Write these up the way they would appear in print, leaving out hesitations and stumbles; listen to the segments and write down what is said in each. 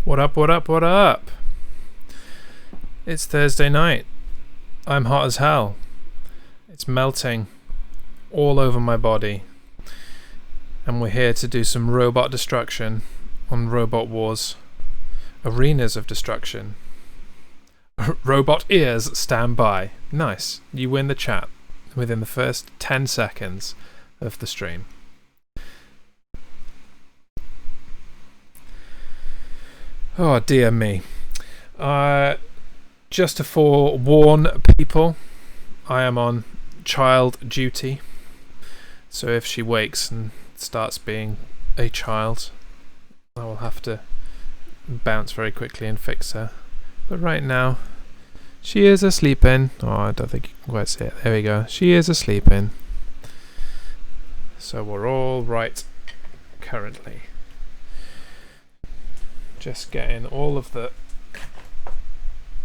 What up, what up, what up? It's Thursday night. I'm hot as hell. It's melting all over my body. And we're here to do some robot destruction on Robot Wars. Arenas of destruction. Roboteers, stand by. Nice. You win the chat within the first 10 seconds of the stream. Oh dear me. Just to forewarn people, I am on child duty. So if she wakes and starts being a child, I will have to bounce very quickly and fix her. But right now, she is asleeping. Oh, I don't think you can quite see it. There we go. She is asleeping. So we're all right currently. Just getting all of the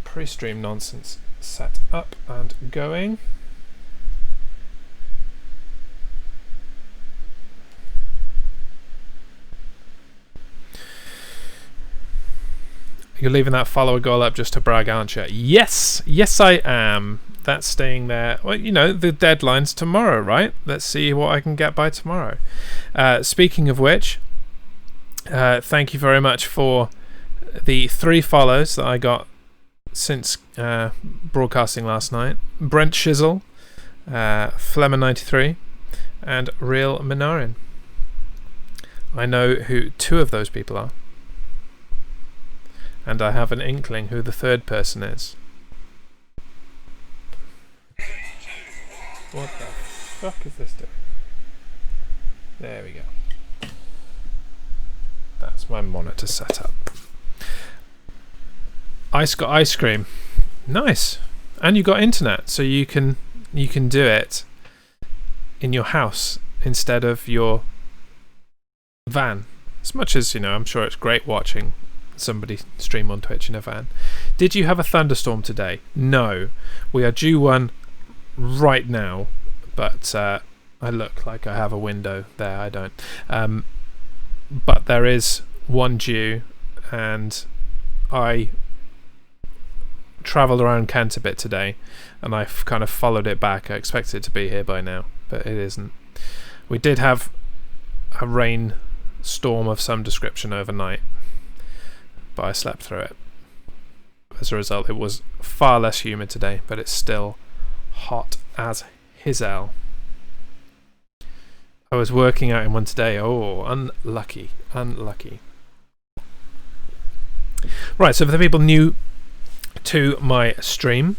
pre-stream nonsense set up and going. You're leaving that follower goal up just to brag, aren't you? Yes! Yes, I am. That's staying there. Well, you know, the deadline's tomorrow, right? Let's see what I can get by tomorrow. Speaking of which, thank you very much for the 3 follows that I got since broadcasting last night. Brent Shizzle, Flemmer93, and Real Minarin. I know who 2 of those people are. And I have an inkling who the 3rd person is. What the fuck is this doing? There we go. That's my monitor setup. Ice got ice cream. Nice. And you got internet, so you can do it in your house instead of your van. As much as, you know, I'm sure it's great watching somebody stream on Twitch in a van. Did you have a thunderstorm today? No. We are due one right now, but I look like I have a window there. I don't. But there is one due, and I travelled around Kent a bit today, and I've kind of followed it back. I expected it to be here by now, but it isn't. We did have a rain storm of some description overnight, but I slept through it. As a result, it was far less humid today, but it's still hot as hell. I was working out in one today. Oh, unlucky. Right, so for the people new to my stream,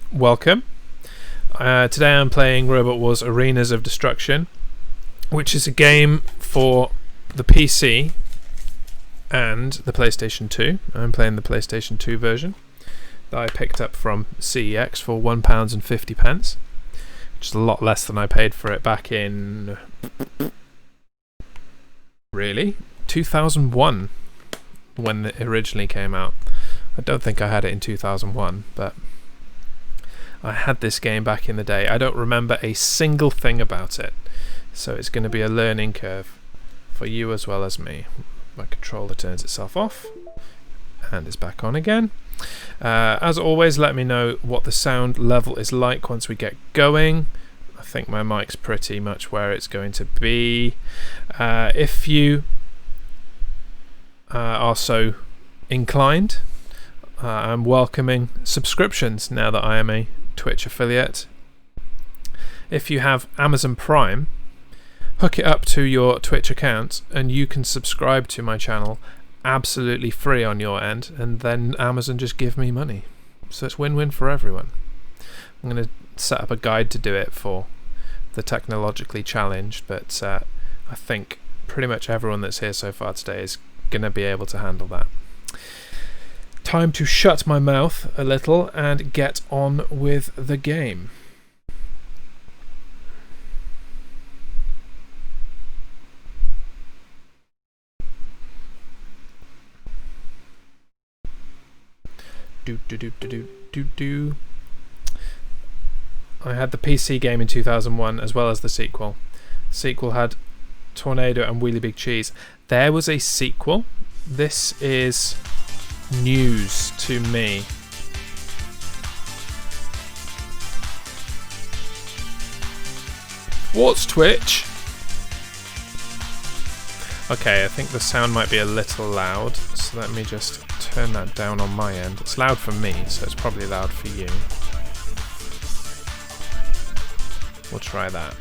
welcome. Today I'm playing Robot Wars Arenas of Destruction, which is a game for the PC and the PlayStation 2. I'm playing the PlayStation 2 version that I picked up from CEX for £1.50, which is a lot less than I paid for it back in 2001 when it originally came out. I don't think I had it in 2001, but I had this game back in the day. I don't remember a single thing about it, so it's going to be a learning curve for you as well as me. My controller turns itself off and is back on again. As always, let me know what the sound level is like once we get going. I think my mic's pretty much where it's going to be. If you are so inclined, I'm welcoming subscriptions now that I am a Twitch affiliate. If you have Amazon Prime, hook it up to your Twitch account and you can subscribe to my channel absolutely free on your end, and then Amazon just give me money. So it's win-win for everyone. I'm going to set up a guide to do it for the technologically challenged, but I think pretty much everyone that's here so far today is going to be able to handle that. Time to shut my mouth a little and get on with the game. I had the PC game in 2001 as well as the sequel. Sequel had Tornado and Wheelie Big Cheese. There was a sequel. This is news to me. What's Twitch? Okay, I think the sound might be a little loud, so let me just turn that down on my end. It's loud for me, so it's probably loud for you. We'll try that.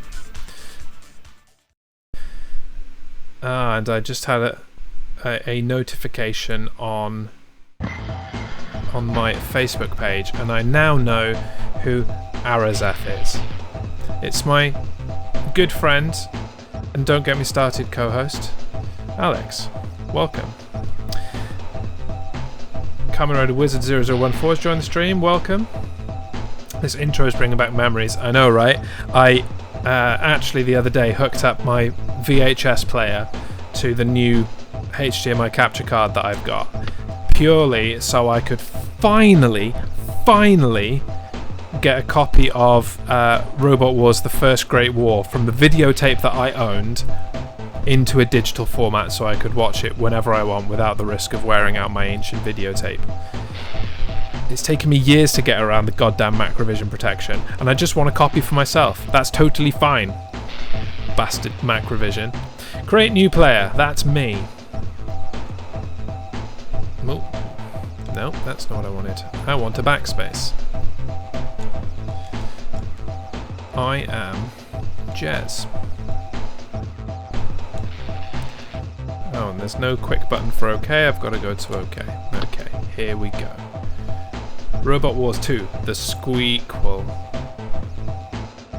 And I just had a notification on my Facebook page, and I now know who Arazeth is. It's my good friend, and don't get me started co-host, Alex. Welcome. Kamen Rider Wizard 0014 has joined the stream. Welcome. This intro is bringing back memories. I know, right? I actually the other day hooked up my VHS player to the new HDMI capture card that I've got, purely so I could finally get a copy of Robot Wars: The First Great War from the videotape that I owned into a digital format, so I could watch it whenever I want without the risk of wearing out my ancient videotape. It's taken me years to get around the goddamn Macrovision protection, and I just want a copy for myself. That's totally fine. Bastard Macrovision. Create new player. That's me. Oh. No, that's not what I wanted. I want a backspace. I am Jez. Oh, and there's no quick button for OK. I've got to go to OK. Okay, here we go. Robot Wars 2, the squeakquel.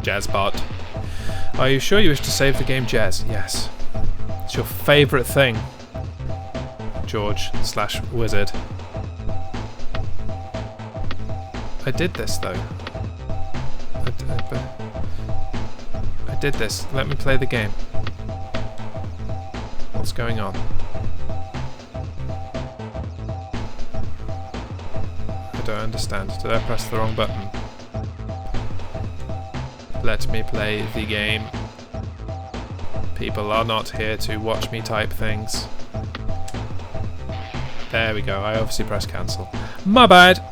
Jazzbot. Are you sure you wish to save the game, Jez? Yes. It's your favourite thing, George/Wizard. I did this though. I did this. Let me play the game. What's going on? I don't understand. Did I press the wrong button? Let me play the game. People are not here to watch me type things. There we go. I obviously pressed cancel. My bad!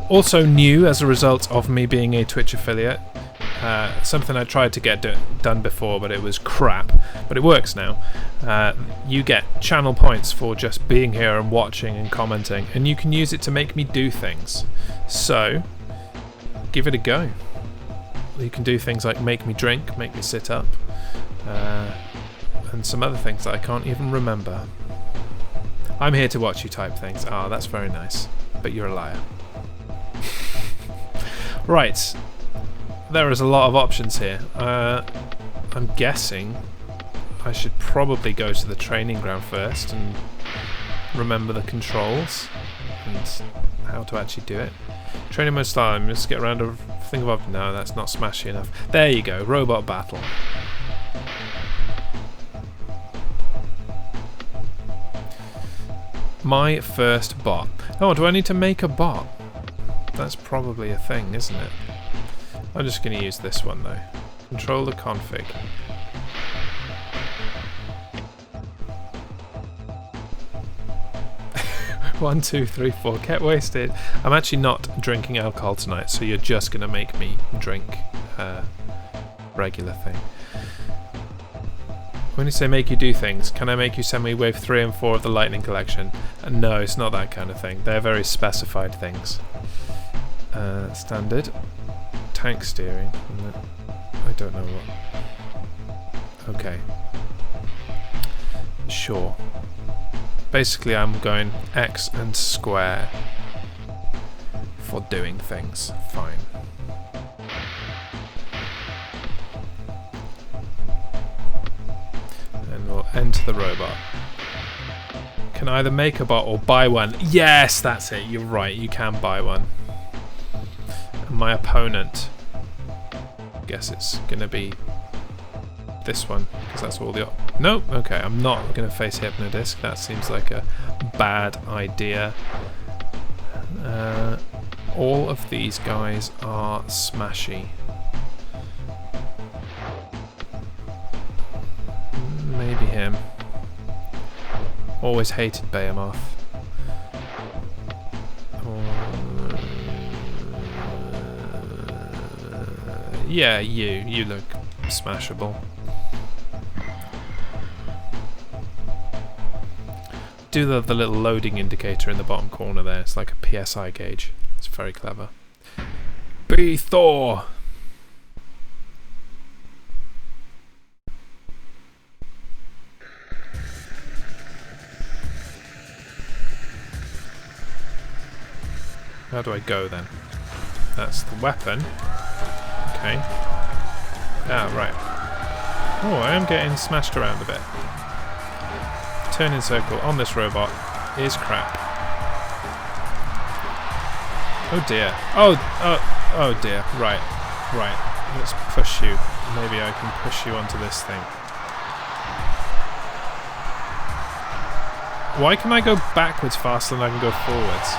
Also new as a result of me being a Twitch affiliate. Something I tried to get done before, but it was crap. But it works now. You get channel points for just being here and watching and commenting, and you can use it to make me do things. So, give it a go. You can do things like make me drink, make me sit up, and some other things that I can't even remember. I'm here to watch you type things. Ah, that's very nice. But you're a liar. Right. There is a lot of options here. I'm guessing I should probably go to the training ground first and remember the controls and how to actually do it. Training mode style, I'm just get around to think of... No, that's not smashy enough. There you go, robot battle. My first bot. Oh, do I need to make a bot? That's probably a thing, isn't it? I'm just going to use this one though. Controller config. One, two, three, four. Get wasted. I'm actually not drinking alcohol tonight, so you're just going to make me drink regular thing. When you say make you do things, can I make you send me wave 3 and 4 of the Lightning Collection? No, it's not that kind of thing. They're very specified things. Standard. Tank steering. I don't know what. Okay. Sure. Basically, I'm going X and square for doing things. Fine. And we'll enter the robot. Can either make a bot or buy one. Yes, that's it. You're right. You can buy one. And my opponent. Guess it's gonna be this one because that's all the. Nope. Okay, I'm not gonna face Hypnodisc. That seems like a bad idea. All of these guys are smashy. Maybe him. Always hated Behemoth. Yeah, you look smashable. Do the little loading indicator in the bottom corner there. It's like a PSI gauge. It's very clever. Be Thor! How do I go then? That's the weapon. Okay. Ah, right. Oh, I am getting smashed around a bit. Turn in circle on this robot is crap. Oh dear. Oh dear. Right. Let's push you. Maybe I can push you onto this thing. Why can I go backwards faster than I can go forwards?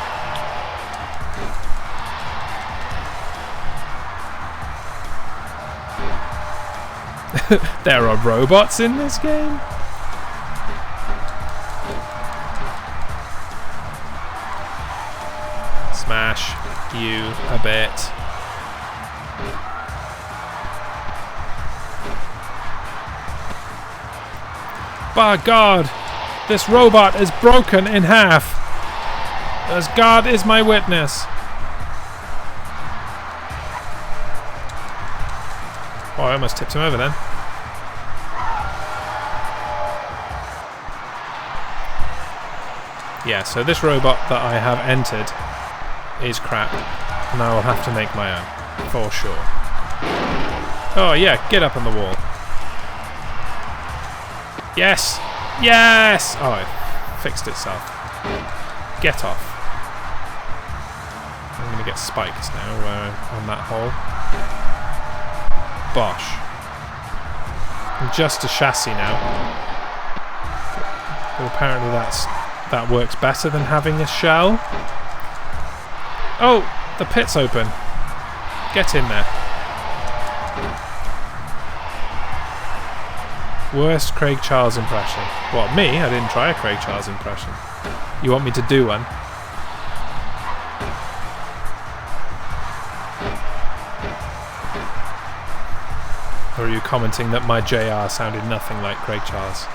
There are robots in this game? Smash you a bit. By God, this robot is broken in half. As God is my witness. Oh, I almost tipped him over then. Yeah, so this robot that I have entered is crap, and I will have to make my own, for sure. Oh yeah, get up on the wall. Yes! Yes! Oh, it fixed itself. Get off. I'm going to get spikes now on that hole. Bosh. I'm just a chassis now. But apparently that works better than having a shell. Oh, the pit's open. Get in there. Worst Craig Charles impression. What, me? I didn't try a Craig Charles impression. You want me to do one? Or are you commenting that my JR sounded nothing like Craig Charles?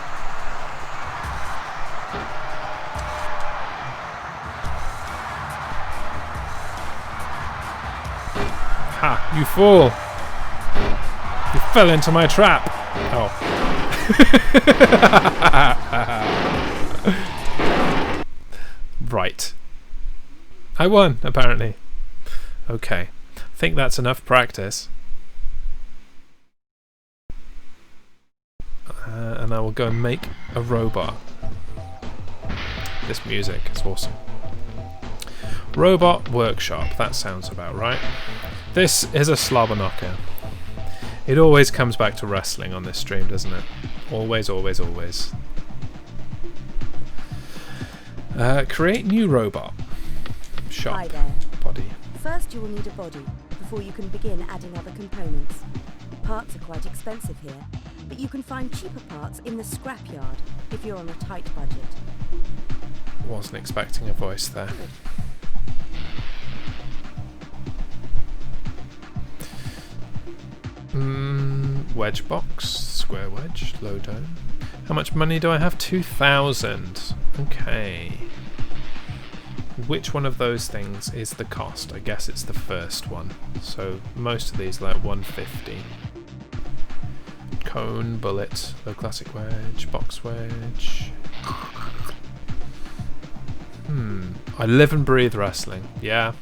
Ha! You fool! You fell into my trap! Oh. Right. I won, apparently. Okay. I think that's enough practice. And I will go and make a robot. This music is awesome. Robot Workshop, that sounds about right. This is a slobber knocker. It always comes back to wrestling on this stream, doesn't it? Always, always, always. Create new robot. Shop. Hi there. Body. First you will need a body before you can begin adding other components. Parts are quite expensive here, but you can find cheaper parts in the scrapyard if you're on a tight budget. Wasn't expecting a voice there. Wedge box, square wedge, low dome. How much money do I have? 2,000. Okay. Which one of those things is the cost? I guess it's the first one. So most of these are like 150. Cone, bullet, low classic wedge, box wedge. I live and breathe wrestling. Yeah.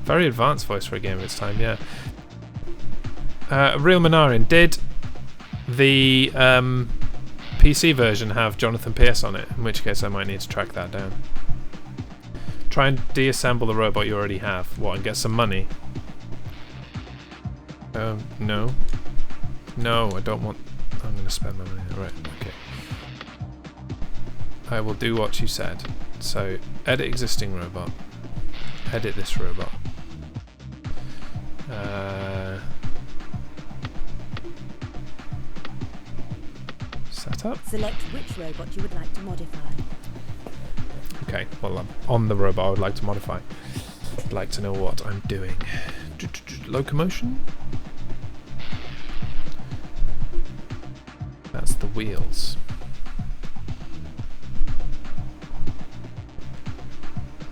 Very advanced voice for a game of its time, yeah. Real Minarian, did the PC version have Jonathan Pearce on it? In which case I might need to track that down. Try and deassemble the robot you already have. What, and get some money? No. No, I don't want... I'm going to spend my money. Right, okay. I will do what you said. So, edit existing robot. Edit this robot. Set up. Select which robot you would like to modify. Okay, well, I'm on the robot I would like to modify. I'd like to know what I'm doing. Locomotion? That's the wheels.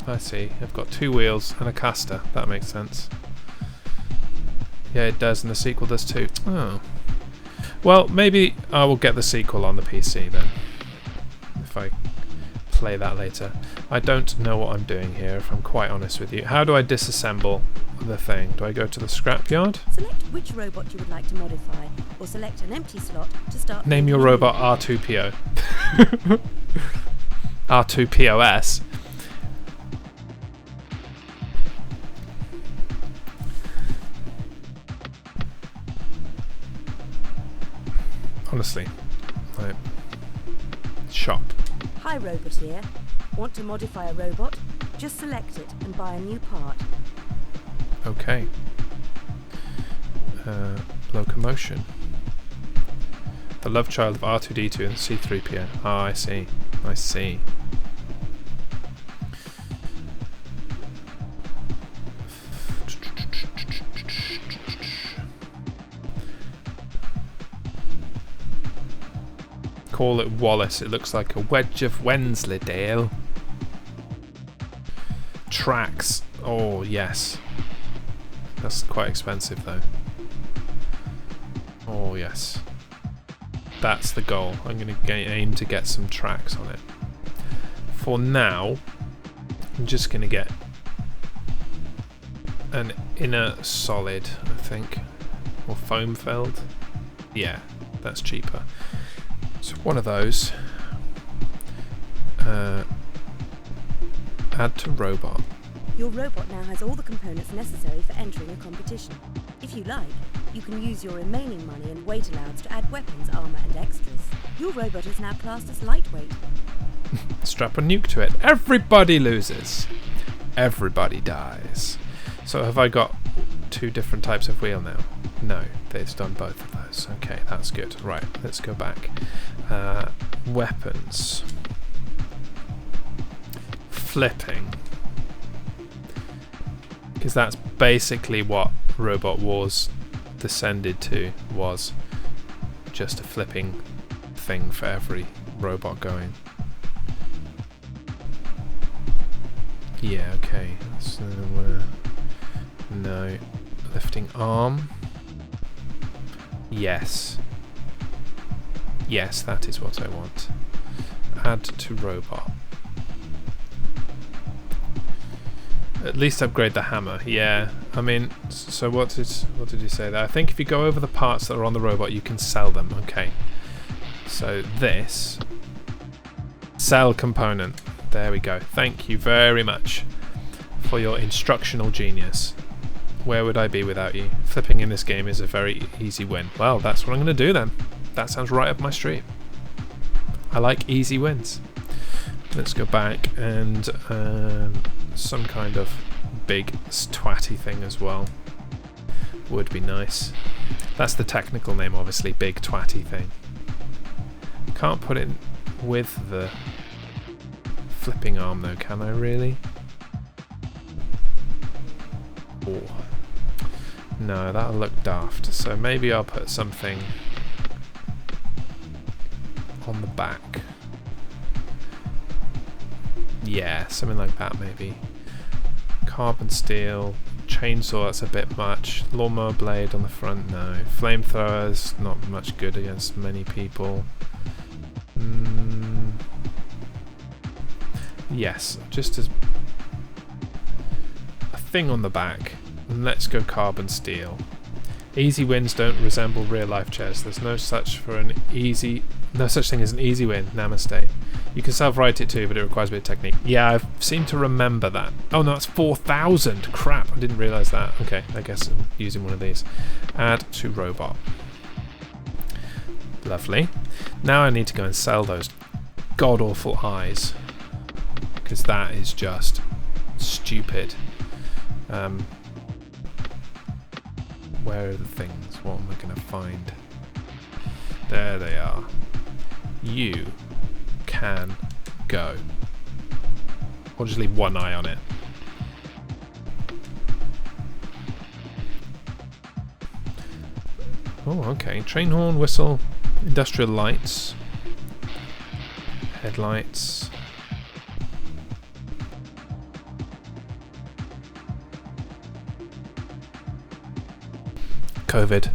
I see. I've got 2 wheels and a caster. That makes sense. Yeah, it does, and the sequel does too. Oh. Well, maybe I will get the sequel on the PC then. If I play that later. I don't know what I'm doing here, if I'm quite honest with you. How do I disassemble the thing? Do I go to the scrapyard? Select which robot you would like to modify, or select an empty slot to start. Name your robot R2PO. R2POS. Honestly, right. Shop. Hi Roboteer. Want to modify a robot? Just select it and buy a new part. Okay. Locomotion. The love child of R2D2 and C3PO. Ah, I see. I see. Call it Wallace. It looks like a wedge of Wensleydale. Tracks. Oh, yes. That's quite expensive, though. Oh, yes. That's the goal. I'm going to aim to get some tracks on it. For now, I'm just going to get an inner solid, I think. Or foam filled. Yeah, that's cheaper. So one of those. Add to robot. Your robot now has all the components necessary for entering a competition. If you like, you can use your remaining money and weight allowance to add weapons, armor and extras. Your robot is now classed as lightweight. Strap a nuke to it. Everybody loses. Everybody dies. So have I got 2 different types of wheel now? No, they've done both of those. Okay, that's good. Right, let's go back. Weapons. Flipping. Because that's basically what Robot Wars descended to, was just a flipping thing for every robot going. Yeah, okay. So, no. Lifting arm. Yes. Yes, that is what I want. Add to robot. At least upgrade the hammer. Yeah. I mean, so what did you say there? I think if you go over the parts that are on the robot, you can sell them. Okay. So this sell component. There we go. Thank you very much for your instructional genius. Where would I be without you? Flipping in this game is a very easy win. Well, that's what I'm going to do then. That sounds right up my street. I like easy wins. Let's go back and some kind of big twatty thing as well. Would be nice. That's the technical name, obviously. Big twatty thing. Can't put it with the flipping arm though, can I really? Oh. No, that'll look daft. So maybe I'll put something on the back. Yeah, something like that maybe. Carbon steel, chainsaw, that's a bit much. Lawnmower blade on the front, no. Flamethrowers, not much good against many people. Yes, just as a thing on the back. Let's go carbon steel. Easy wins don't resemble real life chairs. There's no such thing as an easy win. Namaste. You can self-write it too, but it requires a bit of technique. Yeah, I seem to remember that. Oh no, that's 4,000. Crap, I didn't realise that. Okay, I guess I'm using one of these. Add to robot. Lovely. Now I need to go and sell those god-awful eyes, because that is just stupid. Where are the things? What am I going to find? There they are. you can go. Or just leave one eye on it. Oh, okay. Train horn, whistle, industrial lights, headlights. COVID.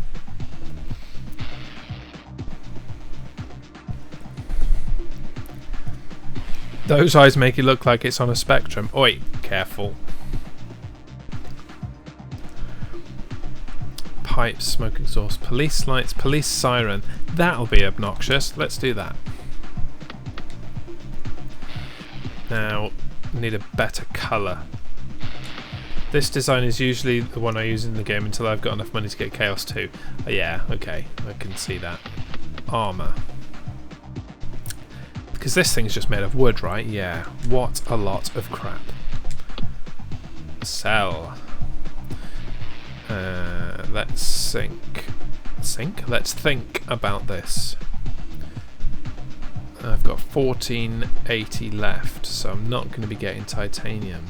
Those eyes make it look like it's on a spectrum. Oi, careful. Pipes, smoke exhaust, police lights, police siren. That'll be obnoxious. Let's do that. Now, need a better colour. This design is usually the one I use in the game until I've got enough money to get Chaos 2. Yeah, okay, I can see that. Armour. Because this thing's just made of wood, right? Yeah. What a lot of crap. Sell. Let's sink. Let's think about this. I've got 1480 left, so I'm not going to be getting titanium.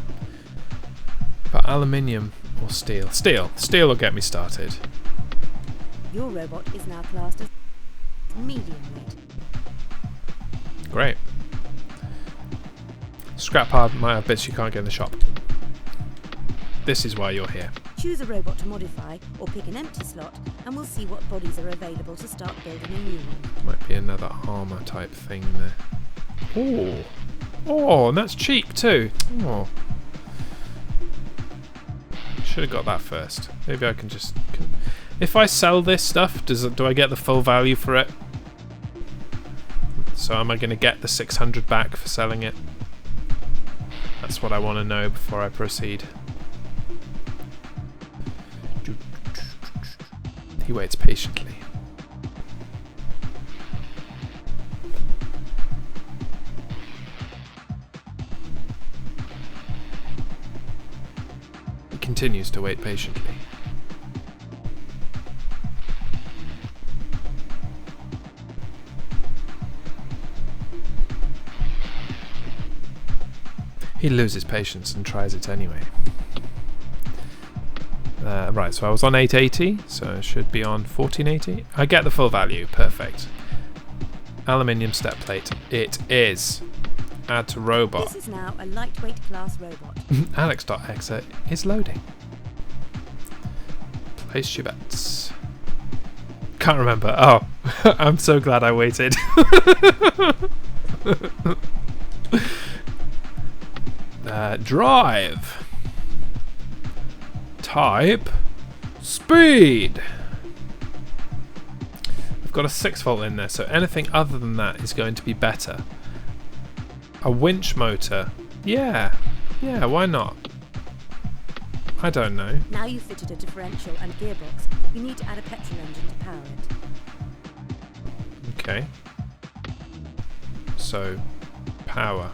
But aluminium or steel? Steel will get me started. Your robot is now classed as medium weight. Great. Scrap hard might have bits you can't get in the shop. This is why you're here. Choose a robot to modify or pick an empty slot and we'll see what bodies are available to start building a new one. Might be another armour type thing there. Oh, oh, and that's cheap too. Oh, should have got that first. Maybe I can just. If I sell this stuff, do I get the full value for it? So am I going to get the 600 back for selling it? That's what I want to know before I proceed. He waits patiently. He continues to wait patiently. He loses patience and tries it anyway. Right, so I was on 880, so I should be on 1480. I get the full value, perfect. Aluminium step plate, it is. Add to robot. This is now a lightweight class robot. Alex.exe is loading. Place your bets. Can't remember. Oh, I'm so glad I waited. Drive. Type. Speed. I've got a 6-volt in there, so anything other than that is going to be better. A winch motor. Yeah. Yeah, why not? I don't know. Now you've fitted a differential and gearbox, you need to add a petrol engine to power it. Okay. So, power.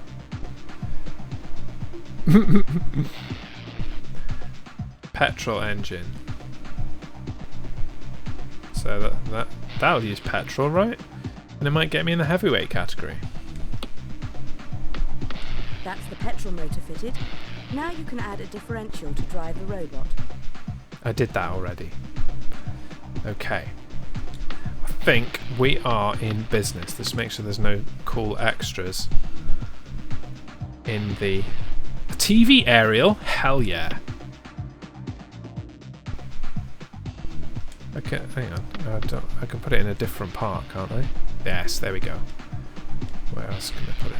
Petrol engine. So that'll use petrol, right? And it might get me in the heavyweight category. That's the petrol motor fitted. Now you can add a differential to drive the robot. I did that already. Okay. I think we are in business. Let's make sure there's no cool extras in the TV aerial. Hell yeah. Okay, hang on. I can put it in a different part, can't I? Yes, there we go. Where else can I put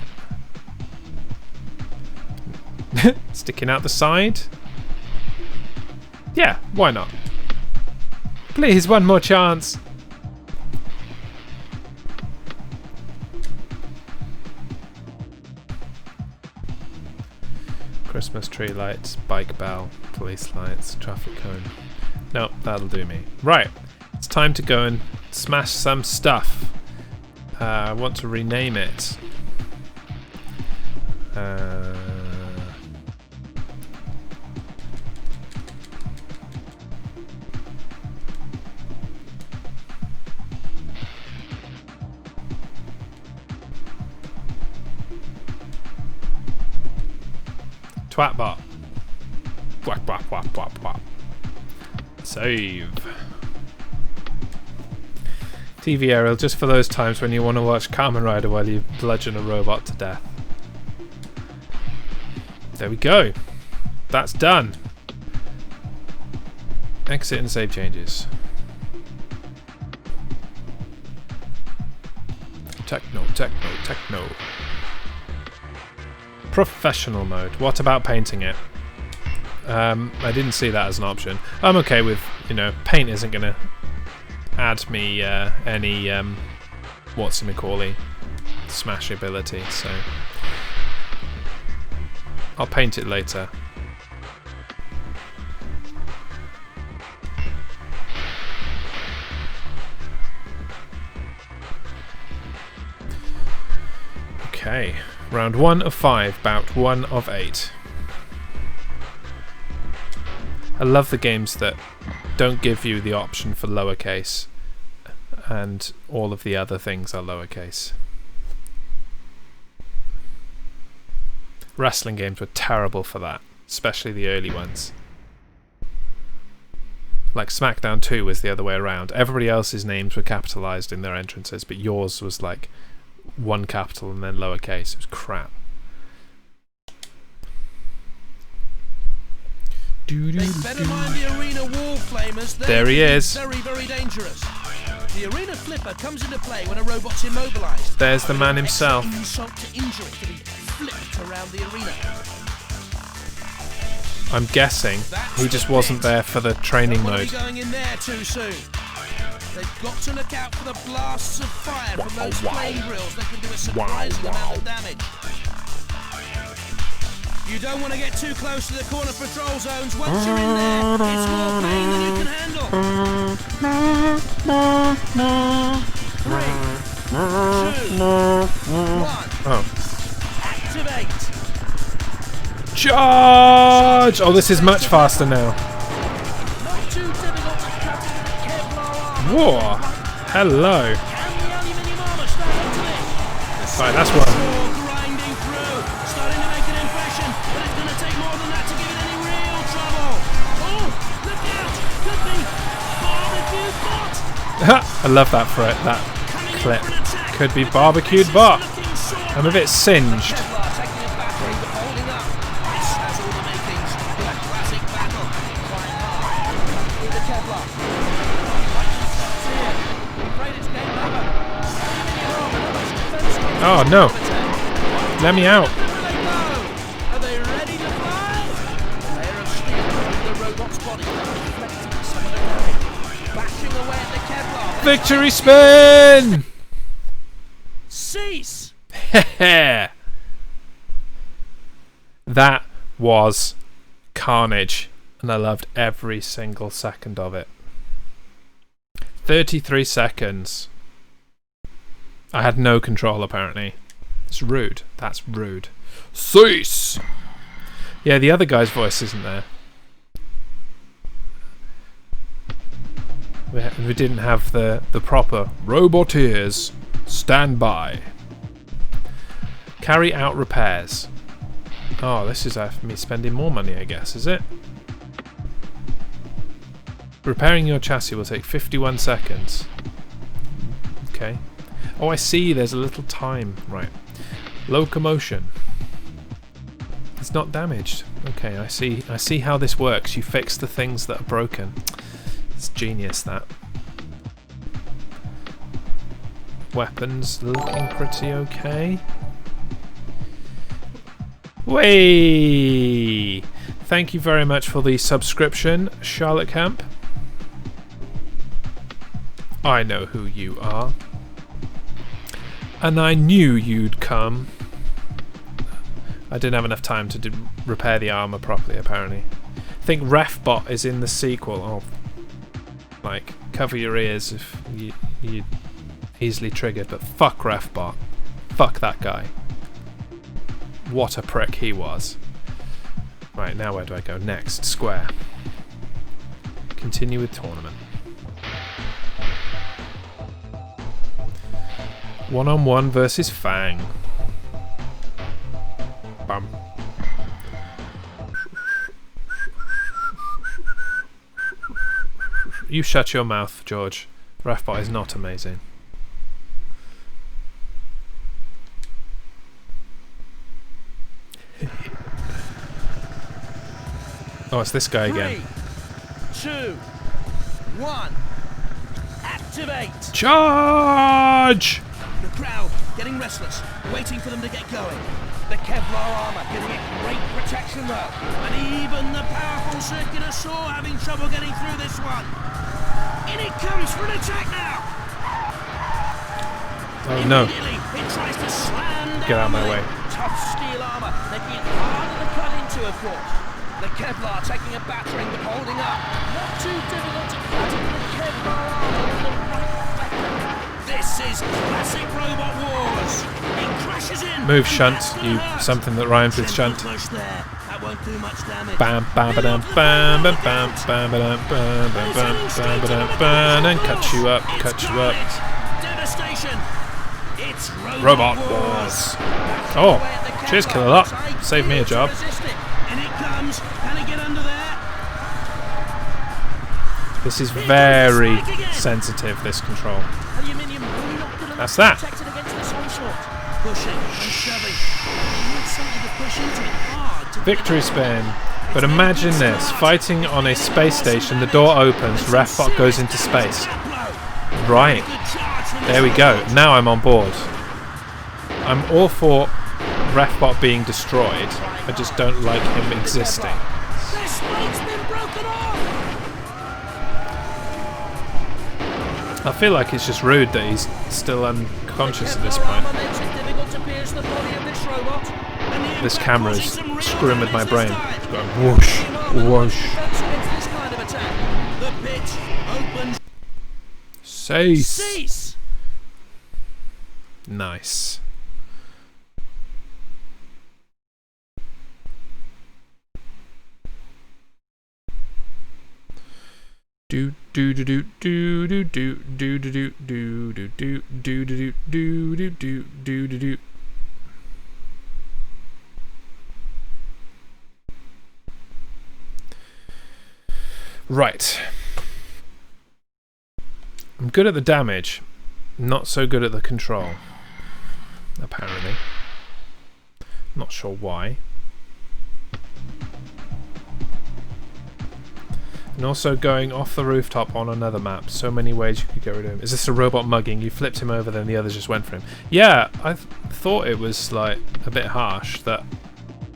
it? Sticking out the side? Yeah, why not? Please, one more chance. Christmas tree lights, bike bell, police lights, traffic cone. Nope, that'll do me. Right, it's time to go and smash some stuff. I want to rename it. Twatbot. Whap, whap, whap, whap, whap. Save. TV aerial, just for those times when you want to watch Kamen Rider while you bludgeon a robot to death. There we go. That's done. Exit and save changes. Techno, techno, techno. Professional mode. What about painting it? I didn't see that as an option. I'm okay with, you know, paint isn't going to add me any what's-it-me-call-y smashability, so I'll paint it later. Okay, round 1 of 5, bout 1 of 8. I love the games that don't give you the option for lowercase and all of the other things are lowercase. Wrestling games were terrible for that, especially the early ones. Like SmackDown 2 was the other way around. Everybody else's names were capitalized in their entrances, but yours was like one capital and then lowercase. It was crap. Better mind the arena wall flamers. There he is. Very, very dangerous. The arena flipper comes into play when a robot's immobilized. There's the man himself. Insult to injury to be flipped around the arena. I'm guessing he just wasn't there for the training mode. Going in there too soon. They've got to look out for the blasts of fire from those flame drills that can do a surprising amount of damage. You don't want to get too close to the corner patrol zones. Once you're in there, it's more pain than you can handle. 3, 2, 1. Activate. Charge! Oh, this is much faster now. Not too difficult to cut into the Kevlar armor. Whoa! Hello. Can the aluminium armor stand up to this? Right, that's one. Grinding through, starting to make an impression, but it's going to take more than that to give it any real trouble. Oh, look out! Could be barbecue bot. I love that for it. That clip could be barbecued bot. I'm a bit singed. Kevlar taking his battery, but holding up. This has all the makings for a classic battle. Trying hard through the Kevlar. Afraid it's game over. Oh no! Let me out! Are they ready to fly? A layer of steel over the robot's body, reflecting some of the damage, bashing away at the Kevlar. Victory spin! Cease! That was carnage, and I loved every single second of it. 33 seconds. I had no control, apparently. It's rude. That's rude. Cease! Yeah, the other guy's voice isn't there. We didn't have the proper Roboteers. Stand by. Carry out repairs. Oh, this is me spending more money, I guess, is it? Repairing your chassis will take 51 seconds. Okay. Oh, I see. There's a little time. Right. Locomotion. It's not damaged. Okay, I see. I see how this works. You fix the things that are broken. It's genius, that. Weapons looking pretty okay. Way. Thank you very much for the subscription, Charlotte Camp. I know who you are. And I knew you'd come. I didn't have enough time to repair the armor properly, apparently. I think Refbot is in the sequel. Oh, like, cover your ears if you easily triggered, but fuck Refbot. Fuck that guy. What a prick he was. Right, now where do I go? Next, square. Continue with tournament. 1-on-1 versus Fang. Bum. You shut your mouth, George. Refbot is not amazing. Oh, it's this guy again. 3, 2, 1. Activate! Charge! The crowd getting restless, waiting for them to get going. The Kevlar armor giving it great protection though. And even the powerful circular saw having trouble getting through this one. In it comes for an attack now! Oh no. Immediately, it tries to slam down. Get out of my the way. tough steel armor, making it harder to cut into, of course. The Kevlar taking a battering but holding up. Not too difficult to cut into the Kevlar armor with the right weapon. This is classic Robot Wars. It crashes in. Move, Shunt. You something that rhymes with Shunt. Push there. That won't do much damage. Bam, bam, ba-dum, bam, bam, bam, bam, ba-dum, bam, bam, bam, bam, ba-dum, bam, and cut you up, cut you up. Devastation. It's Robot Wars. Oh, cheers, Killer Lot. Save me a job. And it comes. Can it get under there? This is very sensitive, this control. Aluminium really not good enough That's that. protected against this onslaught. Pushing and shoving. You need something to push into it hard. To Victory spin. But imagine this, fighting on a space station, the door opens, Refbot goes into space. Right. There we go. Now I'm on board. I'm all for Refbot being destroyed. I just don't like him existing. Their spike's been broken off. I feel like it's just rude that he's still unconscious at this point. This camera is screwing with my brain. It's going whoosh, whoosh. Cease. Nice. Do do do do do do do do do do do do do do do do do do do do. Right. I'm good at the damage, not so good at the control. Apparently. Not sure why. And also going off the rooftop on another map. So many ways you could get rid of him. Is this a robot mugging? You flipped him over, then the others just went for him. Yeah, I thought it was like a bit harsh that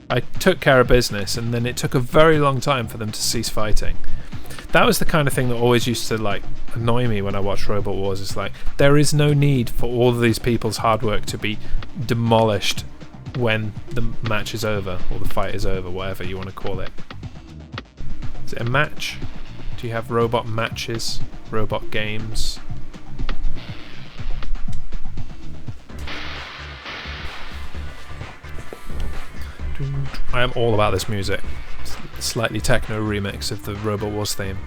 I took care of business and then it took a very long time for them to cease fighting. That was the kind of thing that always used to like annoy me when I watched Robot Wars. It's like, there is no need for all of these people's hard work to be demolished when the match is over, or the fight is over, whatever you want to call it. Is it a match? Do you have robot matches? Robot games? I am all about this music. Slightly techno remix of the Robot Wars theme.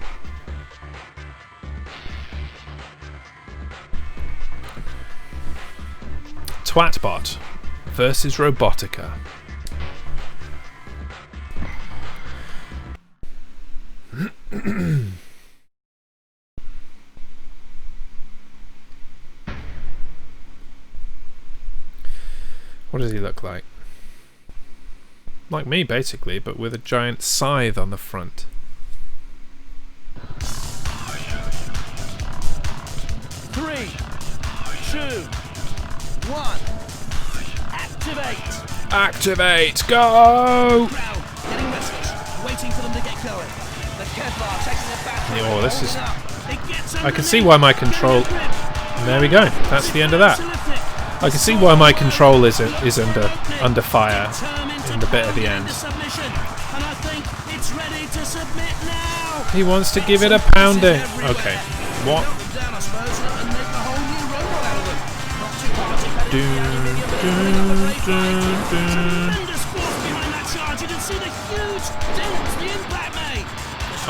Twatbot versus Robotica. What does he look like? Like me, basically, but with a giant scythe on the front. Three, 2, 1. Activate! Activate! Go! Crowd getting restless, waiting for them to get going. The Kevlar taking a battery. Oh, this is... I can see why my control... There we go. That's the end of that. I can see why my control is under fire in the bit at the end. He wants to give it a pounding. Okay. What?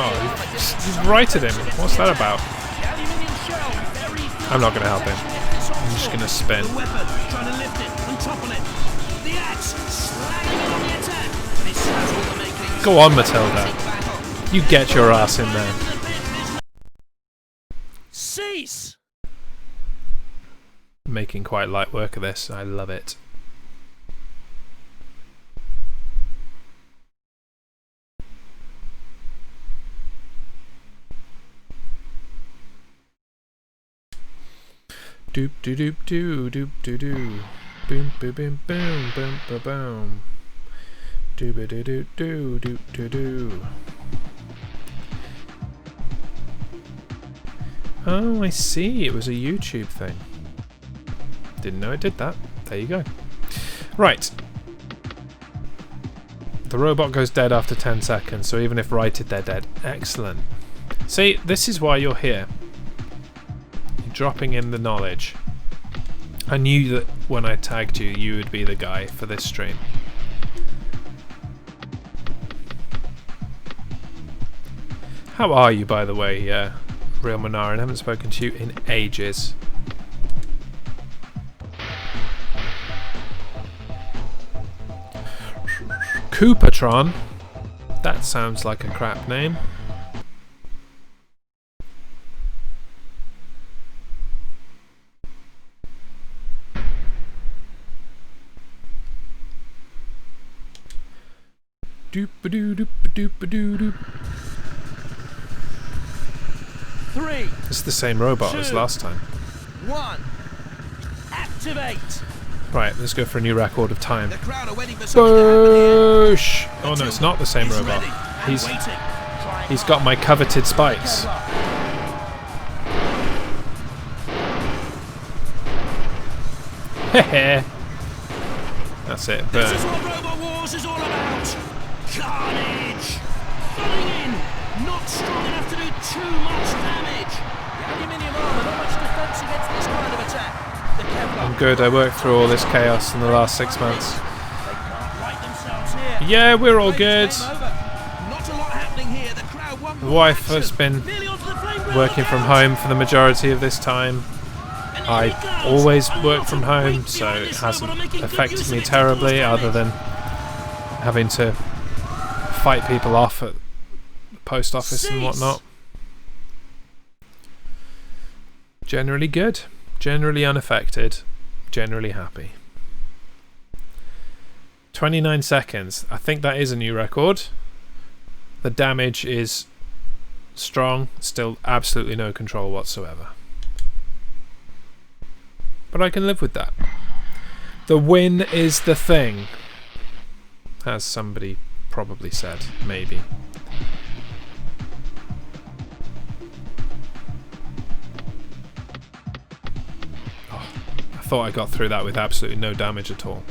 Oh, he's righted him. What's that about? I'm not going to help him. I'm just going to spin. Go on, Matilda. You get your ass in there. Cease! Making quite light work of this. I love it. Doop doop doop doo doop doo doo. Boom boom boom boom boom boom boom. Doo doo doo doo doo doo doo doo. Oh, I see. It was a YouTube thing. Didn't know it did that. There you go. Right. The robot goes dead after 10 seconds, so even if righted, they're dead. Excellent. See, this is why you're here. You're dropping in the knowledge. I knew that when I tagged you, you would be the guy for this stream. How are you, by the way, Real Monarin? I haven't spoken to you in ages. Coopatron? That sounds like a crap name. Doop-a-doo-doop-a-doop-a-doo-doop. 3. It's the same robot as 2, last time. 1. Activate. Right, let's go for a new record of time. The crowd are waiting for something to happen here. Boosh! Oh no, it's not the same He's robot. ready and He's waiting. he's got my coveted spikes. Hehe. That's it. This Burn. is what Robot Wars is all about. Carnage. Running in. Not strong enough to do too much damage. The aluminium armor, not much defense against this kind of attack. The Kevlar. I'm good. I worked through all this chaos in the last 6 months. They can't right themselves here. Yeah, we're all good. Game over. Not a lot happening here. The crowd want The more wife action. has been Nearly onto the flame grill, working look from out. home for the majority of this time. And here I he goes. always A work lot from of home, weight so behind it this hasn't robot, making good affected use me of it to terribly, cause other than damage. having to fight people off at the post office and Cease. whatnot. Generally good, generally unaffected, generally happy. 29 seconds. I think that is a new record. The damage is strong, still absolutely no control whatsoever. But I can live with that. The win is the thing, as somebody probably said, maybe. Oh, I thought I got through that with absolutely no damage at all.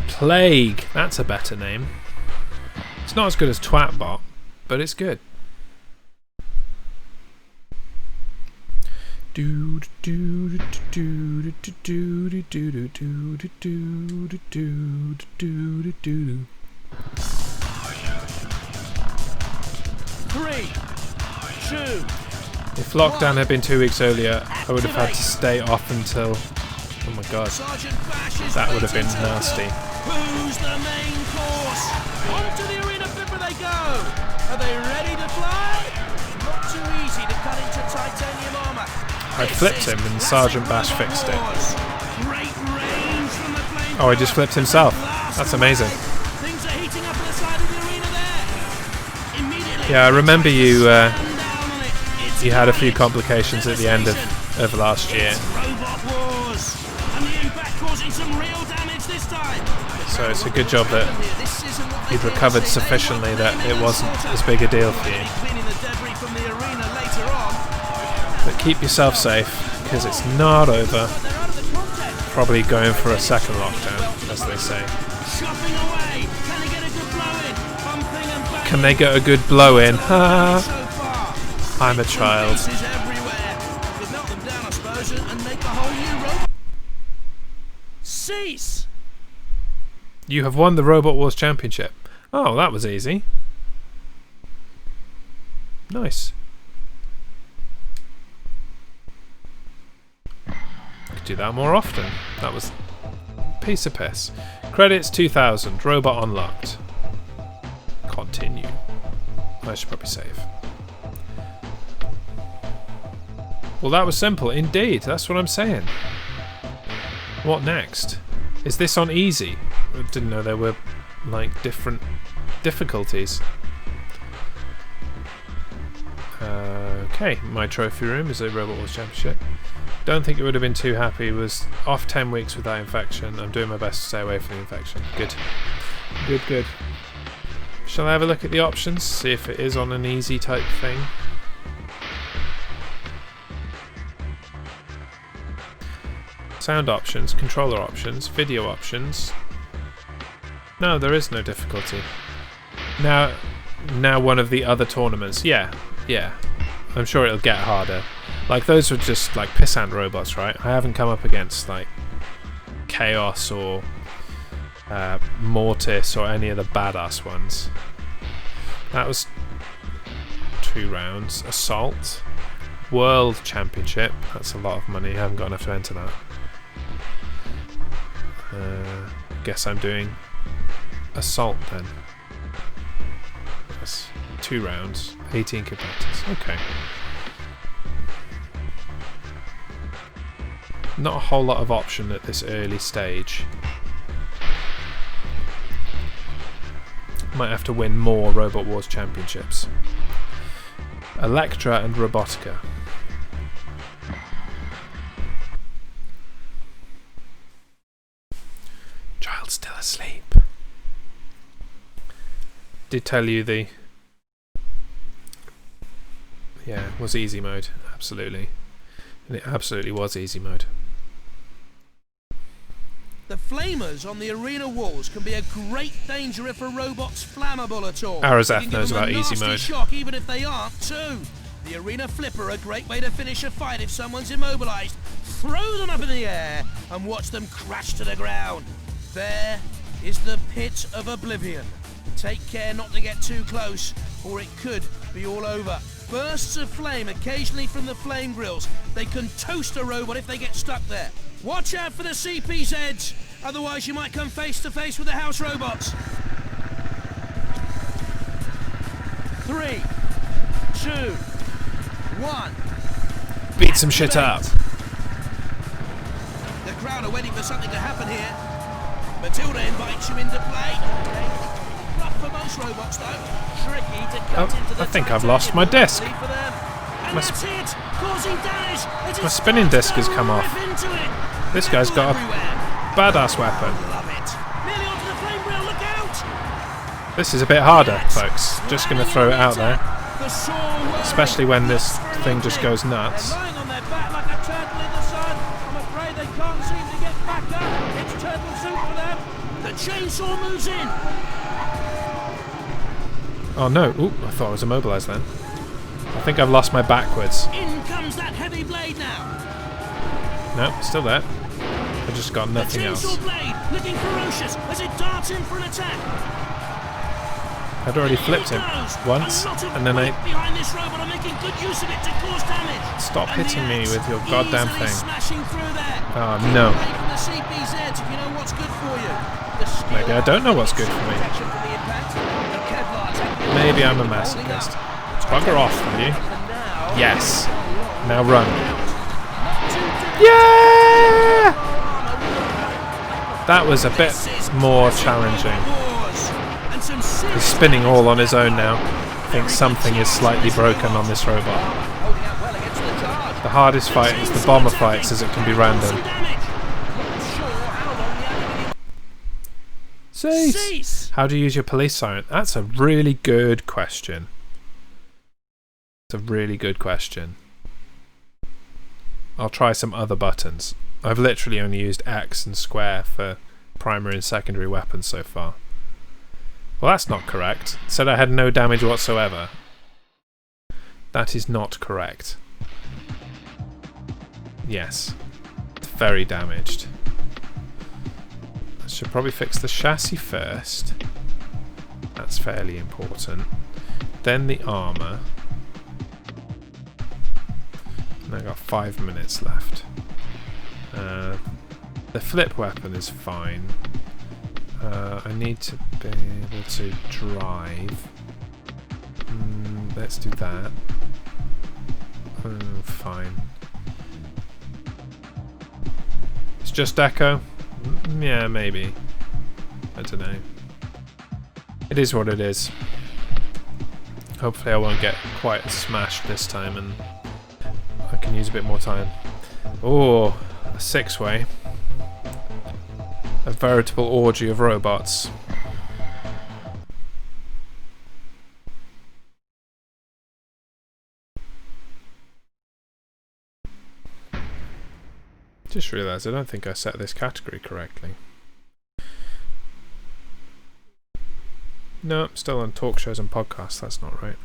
Plague. That's a better name. It's not as good as Twatbot, but it's good. Three, 2. If lockdown had been 2 weeks earlier, I would have had to stay off until... Oh my god. Sergeant Bash is That would have been waiting to nasty. go. Who's the main course? Onto the arena flipper they go. Are they ready to fly? Not too easy to cut into titanium armor. I flipped him and Sergeant Bash fixed it. Great range from the flame. Oh, he just flipped himself. That's amazing. Things are heating up on the side of the arena there. Immediately. Yeah, I remember you stand down on it. It's you had a few carnage. complications at the end of last year. It's Robot Wars. And the impact causing some real damage this time. So it's a good job that you'd recovered sufficiently that it wasn't as big a deal for you. Cleaning the debris from the arena later on. But keep yourself safe, because it's not over. They're out of the contest. Probably going for a second lockdown, as they say. Chopping away. Can they get a good blow in? Pumping and banging. Can they get a good blow in? So Ha! far. I'm a child. Pieces everywhere. Could melt them down, I suppose, and make a whole new robot. Cease. You have won the Robot Wars Championship. Oh, that was easy. Nice. Could do that more often. That was piece of piss. Credits 2000. Robot unlocked. Continue. I should probably save. Well, that was simple. Indeed, that's what I'm saying. What next? Is this on easy? I didn't know there were, like, different difficulties. Okay, my trophy room is a Robot Wars Championship. Don't think it would have been too happy. Was off 10 weeks without infection. I'm doing my best to stay away from the infection. Good. Good, good. Shall I have a look at the options? See if it is on an easy type thing. Sound options, controller options, video options. No, there is no difficulty. Now one of the other tournaments. Yeah. I'm sure it'll get harder. Like, those were just like pissant robots, right? I haven't come up against like Chaos or Mortis or any of the badass ones. That was 2 rounds. Assault. World Championship. That's a lot of money. I haven't got enough to enter that. Guess I'm doing Assault then. That's 2 rounds. 18 competitors. Okay. Not a whole lot of option at this early stage. Might have to win more Robot Wars Championships. Electra and Robotica. Child's still asleep. Did tell you the... Yeah, it was easy mode. Absolutely. And it absolutely was easy mode. The flamers on the arena walls can be a great danger if a robot's flammable at all. Arazeth knows about easy mode. Shock even if they aren't too. The arena flipper, a great way to finish a fight if someone's immobilized. Throw them up in the air and watch them crash to the ground. There is the pit of oblivion. Take care not to get too close, or it could be all over. Bursts of flame occasionally from the flame grills. They can toast a robot if they get stuck there. Watch out for the CPZs, otherwise you might come face to face with the house robots. 3, 2, 1. Beat some shit up. The crowd are waiting for something to happen here. Matilda invites you into play. Rough for most robots though. Tricky to cut into the I think I've lost my disc. And that's it, causing damage. My spinning disc has come off. This guy's got a badass weapon. Love it. Nearly onto the flame wheel, look out. This is a bit harder, folks. Just going to throw it out there. Especially when this thing just goes nuts. Lying on their back like a turtle in the sun. I'm afraid they can't seem to get back up. It's turtle soup for them. The chainsaw moves in. Oh no! Ooh, I thought I was immobilized then. I think I've lost my backwards. In comes that heavy blade now. No, still there. I just got nothing else. The chainsaw blade looking ferocious as it darts in for an attack. I'd already flipped him once, and then I... Behind this robot are making good use of it to cause damage. Stop hitting me with your goddamn thing. Smashing through there. Oh no. The CPZs, if you know what's good for you. Maybe I don't know what's good for me. Maybe I'm a masochist. Bugger off, will you? Yes. Now run. Yeah! That was a bit more challenging. He's spinning all on his own now. I think something is slightly broken on this robot. The hardest fight is the bomber fights, as it can be random. Cease! How do you use your police siren? That's a really good question. It's a really good question. I'll try some other buttons. I've literally only used X and square for primary and secondary weapons so far. Well, that's not correct. It said I had no damage whatsoever. That is not correct. Yes. It's very damaged. I should probably fix the chassis first. That's fairly important. Then the armour. And I've got 5 minutes left. The flip weapon is fine. I need to be able to drive. Let's do that. Fine. It's just echo? Yeah, maybe. I don't know. It is what it is. Hopefully I won't get quite smashed this time and I can use a bit more time. Oh, a 6-way. A veritable orgy of robots. Just realised I don't think I set this category correctly. No, still on talk shows and podcasts, that's not right.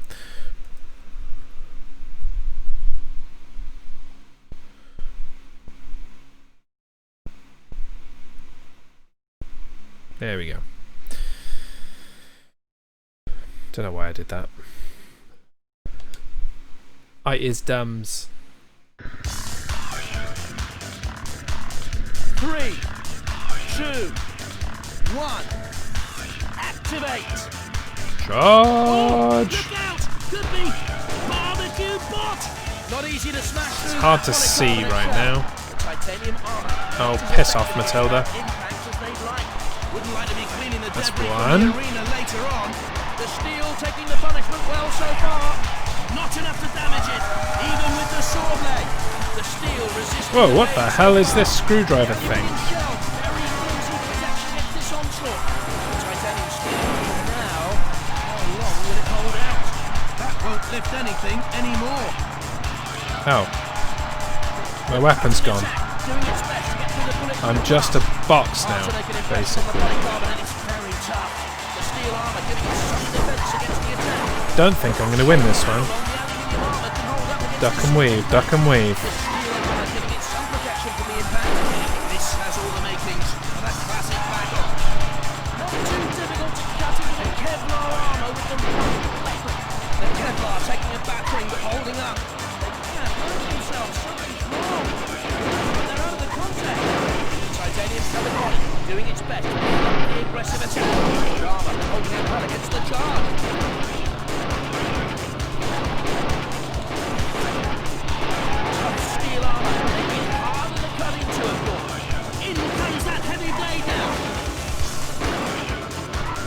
There we go. Don't know why I did that. I is dumbs. 3, 2, 1. Activate. Charge! Look out! Could be barbecue bot. Not easy to smash through. It's hard to see right now. Titanium armor. Oh, piss off, Matilda. Wouldn't like to be cleaning the That's debris one. from the arena later on. The steel taking the punishment well so far. Not enough to damage it, even with the saw blade. The steel resisting. Whoa, what the hell is this screwdriver thing? Very easy protection against this onslaught. The titanium steel now. How long will it hold out? That won't lift anything anymore. Oh. My weapon's gone. Doing its best to get through the bullet. I'm just a box now, basically. Don't think I'm going to win this one. Duck and weave, duck and weave. This has all the makings of that classic battle. Not too difficult to cut into the Kevlar armor with the weapon. The Kevlar taking a battering but holding up. They can't hurt themselves. Something's wrong. They're out of the contact. Titanium covered body doing its best to keep up the aggressive attack. The armor holding it well against the charge. Tough steel armor making it harder to cut into, of course. In comes that heavy blade now.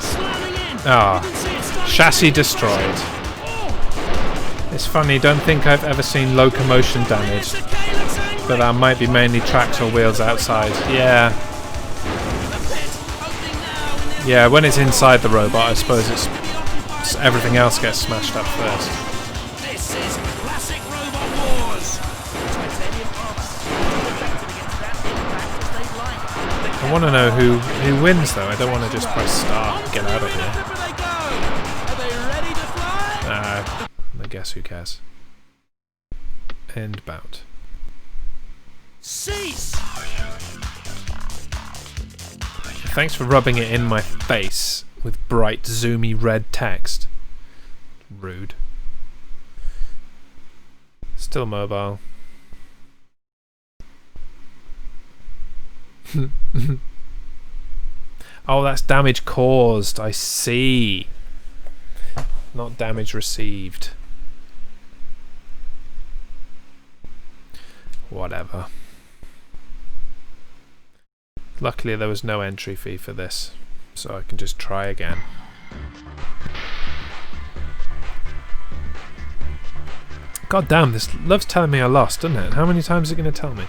Slamming in. Ah, You can see it starting chassis to destroyed. Oh, It's funny, don't think I've ever seen locomotion damage, Mr. K looks angry. but that might be mainly tracks or wheels outside. Yeah, The pit opening now in their yeah, when it's inside the robot, I suppose it's everything else gets smashed up first. This is classic Robot Wars. Titanium armor. Protected against that impact as they like. I want to know who wins though. I don't want to just press start and get out of here. Where they go? Are they ready to fly? I guess who cares. End bout. Cease. Thanks for rubbing it in my face with bright, zoomy red text. Rude. Still mobile. Oh, that's damage caused. I see. Not damage received. Whatever. Luckily there was no entry fee for this, so I can just try again. God damn, this loves telling me I lost, doesn't it? How many times is it going to tell me?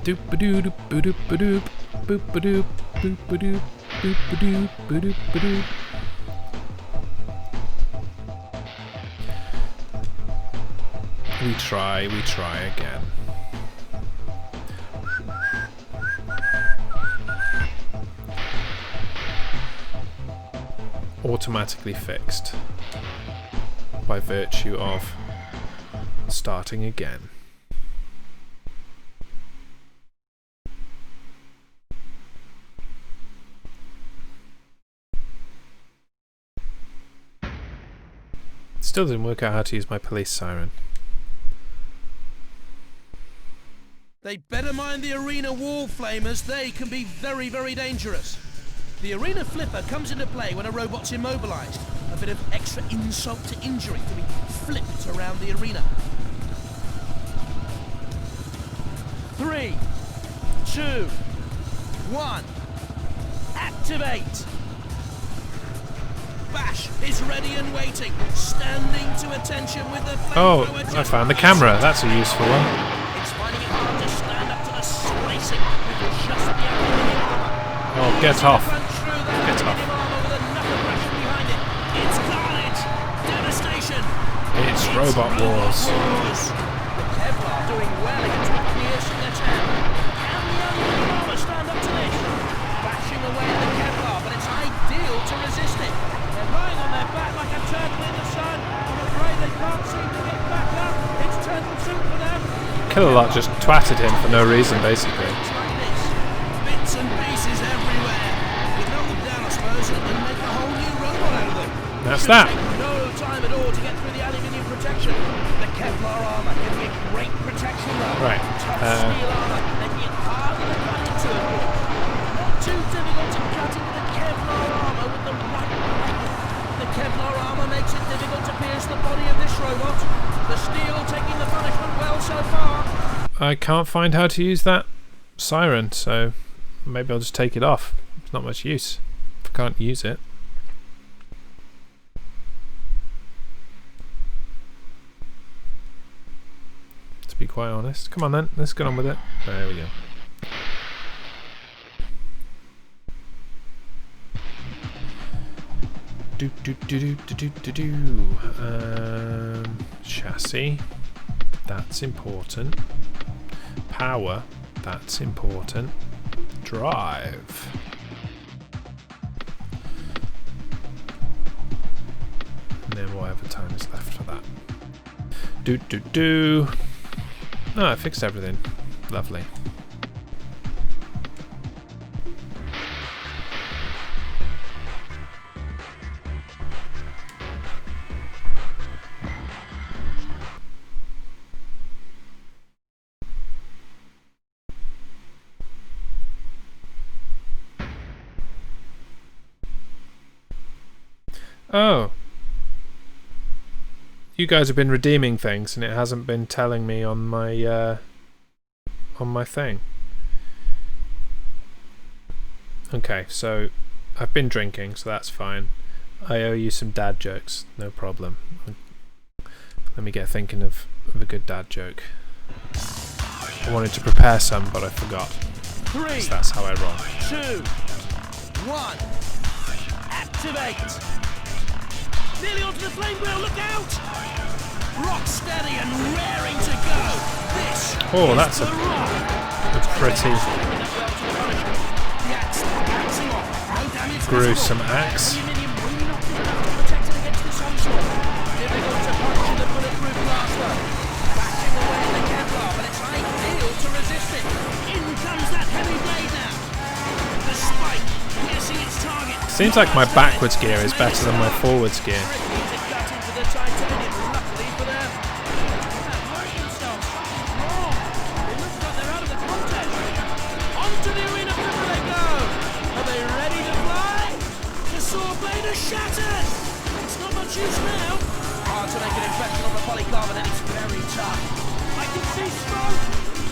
Doop-a-doop, boop-a-doop, boop-a-doop, boop-a-doop, boop-a-doop, boop-a-doop. We try again. Automatically fixed by virtue of starting again. Still didn't work out how to use my police siren. They'd better mind the arena wall flamers. They can be very, very dangerous. The arena flipper comes into play when a robot's immobilized. A bit of extra insult to injury to be flipped around the arena. 3, 2, 1. Activate. Bash is ready and waiting, standing to attention with the Oh, I found the camera. That's a useful one. It's finding it hard to stand up to the slicing with just the aluminium. Oh, get off. Get off. With a knuckle crash behind it. It's carnage, devastation. It's Robot Wars. The Kevlar doing well against the piercing attack. Can the aluminium armor stand up to this? Bashing away at the Kevlar, but it's ideal to resist it. They're lying on their back like a turtle in the sun. I'm afraid they can't seem to get back up. It's turtle soup for them. Killalot just twatted him for no reason, basically. It's like this. Bits and pieces everywhere. You melt them down, I suppose, and make a whole new robot out of them. That's Should that. take no time at all to get through the aluminium protection. The Kevlar armor can be great protection though. Right. Tough steel armor, making it harder to cut into it. Not too difficult to cut into the Kevlar armor with the right weapon. The Kevlar armor makes it difficult to pierce the body of this robot. The steel taking the punishment well so far. I can't find how to use that siren, so maybe I'll just take it off. It's not much use if I can't use it. To be quite honest. Come on then, let's get on with it. There we go. Chassis, that's important. Power, that's important. Drive. And then whatever time is left for that. Oh, I fixed everything. Lovely. Oh. You guys have been redeeming things and it hasn't been telling me on my thing. Okay, so I've been drinking, so that's fine. I owe you some dad jokes, no problem. Let me get thinking of a good dad joke. I wanted to prepare some, but I forgot. 3, So that's how I roll. 2, 1. Activate. Nearly onto the flame wheel, look out! Rock steady and raring to go. This Oh, is that's the a rock. pretty The axe bouncing off. No damage gruesome visible. axe. Aluminium really not good enough to protect it against this onslaught. Difficult to punch in the bulletproof glass though. Bashing away the Kevlar, but it's ideal to resist it. In comes that heavy blade now. The spike piercing its target. Seems like my backwards gear is better than my forwards gear. Shattered! It's not much use now. Hard to make an impression on the polycarbonate, it's very tough. I can see smoke!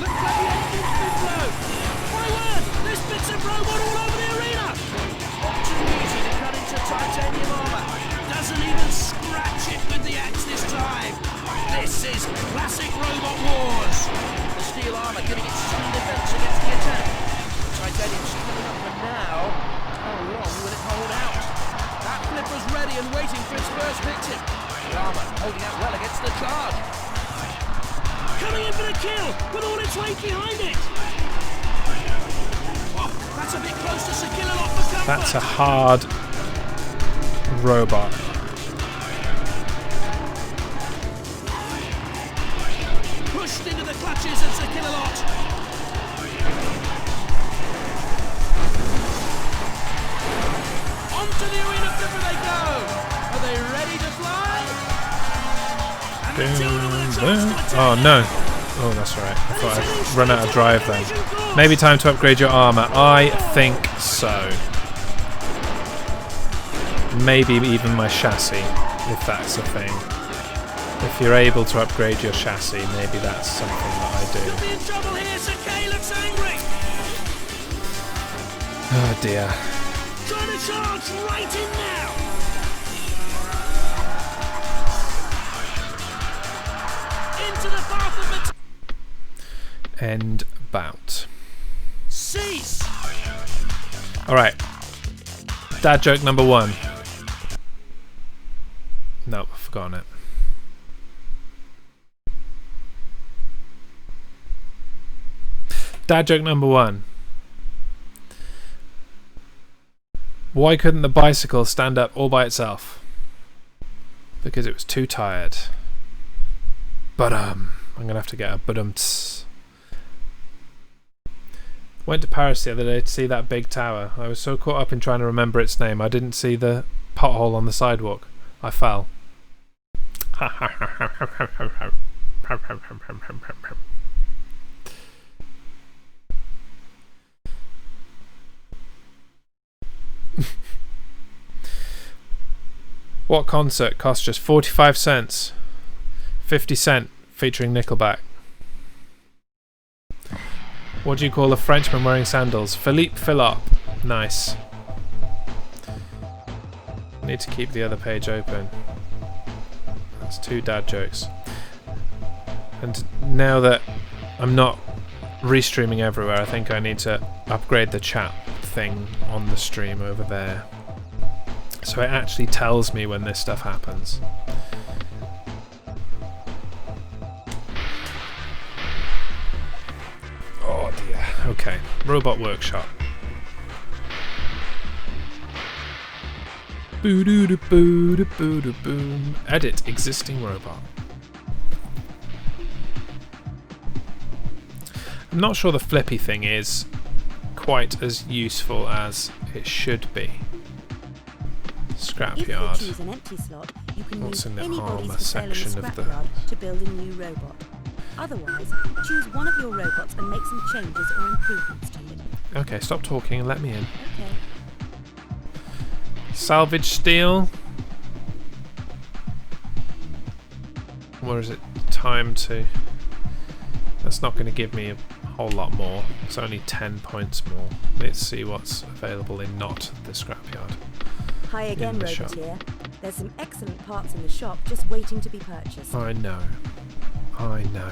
Look at the engine's been blown! My word! There's bits of robot all over the arena! Not too easy to cut into titanium armor. Doesn't even scratch it with the axe this time. This is classic Robot Wars. The steel armor giving it some defense against the attack. Titanium's coming up for now. How long will it hold out? That flipper's ready and waiting for its first victim. The armor holding out well against the charge. Coming in for the kill with all its weight behind it. Oh, that's a bit close to Sakillalot for comfort. That's a hard robot. Pushed into the clutches of Sakillalot. Onto the arena flipper they go! Are they ready to fly? And Matilda with a chance to attack. Oh no, Oh, that's right. I thought I'd run out of drive then. Maybe time to upgrade your armour. I think so. Maybe even my chassis, if that's a thing. If you're able to upgrade your chassis, maybe that's something that I do. Could be in trouble here, Sir Caleb's angry. Oh dear. Trying to charge right in now. Into the path of the End bout. cease. Alright. Dad joke number 1. Nope, I've forgotten it. Dad joke number 1. Why couldn't the bicycle stand up all by itself? Because it was too tired. But I'm gonna have to get a but-ums. Went to Paris the other day to see that big tower. I was so caught up in trying to remember its name, I didn't see the pothole on the sidewalk. I fell. What concert cost just 45 cents? 50 Cent featuring Nickelback. What do you call a Frenchman wearing sandals? Philippe Philop. Nice. Need to keep the other page open. That's 2 dad jokes. And now that I'm not restreaming everywhere, I think I need to upgrade the chat thing on the stream over there. So it actually tells me when this stuff happens. Oh dear. Okay. Robot Workshop. Boo-doo-doo-boo-doo-boo-doo-boom. Edit existing robot. I'm not sure the flippy thing is quite as useful as it should be. Scrapyard. If you choose an empty slot, you can What's use in the anybody's armour for sale in the section of the... scrapyard to build a new robot. Otherwise, choose one of your robots and make some changes or improvements to it. Okay, stop talking and let me in. Okay. Salvage steel. Or is it time to... That's not going to give me a whole lot more. It's only 10 points more. Let's see what's available in not the scrapyard. Hi again, In the shop. Roboteer. There's some excellent parts in the shop just waiting to be purchased. I know. I know.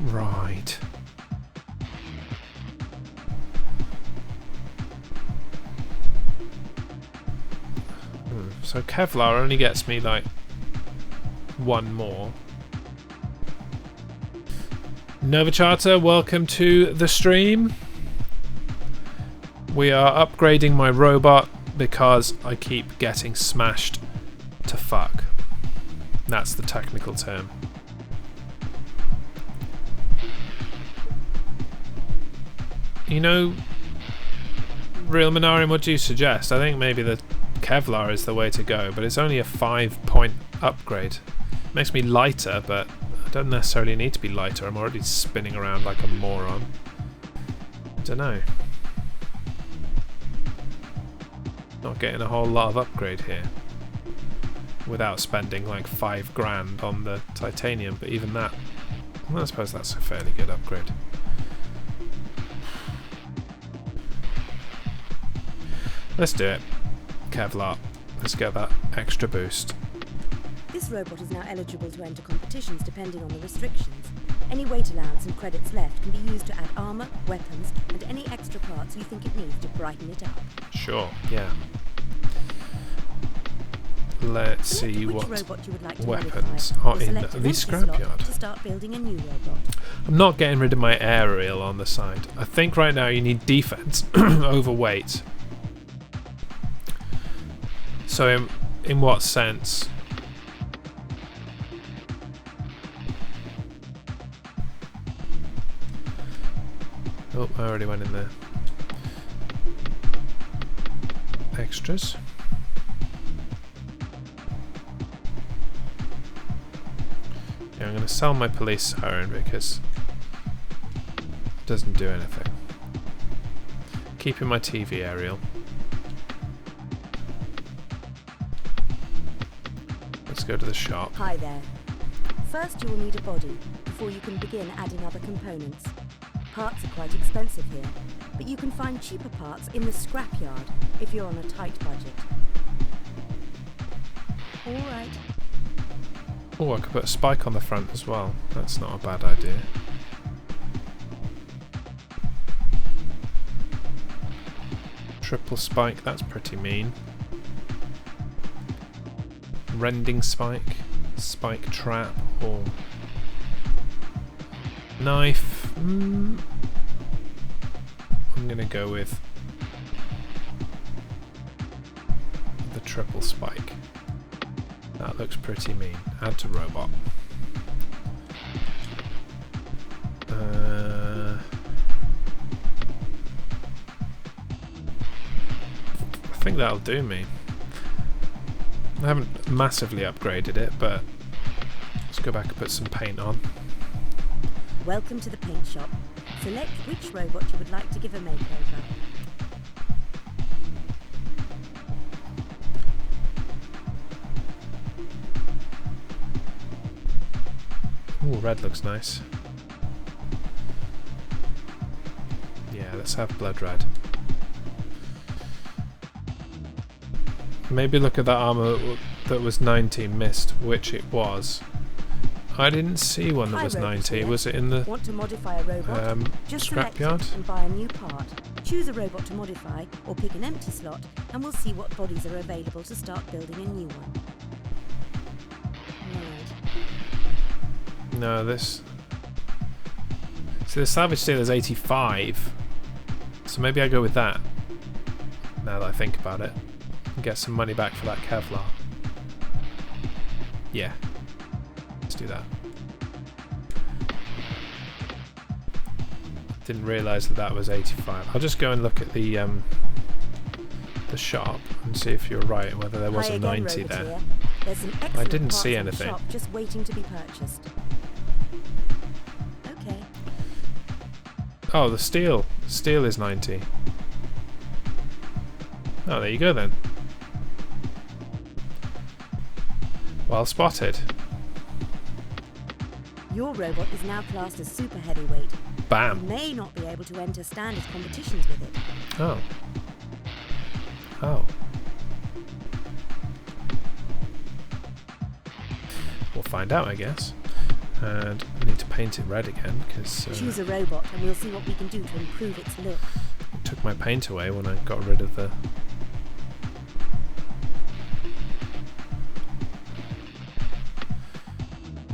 Right. Right. So Kevlar only gets me like 1 more. Nova Charter, welcome to the stream. We are upgrading my robot because I keep getting smashed to fuck. That's the technical term. You know, Real Minarium, what do you suggest? I think maybe the Kevlar is the way to go, but it's only a 5-point upgrade. Makes me lighter, but I don't necessarily need to be lighter. I'm already spinning around like a moron. Don't know. Not getting a whole lot of upgrade here without spending like 5 grand on the titanium, but even that, well, I suppose that's a fairly good upgrade. Let's do it. Kevlar. Let's get that extra boost. This robot is now eligible to enter competitions depending on the restrictions. Any weight allowance and credits left can be used to add armour, weapons, and any extra parts you think it needs to brighten it up. Sure, yeah. Let's see which what robot you would like to weapons modify, are or in select the an empty slot scrapyard. to start building a new robot. I'm not getting rid of my aerial on the side. I think right now you need defense over weight. So in what sense? Oh, I already went in there. Extras. I'm going to sell my police siren because it doesn't do anything. Keeping my TV aerial. Let's go to the shop. Hi there. First you will need a body before you can begin adding other components. Parts are quite expensive here, but you can find cheaper parts in the scrapyard if you're on a tight budget. Alright. Oh, I could put a spike on the front as well. That's not a bad idea. Triple spike, that's pretty mean. Rending spike, spike trap, or knife. I'm gonna go with the triple spike. That looks pretty mean. Add to robot. I think that'll do me. I haven't massively upgraded it, but let's go back and put some paint on. Welcome to the paint shop. Select which robot you would like to give a makeover. Ooh, red looks nice. Yeah, let's have blood red. Maybe look at that armor that was 90 missed, which it was. I didn't see one that was 90. Was it in the Want to modify a robot? Just select scrapyard? it and buy a new part. Choose a robot to modify or pick an empty slot and we'll see what bodies are available to start building a new one. Right. No, this... So the Salvage Steel is 85. So maybe I go with that. Now that I think about it. And get some money back for that Kevlar. Yeah. Let's do that. Didn't realise that that was 85. I'll just go and look at the shop and see if you're right, whether there was a 90 there. I didn't see anything. Shop just waiting to be purchased. Okay. Oh, the steel. Steel is 90. Oh, there you go then. Well spotted. Your robot is now classed as super heavyweight. Bam. You may not be able to enter standard competitions with it. Oh. Oh. We'll find out, I guess. And I need to paint it red again, because... Choose a robot and we'll see what we can do to improve its look. It took my paint away when I got rid of the...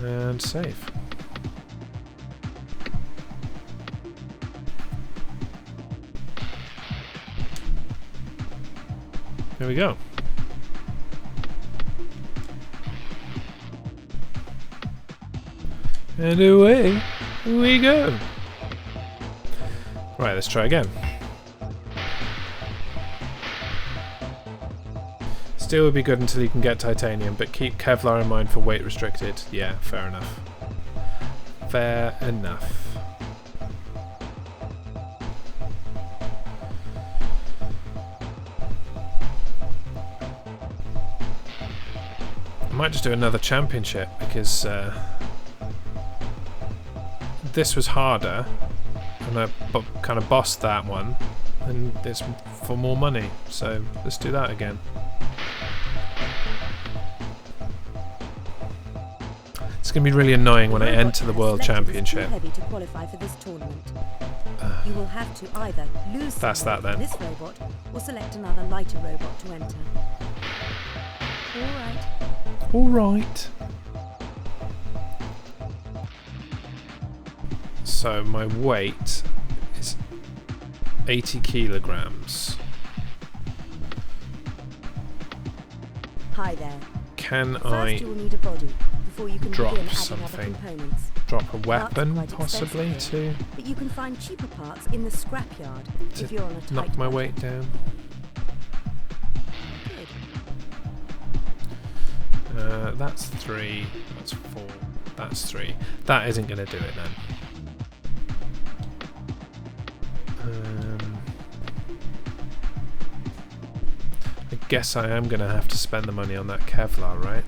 And save. There we go. And away we go. Right, let's try again. Steel would be good until you can get titanium, but keep Kevlar in mind for weight restricted. Yeah, fair enough. Fair enough. I might just do another championship because this was harder and I kind of bossed that one and it's for more money, so let's do that again. It's going to be really annoying when I enter the World Championship. Heavy to qualify for this tournament. You will have to either lose That's that then. this robot or select another lighter robot to enter. Alright. Alright. So my weight is 80 kilograms. Hi there. Can First I you will need a body before you can drop begin adding something? other components. Drop a Parts are weapon, quite possibly, expensive to here, but you can find cheaper parts in the scrapyard if you're on a tight knock my budget. weight down? Good. That's 3, that's 4. That's 3. That isn't going to do it then. I guess I am going to have to spend the money on that Kevlar, right?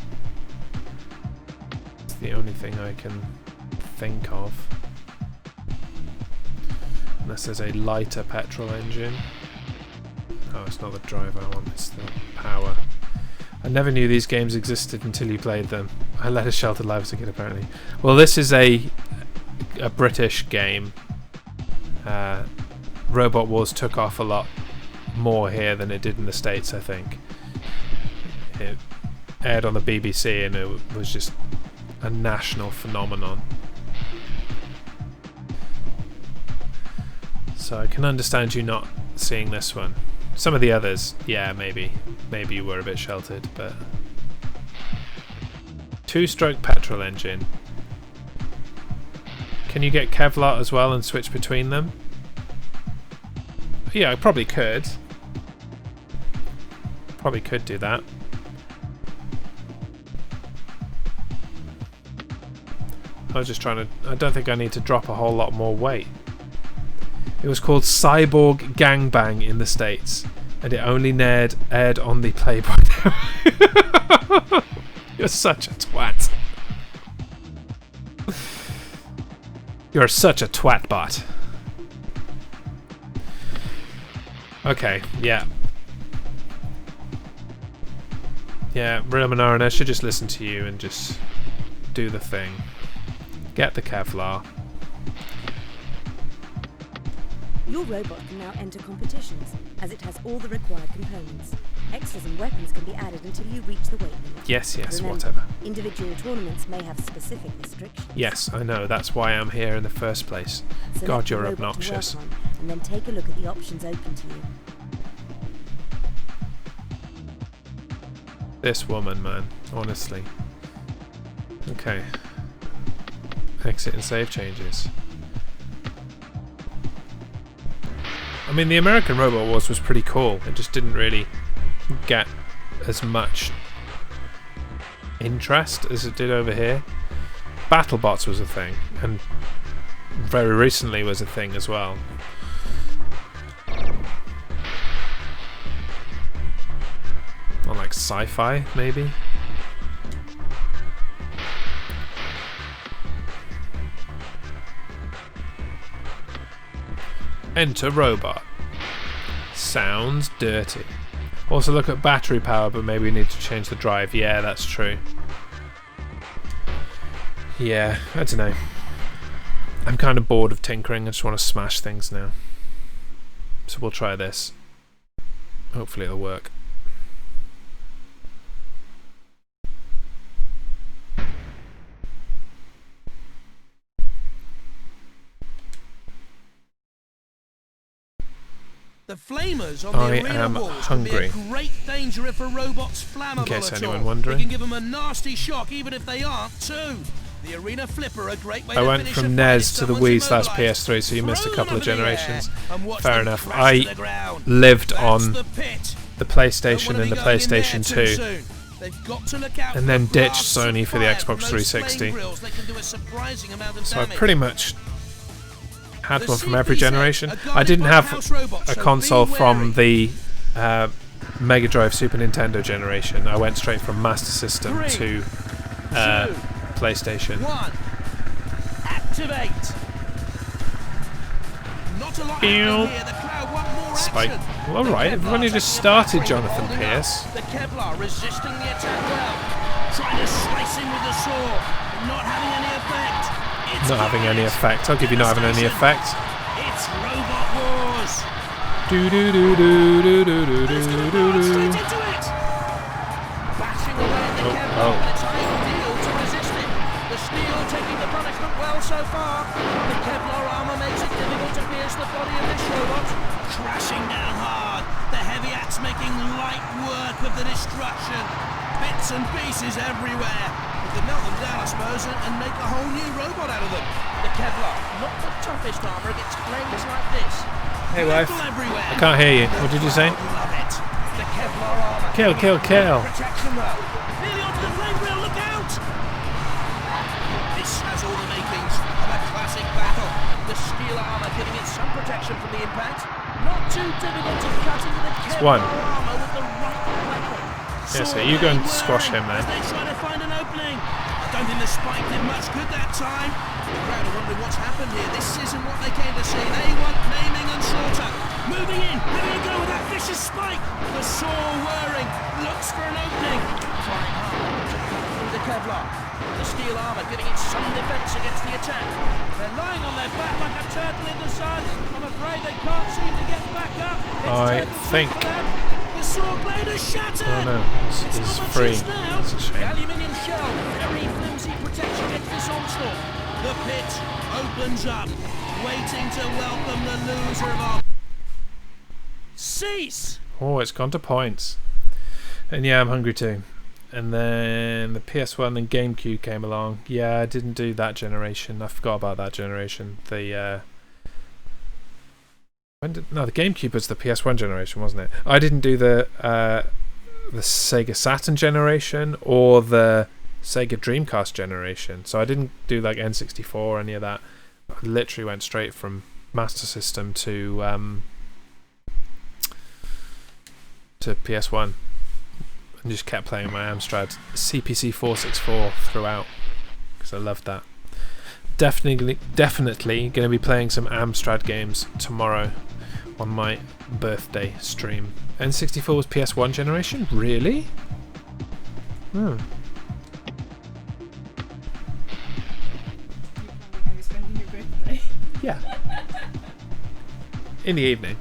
It's the only thing I can think of. Unless there's a lighter petrol engine. Oh, it's not the drive I want, it's the power. I never knew these games existed until you played them. I led a sheltered life as a kid, apparently. Well, this is a British game. Robot Wars took off a lot more here than it did in the States, I think. It aired on the BBC and it was just a national phenomenon. So I can understand you not seeing this one. Some of the others, yeah, maybe you were a bit sheltered, but 2-stroke petrol engine. Can you get Kevlar as well and switch between them? Yeah, I probably could. Probably could do that. I was just trying to... I don't think I need to drop a whole lot more weight. It was called Cyborg Gangbang in the States, and it only aired on the Playboy Network. You're such a twat. You're such a Twatbot. Okay, yeah. Yeah, Roman I should just listen to you and just do the thing. Get the Kevlar. Your robot can now enter competitions, as it has all the required components. Extras and weapons can be added until you reach the weight limit. Yes, Remember, whatever. Individual tournaments may have specific restrictions. Yes, I know. That's why I'm here in the first place. Select God, the you're robot to obnoxious. work on, and then take a look at the options open to you. This woman, man. Honestly. Okay. Exit and save changes. I mean, the American Robot Wars was pretty cool. It just didn't really get as much interest as it did over here. BattleBots was a thing, and very recently was a thing as well. Or like sci-fi, maybe? Enter robot. Sounds dirty. Also look at battery power, but maybe we need to change the drive. Yeah, that's true. Yeah, I don't know. I'm kind of bored of tinkering. I just want to smash things now. So we'll try this. Hopefully it'll work. The flamers on the arena walls can be a great danger if a robot's flammable. In case at anyone all. wondering. They can give them a nasty shock even if they aren't too. The arena flipper, a great way I to went finish from a fight NES if to the someone's Wii / immobilized. PS3, so you missed a Throw couple them of up in the air generations. and watch Fair them enough. crash to I the ground. lived That's on the pit. the Don't wanna PlayStation be and the going in there PlayStation too 2. soon. They've got to look out And for then ditched blasts of Sony for the fire Xbox from those 360. flame grills. They can do a surprising amount of So I damage. pretty much had The one from every CPs generation. are I guarded didn't by have house robots, a so console be from wary. the Mega Drive Super Nintendo generation. I went straight from Master System 3, to 2, PlayStation. 1. Activate. Not a lot happening here. The crowd want more Spike. action. Well, alright, The we've only Kevlar just taking started, the Jonathan holding up. Pearce. The Kevlar resisting the attack well. Trying to slice him with the saw. Not having any effect. It's Not having any quiet. effect. I'll give you not having any effect. It's Robot Wars. Do do do do do do do It's do going to do barge do. straight into it. Bashing away at the Kevlar, but it's ideal to resist it. The steel taking the punishment well so far. The Kevlar armor makes it difficult to pierce the body of this robot. Crashing down hard. The heavy axe making light work of the destruction. Bits and pieces everywhere. We could melt them down, I suppose, and make a whole new robot out of them. The Kevlar, not the toughest armor against flames like this. Hey, wife. Metal everywhere. I can't hear you. What did you say? Love it. The Kevlar armor. Kill, kill, kill. Protection though. Nearly onto the flame grill, look out! This The steel armour giving it some protection from the impact. Not too difficult to cut into the one. Kevlar armour with the right weapon. Yeah, so you go and squash him then. As they try to find an opening. I don't think the spike did much good that time. The crowd are wondering what's happened here. This isn't what they came to see. They want maiming and slaughter. Moving in, having a go with that vicious spike. The saw whirring, looks for an opening. Trying hard to cut through the Kevlar. The steel armour giving it some defence against the attack. They're lying on their back like a turtle in the sun. I'm afraid they can't seem to get back up. I think. The saw blade is shattered. Oh no, it's free. That's a shame. The aluminium shell, very flimsy protection against this onslaught. The pit opens up, waiting to welcome the loser of our... Cease! Oh, it's gone to points. And yeah, I'm hungry too. And then the PS1 and GameCube came along. Yeah, I didn't do that generation. I forgot about that generation. The the GameCube was the PS1 generation, wasn't it? I didn't do the Sega Saturn generation or the Sega Dreamcast generation. So I didn't do like N64 or any of that. I literally went straight from Master System to PS1 and just kept playing my Amstrad CPC 464 throughout because I loved that. Definitely going to be playing some Amstrad games tomorrow on my birthday stream. N64 was PS1 generation? Really? Hmm. You're spending your birthday. Yeah. In the evening.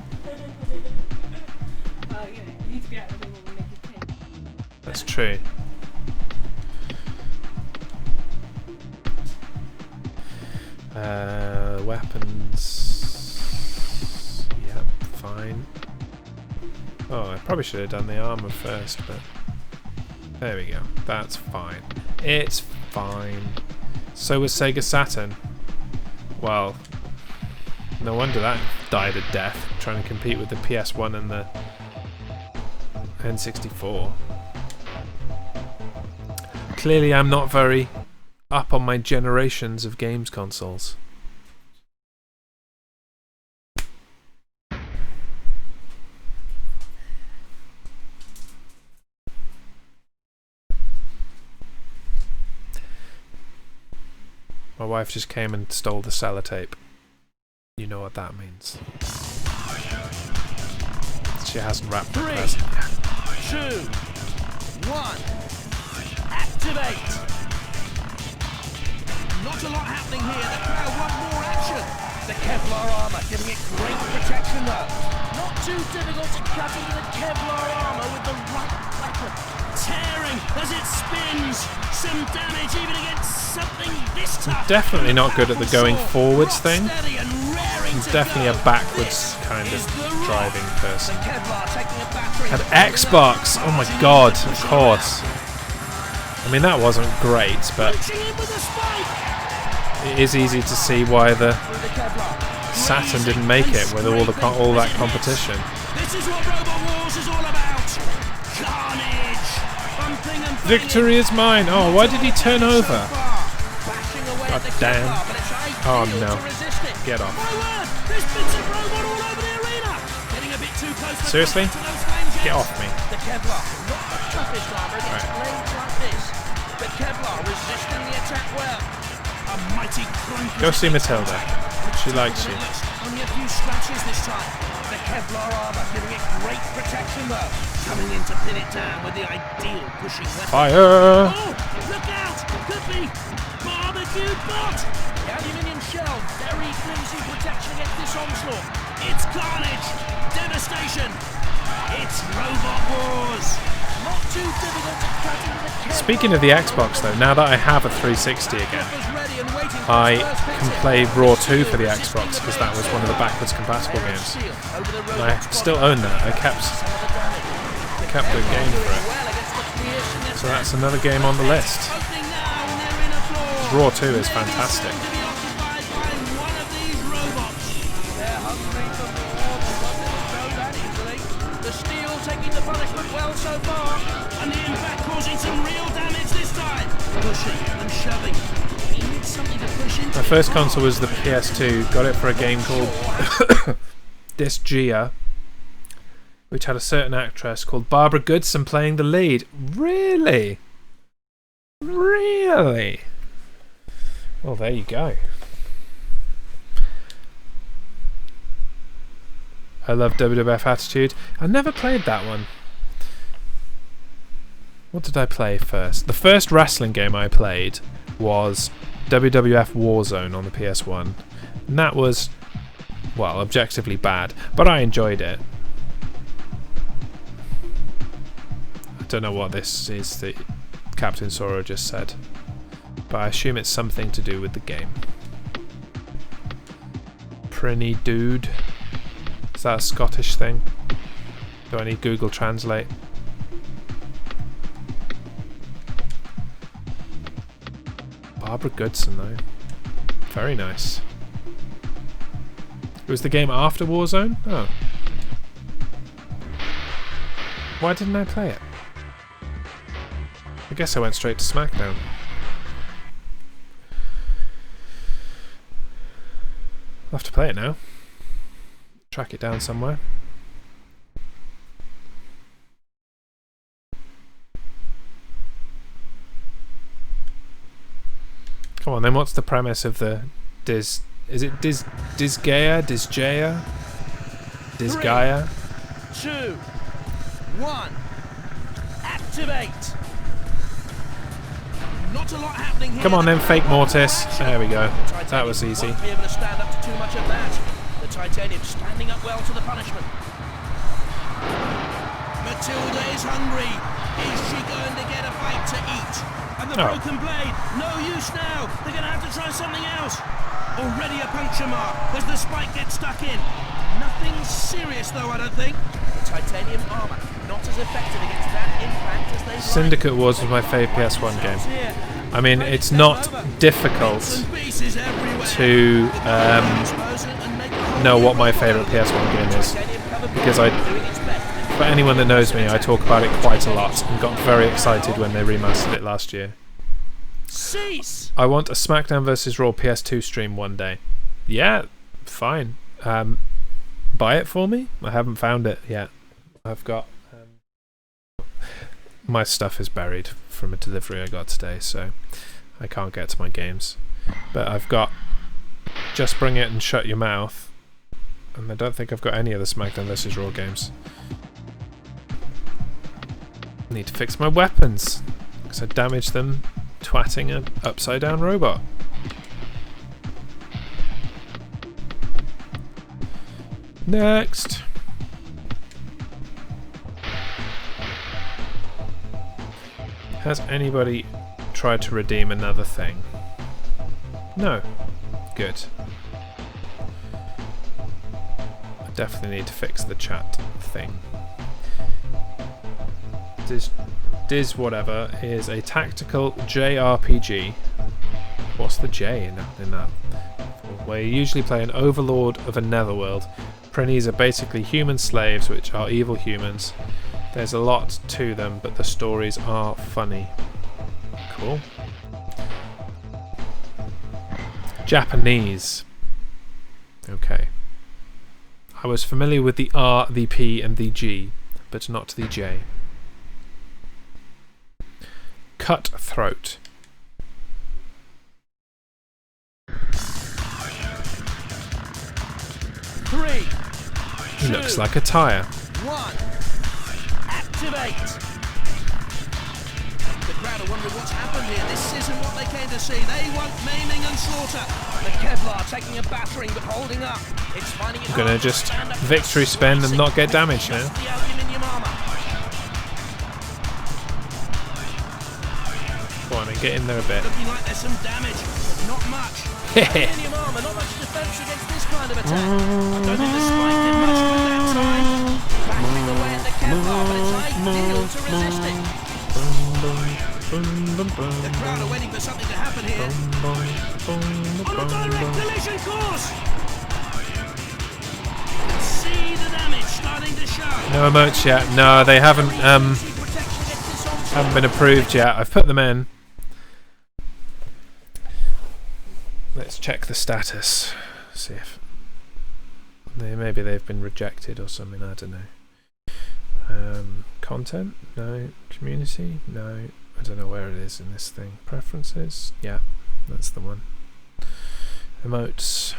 Well, you need to be out of the room and make your cake. That's true. Weapons. Yep, fine. Oh, I probably should have done the armor first, but there we go. That's fine. It's fine. So was Sega Saturn. Well, no wonder that died a death trying to compete with the PS1 and the N64. Clearly, I'm not very up on my generations of games consoles. My wife just came and stole the sellotape. You know what that means. She hasn't wrapped the present yet. 2, 1, activate! Not a lot happening here, the crowd want more action! The Kevlar armour giving it great protection though. Not too difficult to cut into the Kevlar armour with the right weapon. Tearing as it spins! Some damage even against something this tough. Definitely not good at the going forwards thing. He's definitely a backwards kind of driving person. And Xbox! Oh my god, of course. I mean, that wasn't great, but it is easy to see why the Saturn didn't make it with all that competition. This is what Robot Wars is all about. Carnage. Victory is mine. Oh, why did he turn over? God damn. Oh no. Get off. Seriously? Get off me. The Kevlar, not the toughest armor, it's blades like this. The Kevlar resisting the attack well. A mighty clunky. Go see Matilda. She likes you. Only a few scratches this time. The Kevlar armor giving it great protection though. Coming in to pin it down with the ideal pushing weapon. Fire! Oh, look out! Could be barbecued bot! The aluminium shell, very flimsy protection against this onslaught. It's carnage! Devastation! It's Robot Wars! Not too difficult to cut into the Kevlar. Speaking of the Xbox though, now that I have a 360 again, I can play Raw 2 for the Xbox because that was one of the backwards compatible games. And I still own that. I kept a game for it. So that's another game on the list. Raw 2 is fantastic. The steel taking the punishment well so far, and the impact causing some real damage this time. Pushing and shoving. something to push into. My first console was the PS2. Got it for a game called Disgaea, which had a certain actress called Barbara Goodson playing the lead. Really? Really? Well, there you go. I love WWF Attitude. I never played that one. What did I play first? The first wrestling game I played was WWF Warzone on the PS1. And that was, well, objectively bad, but I enjoyed it. I don't know what this is that Captain Sora just said, but I assume it's something to do with the game. Prinny dude. Is that a Scottish thing? Do I need Google Translate? Barbara Goodson, though. Very nice. It was the game after Warzone? Oh. Why didn't I play it? I guess I went straight to SmackDown. I'll have to play it now. Track it down somewhere. Come on then, what's the premise of the Disgaea? Disgaea? 3, 2, 1. Activate. Not a lot happening here. Come on then, fake Mortis. There we go. That was easy. Won't be able to stand up to too much of that. The Titanium standing up well to the punishment. Matilda is hungry. Is she going to get a bite to eat? And the broken blade, no use now. They're going to have to try something else. Already a puncture mark as the spike gets stuck in. Nothing serious though, I don't think. The titanium armour not as effective against that impact as they'd Syndicate Wars was my favourite PS1 game. I mean, it's not difficult to know what my favourite PS1 game is, because for anyone that knows me, I talk about it quite a lot and got very excited when they remastered it last year. Cease. I want a SmackDown vs Raw PS2 stream one day. Yeah, fine. Buy it for me? I haven't found it yet. I've got... my stuff is buried from a delivery I got today, so I can't get to my games. But I've got Just Bring It and Shut Your Mouth, and I don't think I've got any of the SmackDown vs Raw games. Need to fix my weapons, because I damaged them twatting an upside down robot. Next. Has anybody tried to redeem another thing? No. Good. I definitely need to fix the chat thing. Diz whatever is a tactical JRPG. What's the J in that? Where you usually play an overlord of a netherworld. Prinnies are basically human slaves, which are evil humans. There's a lot to them, but the stories are funny. Cool. Japanese. Okay. I was familiar with the R, the P, and the G, but not the J. Cutthroat. He looks like a tyre. 1. Activate. The crowd are wondering what's happened here. This isn't what they came to see. They want maiming and slaughter. The Kevlar taking a battering but holding up. It's finding it I'm gonna just victory spend and not get damaged now. The aluminium armor. Go on and get in there a bit. Looking like there's some damage, but not much. Aluminium armor, not much defense against this kind of attack. I don't think the spike did much with that time. Backing away at the Kevlar, but it's ideal to resist it. The crowd are waiting for something to happen here. On a direct collision course. See the damage starting to show. No emotes yet. No, they haven't been approved yet. I've put them in. let's check the status. See if maybe they've been rejected or something. I don't know. Content? No. Community? No. I don't know where it is in this thing. Preferences? Yeah, that's the one. Emotes.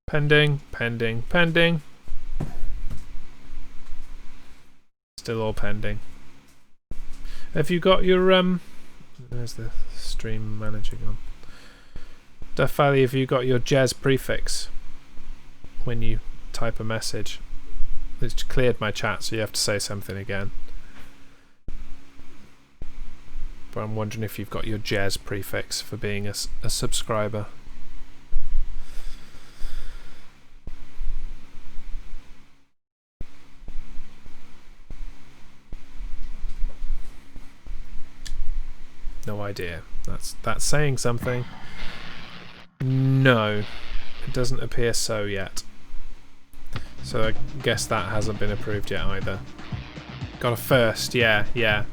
Pending, pending, pending. Still all pending. Have you got your there's the stream manager gone. Duff Valley, have you got your jazz prefix when you type a message? It's cleared my chat, so you have to say something again. But I'm wondering if you've got your jazz prefix for being a subscriber. No idea. That's saying something. No, it doesn't appear so yet. So I guess that hasn't been approved yet either. Got a first, yeah. Yeah,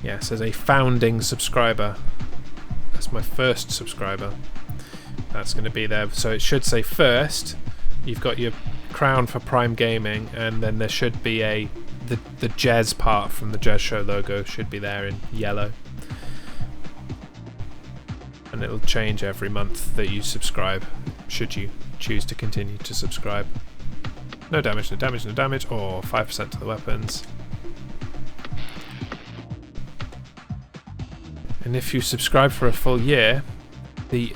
it says a founding subscriber. That's my first subscriber. That's going to be there. So it should say first. You've got your crown for Prime Gaming, and then there should be the Jez part from the Jez Show logo should be there in yellow. And it'll change every month that you subscribe, should you choose to continue to subscribe. No damage, no damage, no damage, or 5% to the weapons. And if you subscribe for a full year, the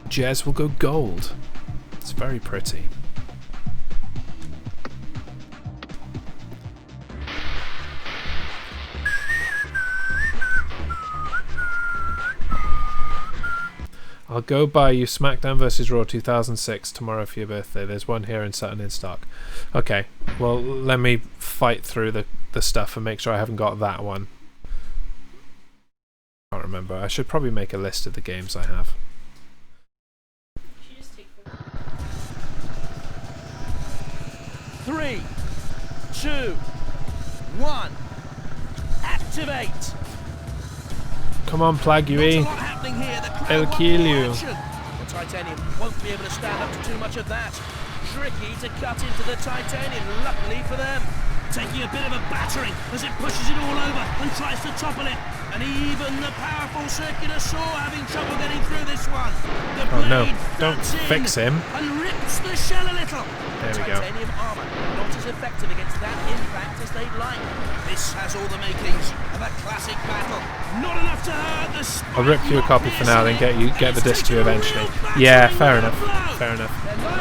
Jez will go gold. It's very pretty. I'll go buy you SmackDown vs. Raw 2006 tomorrow for your birthday. There's one here in Sutton in stock. Okay, well, let me fight through the stuff and make sure I haven't got that one. Can't remember. I should probably make a list of the games I have. 3, 2, 1. Activate. Come on, Plague UE. I'll kill you. The titanium won't be able to stand up to too much of that. Tricky to cut into the titanium, luckily for them. Taking a bit of a battering as it pushes it all over and tries to topple it. And even the powerful circular saw having trouble getting through this one. The oh no, blade don't fix him. And rips the shell a little. There we go. Titanium armor not as effective against that impact as they'd like. This has all the makings of a classic battle. Not enough to hurt the spike. I'll rip you a copy for now, then get the disc to you eventually. Yeah, fair enough. Fair enough.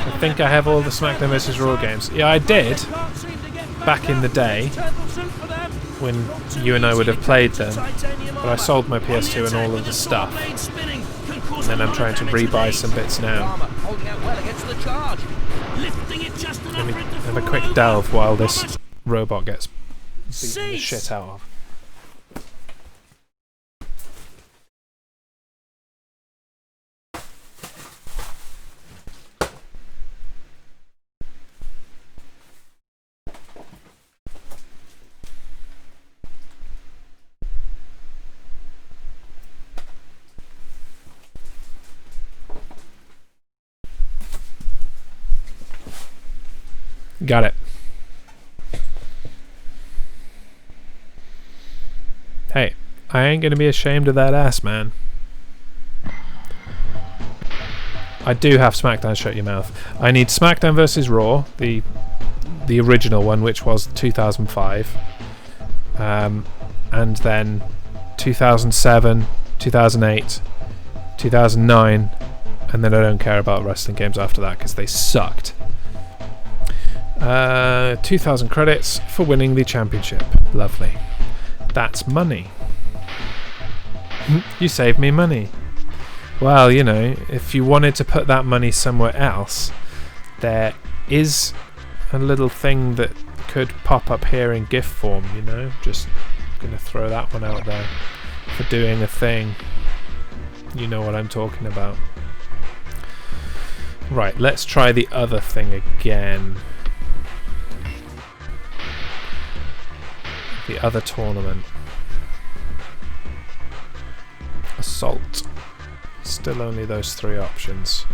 I think I have all the SmackDown vs. Raw games. Yeah, I did back in the day when you and I would have played them, but I sold my PS2 and all of the stuff, and then I'm trying to rebuy some bits now. Let me have a quick delve while this robot gets beaten the shit out of. Got it. Hey, I ain't gonna be ashamed of that ass, man. I do have SmackDown Shut Your Mouth. I need SmackDown vs. Raw, the original one, which was 2005, and then 2007, 2008, 2009, and then I don't care about wrestling games after that because they sucked. 2,000 credits for winning the championship. Lovely. That's money. You saved me money. Well, you know, if you wanted to put that money somewhere else, there is a little thing that could pop up here in GIF form, you know? Just gonna throw that one out there for doing a thing. You know what I'm talking about. Right, let's try the other thing again. The other tournament. assault. Still only those 3 options.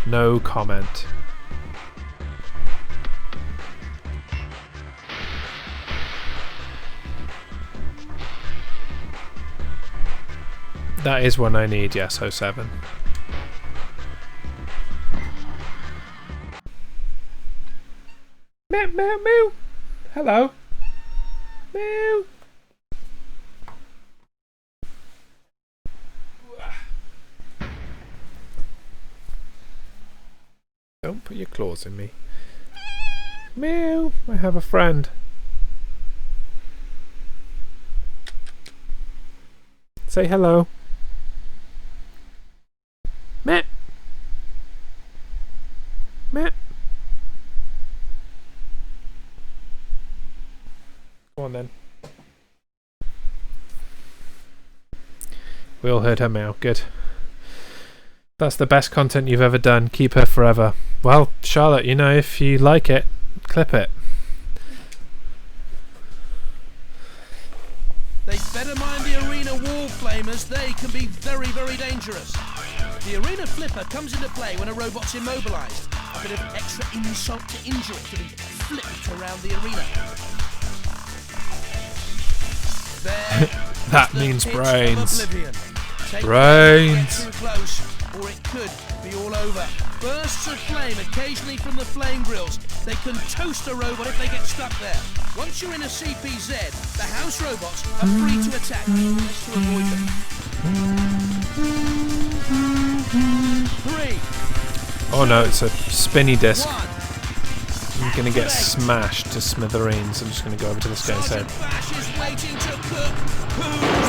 No comment. That is one I need, yes, 07. Meow, meow, meow. Hello. Meow. Don't put your claws in me. Meow. I have a friend. Say hello. Meh. Meh. Go on then. We all heard her meow. Good. That's the best content you've ever done. Keep her forever. Well, Charlotte, you know, if you like it, clip it. They'd better mind the arena wall flamers. They can be very, very dangerous. The arena flipper comes into play when a robot's immobilized. A bit of extra insult to injury to be flipped around the arena. That means brains. Brains. Too close, or it could be all over. Bursts of flame occasionally from the flame grills. They can toast a robot if they get stuck there. Once you're in a CPZ, the house robots are free to attack. Best to avoid them. 3. Oh no, it's a spinny disc. I'm gonna get smashed to smithereens. I'm just gonna go over to this guy and say,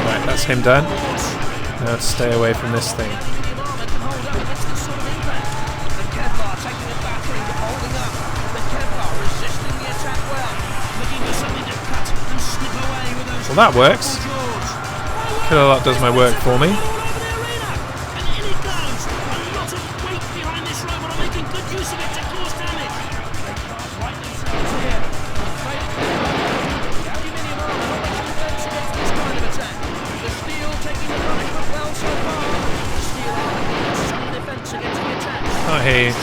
right, that's him done. Now to stay away from this thing. Well, that works. Killer Lot does my work for me. I hear you.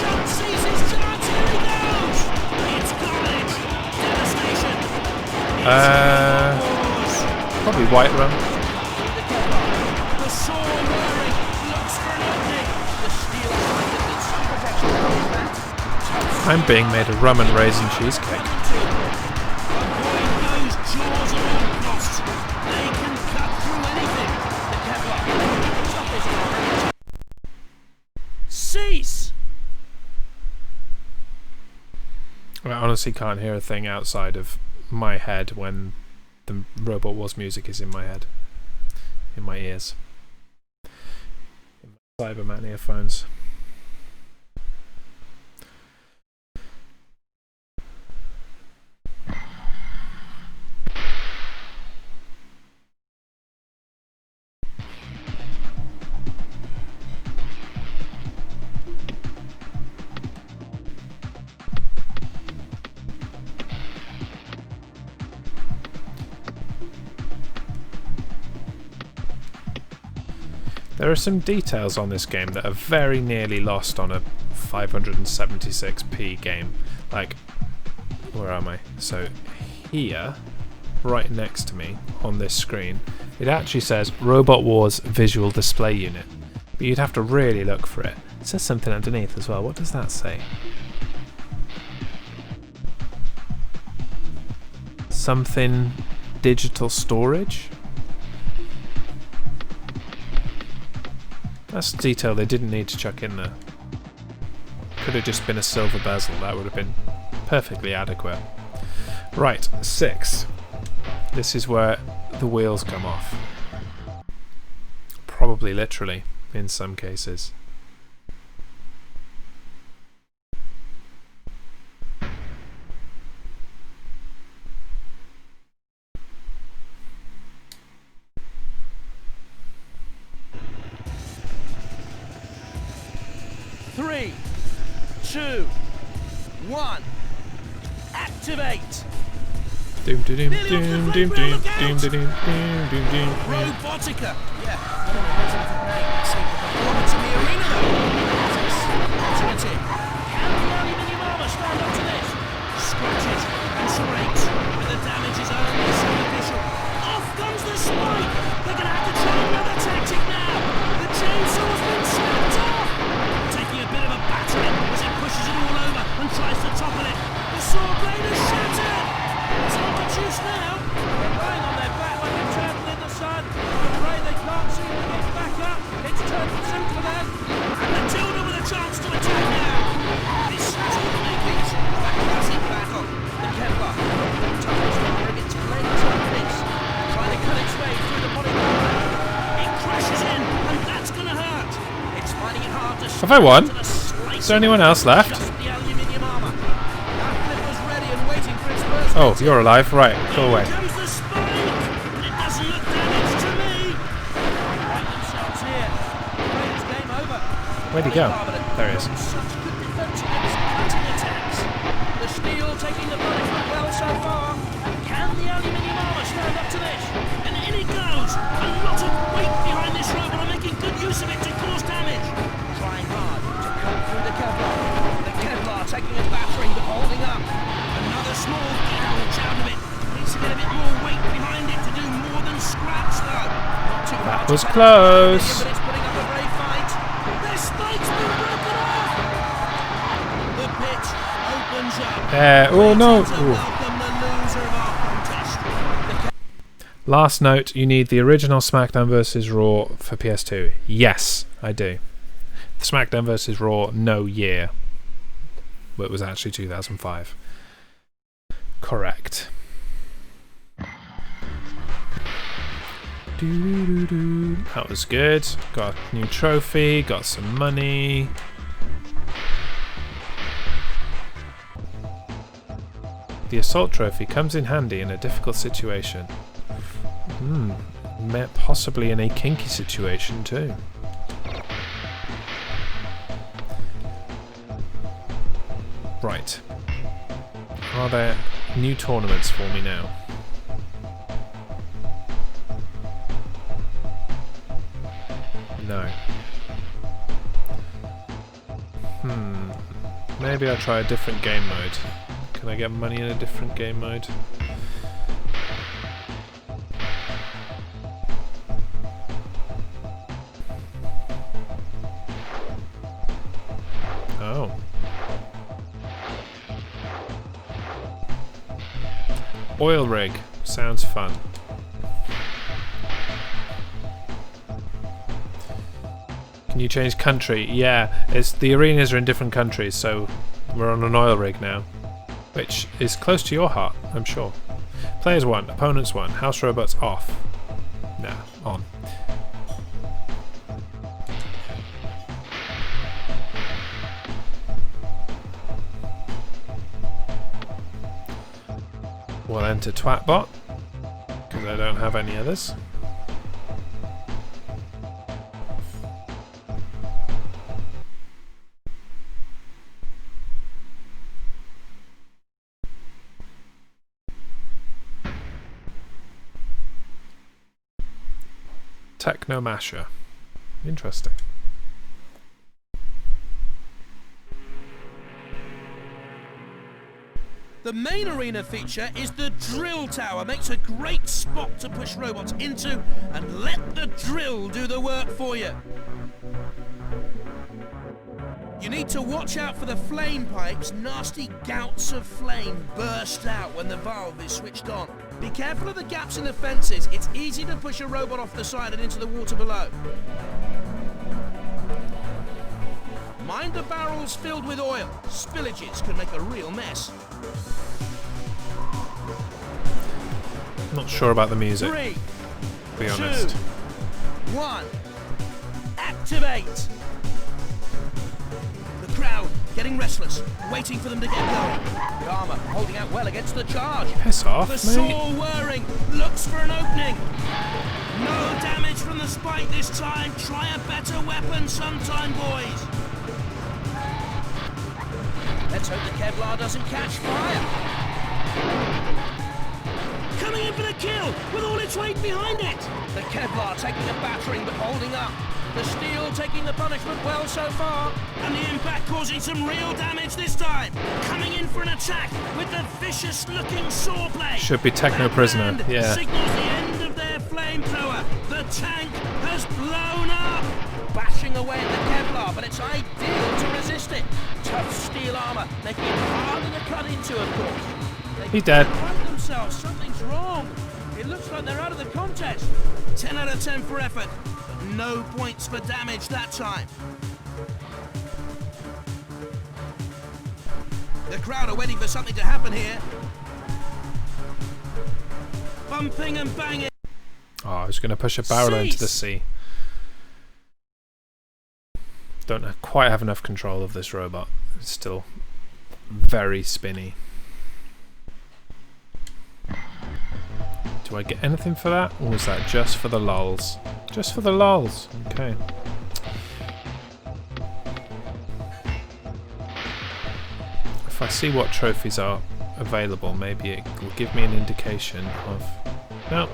Probably White Rum. I'm being made a rum and raisin cheesecake. Cease! I honestly can't hear a thing outside of my head when the Robot Wars music is in my head, in my ears, in my Cyberman earphones. There are some details on this game that are very nearly lost on a 576p game. Like, where am I? So here, right next to me on this screen, it actually says Robot Wars Visual Display Unit. But you'd have to really look for it. It says something underneath as well. What does that say? Something digital storage? That's detail they didn't need to chuck in there. Could have just been a silver bezel, that would have been perfectly adequate. Right, 6. This is where the wheels come off. Probably literally, in some cases. 2, 1. Activate. Doom doom doom doom doom doom doom doom doom doom. Robotica. Yeah. Performance in the arena though. Opportunity. Can the aluminium armor stand up to this? Scratches and scrapes, but the damage is only superficial. Off comes the spike. They're gonna have to try another tactic now. The chainsaw's been snapped off. Taking a bit of a battering as it pushes it all over and tries to topple it. The saw blade is shattered. It's not much use now. They're lying on their back like a turtle in the sun. I'm afraid they can't seem to get back up. It's turtle soup for them. And Matilda with a chance to attack now. This is all the makings. That classic battle. The Kevlar. Tunnels bring its blades like this. Trying to cut its way through the body armor. It crashes in, and that's gonna hurt. It's finding it hard to Have I won? Is there anyone else left? just the aluminium armor. That flip was ready and waiting for its first. Oh, you're alive. Right, go away. Here comes the spike, but it doesn't look damaged to me. Right themselves here. Afraid it's game over. Where'd he go? There he is. Such good defense against cutting attacks. The steel taking the punishment well so far. Can the aluminium armor stand up to this? And in it goes. A lot of weight behind this robot are making good use of it to cause damage. Trying hard to cut through the Kevlar. The Kevlar taking a battering but holding up. Another small gouge out of it. Needs to get a bit more weight behind it to do more than scratch though. Not too hard That was to close. but it's putting up a brave fight. Their spike's been broken off. The pit opens up. Oh no. To Ooh. welcome the loser of our contest. Last note, you need the original SmackDown vs. Raw for PS2. Yes, I do. SmackDown vs. Raw, no year. But it was actually 2005. Correct. That was good. Got a new trophy, got some money. The assault trophy comes in handy in a difficult situation. Possibly in a kinky situation too. Right. Are there new tournaments for me now? No. Maybe I'll try a different game mode. Can I get money in a different game mode? Oh. Oil rig. Sounds fun. Can you change country? Yeah, it's the arenas are in different countries, so we're on an oil rig now. Which is close to your heart, I'm sure. Players 1, opponents 1, house robots off. Nah, on. We'll enter Twatbot, because I don't have any others. Technomasher. Interesting. The main arena feature is the drill tower. Makes a great spot to push robots into and let the drill do the work for you. You need to watch out for the flame pipes. Nasty gouts of flame burst out when the valve is switched on. Be careful of the gaps in the fences. It's easy to push a robot off the side and into the water below. Mind the barrels filled with oil. Spillages can make a real mess. Not sure about the music, 3, to be honest. 2, 1. Activate. The crowd getting restless, waiting for them to get going. The armor holding out well against the charge. Piss off, The mate. saw whirring, looks for an opening. No damage from the spike this time. Try a better weapon sometime, boys. Let's hope the Kevlar doesn't catch fire. Coming in for the kill with all its weight behind it. The Kevlar taking a battering but holding up. The steel taking the punishment well so far. And the impact causing some real damage this time. Coming in for an attack with the vicious-looking saw blade. Should be techno prisoner. That Yeah. signals the end of their flamethrower. The tank has blown up. Bashing away at the Kevlar, but it's ideal to resist it. Tough steel armour, making it harder to cut into, of course. He's dead. Fight themselves, something's wrong. It looks like they're out of the contest. 10 out of 10 for effort, but no points for damage that time. The crowd are waiting for something to happen here. Bumping and banging. Oh, I was going to push a barrel into the sea. Don't quite have enough control of this robot. It's still very spinny. Do I get anything for that? Or was that just for the lulz? Just for the lulz. Okay. If I see what trophies are available, maybe it will give me an indication of... No,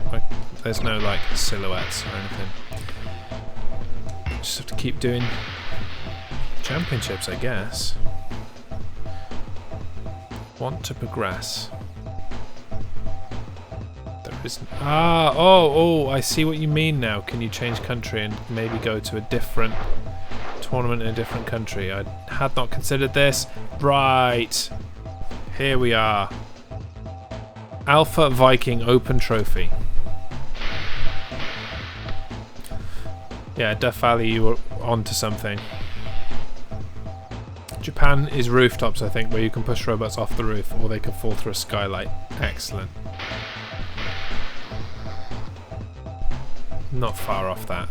there's no like silhouettes or anything. Just have to keep doing championships, I guess. Want to progress. There isn't... Ah, oh, I see what you mean now. Can you change country and maybe go to a different tournament in a different country? I had not considered this. Right. Here we are. Alpha Viking Open Trophy. Yeah, Death Valley, you were onto something. Japan is rooftops, I think, where you can push robots off the roof or they can fall through a skylight. Excellent. Not far off that.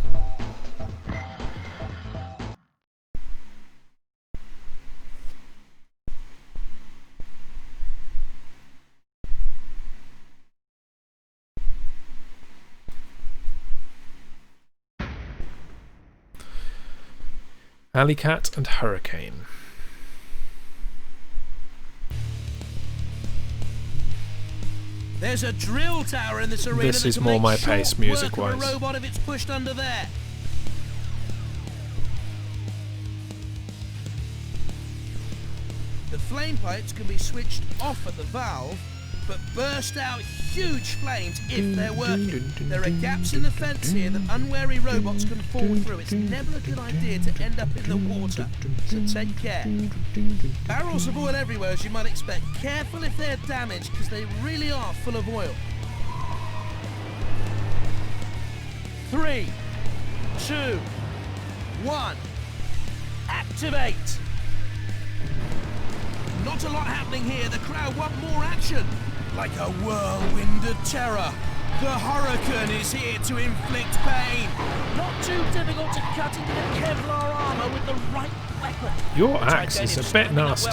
Alley Cat and Hurricane. There's a drill tower in this arena. This is more my pace music-wise. A robot if it's pushed under there. The flame pipes can be switched off at the valve, but burst out huge flames if they're working. There are gaps in the fence here that unwary robots can fall through. It's never a good idea to end up in the water, so take care. Barrels of oil everywhere, as you might expect. Careful if they're damaged, because they really are full of oil. 3, 2, 1. Activate! Not a lot happening here. The crowd want more action. Like a whirlwind of terror, the Hurricane is here to inflict pain. Not too difficult to cut into the Kevlar armour with the right weapon. Your axe is a bit nasty.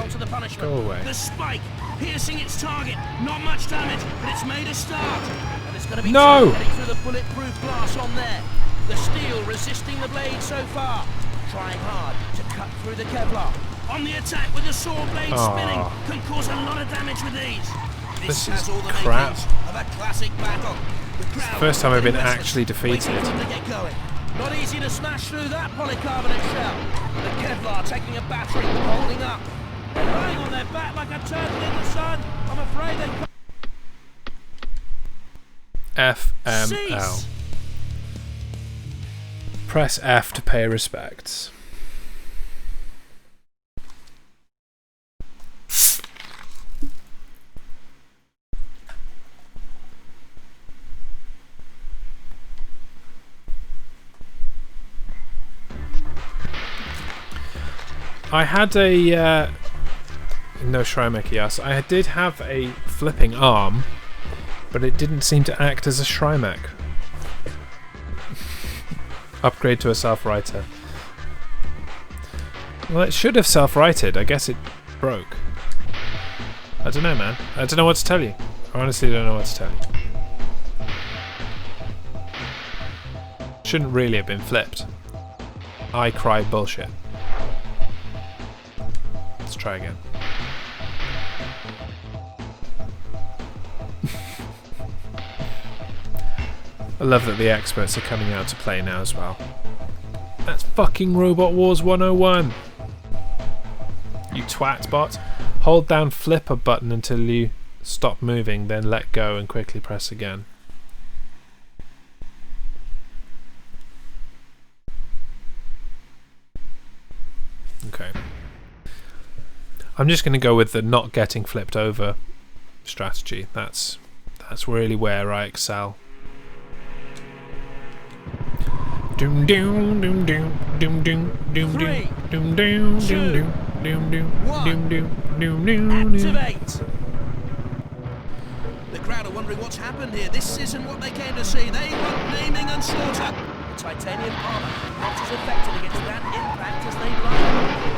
Go away. The spike piercing its target. Not much damage, but it's made a start. And it's going to be No! getting through the bulletproof glass on there. The steel resisting the blade so far. Trying hard to cut through the Kevlar. On the attack with the saw blade spinning. Can cause a lot of damage with these. This has is all the crap. makings of a classic battle. The crowd First time I've been restless, actually defeated. waiting for them to get going. Not easy to smash through that polycarbonate shell. The Kevlar taking a battering, holding up. They're lying on their back like a turtle in the sun. I'm afraid they can't. FML. Cease. Press F to pay respects. I had a no Shrymech, yes. I did have a flipping arm, but it didn't seem to act as a Shrymech. Upgrade to a self-righter. Well, it should have self-righted. I guess it broke. I don't know, man. I don't know what to tell you. I honestly don't know what to tell you. Shouldn't really have been flipped. I cry bullshit. Let's try again. I love that the experts are coming out to play now as well. That's fucking Robot Wars 101. You Twatbot. Hold down flipper button until you stop moving, then let go and quickly press again. Okay. I'm just going to go with the not getting flipped over strategy. That's really where I excel. Doom doom doom doom doom doom doom doom doom doom doom doom doom doom doom. Activate! The crowd are wondering what's happened here. This isn't what they came to see. They want naming and slaughter. The titanium armour not as effective against that impact as they'd like.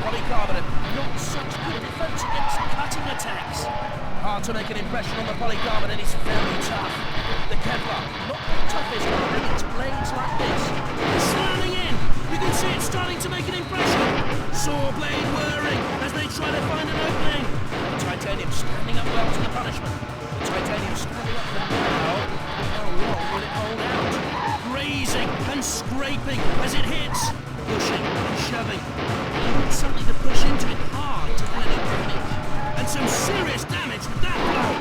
Polycarbonate not such good defence against cutting attacks. Hard to make an impression on the polycarbonate, it's very tough. The Kevlar, not the toughest armour against blades like this. It's slamming in! You can see it starting to make an impression. Saw blade whirring as they try to find an opening. The titanium standing up well to the punishment. The titanium standing up for now. How long will it hold out? Grazing and scraping as it hits. Pushing and shoving. You need something to push into it hard to let it break. And some serious damage with that blow.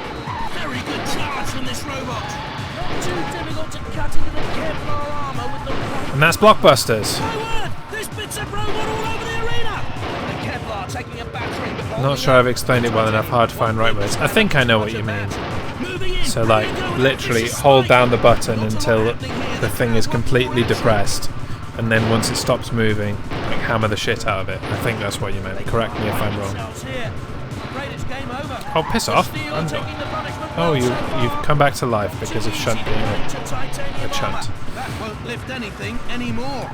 Very good charge from this robot. Not too difficult to cut into the Kevlar armour with the right. And that's Blockbusters. My word! This bit's a robot all over the arena! The Kevlar taking a battering. I'm not sure I've explained it well enough. Hard to find right words. I think I know what you mean. So like literally hold down the button until the thing is completely depressed, and then once it stops moving, like hammer the shit out of it. I think that's what you meant. Correct me if I'm wrong. Oh, piss off. Oh, you've come back to life because of Shunt being a chunt. That won't lift anything anymore.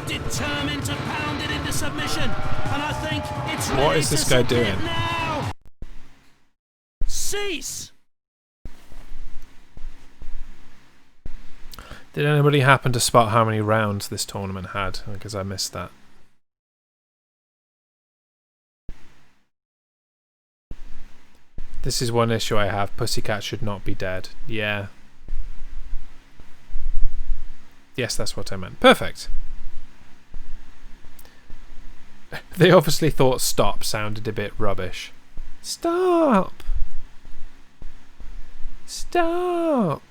Determined to pound it into submission, and I think it's ready. What is this guy doing? Now. Cease. Did anybody happen to spot how many rounds this tournament had? Because I missed that. This is one issue I have. Pussycat should not be dead. Yeah. Yes, that's what I meant. Perfect. They obviously thought stop sounded a bit rubbish. Stop! Stop!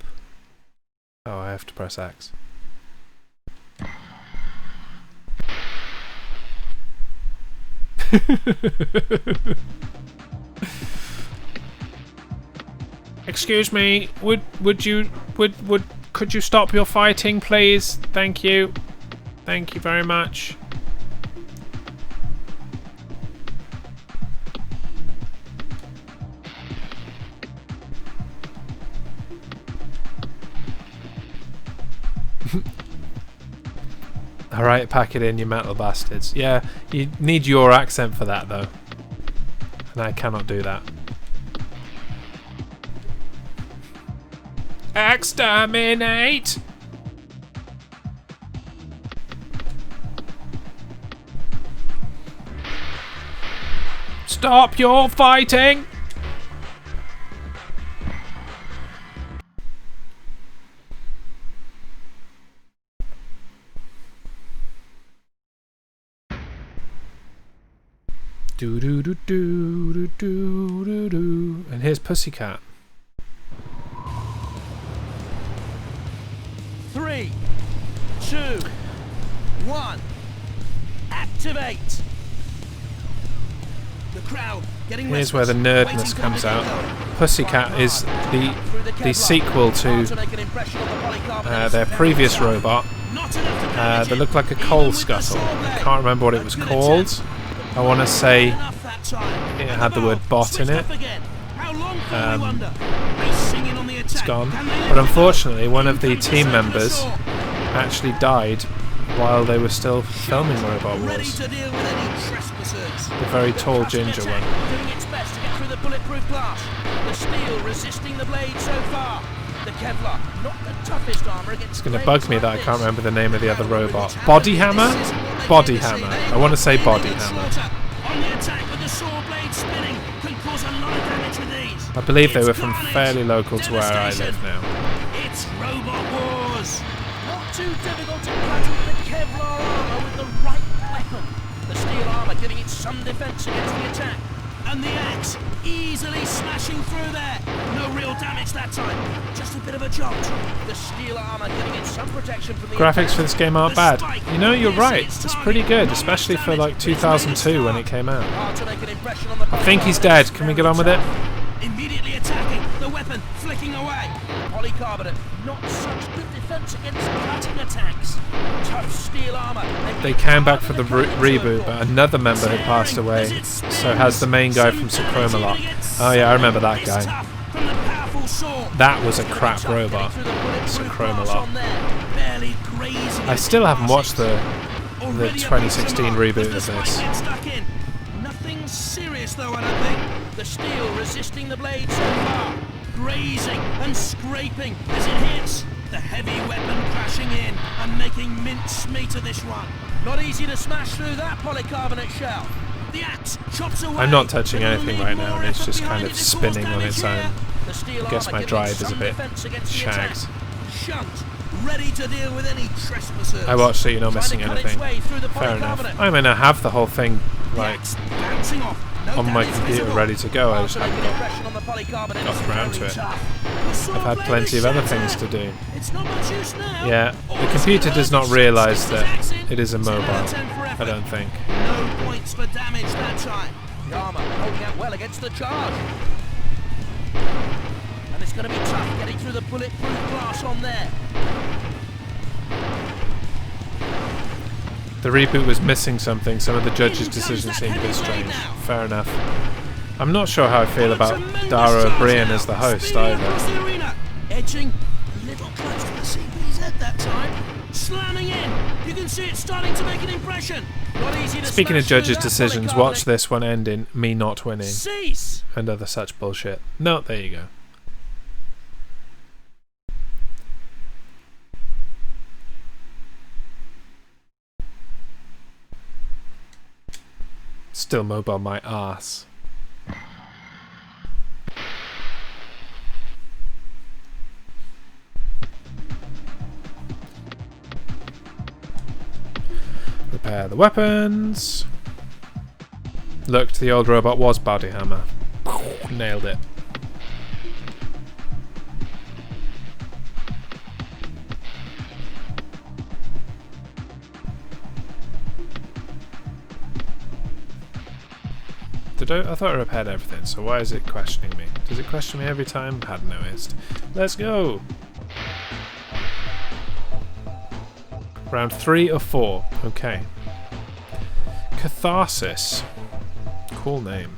Oh, I have to press X. Excuse me, could you stop your fighting, please? Thank you. Thank you very much. Alright, pack it in, you metal bastards. Yeah, you need your accent for that, though. And I cannot do that. Exterminate! Stop your fighting! Do do do do do do do do. And here's Pussycat. 3, 2, 1. Activate. The crowd getting Here's where the nerdness comes out. Pussycat is the sequel to their previous robot that looked like a coal scuttle. I can't remember what it was called. I want to say it had the word bot in it. It's gone. But unfortunately, one of the team members actually died while they were still filming Robot Wars. The very tall ginger one. It's going to bug me that I can't remember the name of the other robot. Body Hammer? Body Hammer. I want to say Body Hammer. On the attack with the saw blade spinning can cause a lot of damage with these. I believe they were from fairly local to where I live now. It's Robot Wars! Not too difficult to cut into the Kevlar armour with the right weapon. The steel armour giving it some defence against the attack. And the axe easily smashing through there. No real damage that time, just a bit of a jolt. The steel armour giving it some protection from the Graphics for this game aren't bad. You know, you're right. It's pretty good, especially for like 2002 when it came out. Hard to make an impression on the I think he's dead. Can we get on with it? Immediately attacking, the weapon flicking away. Polycarbonate, not such good defence against cutting attacks. Tough steel armour. They came back for the reboot, but another member had passed away, so has the main guy from Sacromalot. Oh yeah, I remember that guy. That was a crap robot, Sacromalot. I still haven't watched the 2016 reboot of this. Nothing serious though, I don't think. The steel resisting the blade so far. Grazing and scraping as it hits. The heavy weapon crashing in and making mincemeat of this one. Not easy to smash through that polycarbonate shell. The axe chops away. I'm not touching anything right now, and it's just kind of spinning on its own. The steel I guess armour my giving drive is a some bit defence against the shagged. attack. Shunt, ready to deal with any trespassers. I watched so you're not missing Trying to cut its anything. way through the Fair enough. polycarbonate. I mean, I have the whole thing The like axe bouncing off. No on my damage computer visible. ready to go. I Hard just to make an haven't impression on the polycarbonate. got around to it. Tough. I've had plenty of other things to do. It's not much use now. Yeah, All the it's computer gonna does hurt not is realise sticks his that axe in. it is a 10 out of mobile. 10 for I effort. don't think. No points for damage that time. The armour holding out well against the charge. And it's going to be tough getting through the bulletproof glass on there. The reboot was missing something. Some of the judges' decisions seemed a bit strange. Fair enough. I'm not sure how I feel about Dara O'Brien as the host either. Edging a little close to the CP's head that time. Slamming in. You can see it starting to make an impression. Not easy to Speaking of smash through judges' that decisions, polycarbonate. watch this one end in me not winning Cease. and other such bullshit. No, there you go. Still mobile my ass. Repair the weapons. Looked, the old robot was body hammer. Nailed it. I thought I repaired everything, so why is it questioning me? Does it question me every time? Hadn't noticed. Let's go! Round 3 or 4. Okay. Catharsis. Cool name.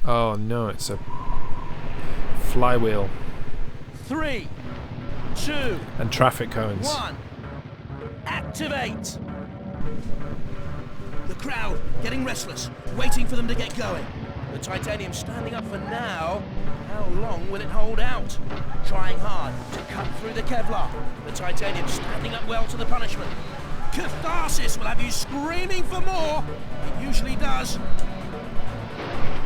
Oh no, it's a flywheel 3, 2, and traffic cones. 1. Activate. The crowd getting restless, waiting for them to get going. The titanium standing up for now. How long will it hold out? Trying hard to cut through the Kevlar. The titanium standing up well to the punishment. Catharsis will have you screaming for more. It usually does.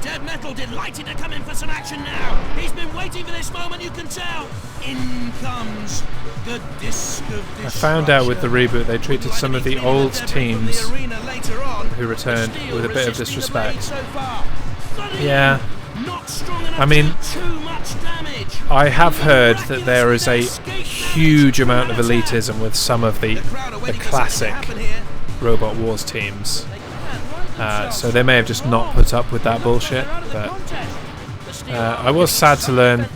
Dead Metal delighted to come in for some action now. He's been waiting for this moment, you can tell. In comes the disc of destruction. I found out with the reboot they treated some of the old teams who returned with a bit of disrespect. Yeah. I mean, I have heard that there is a huge amount of elitism with some of the classic Robot Wars teams. So they may have just not put up with that bullshit, but I was sad to learn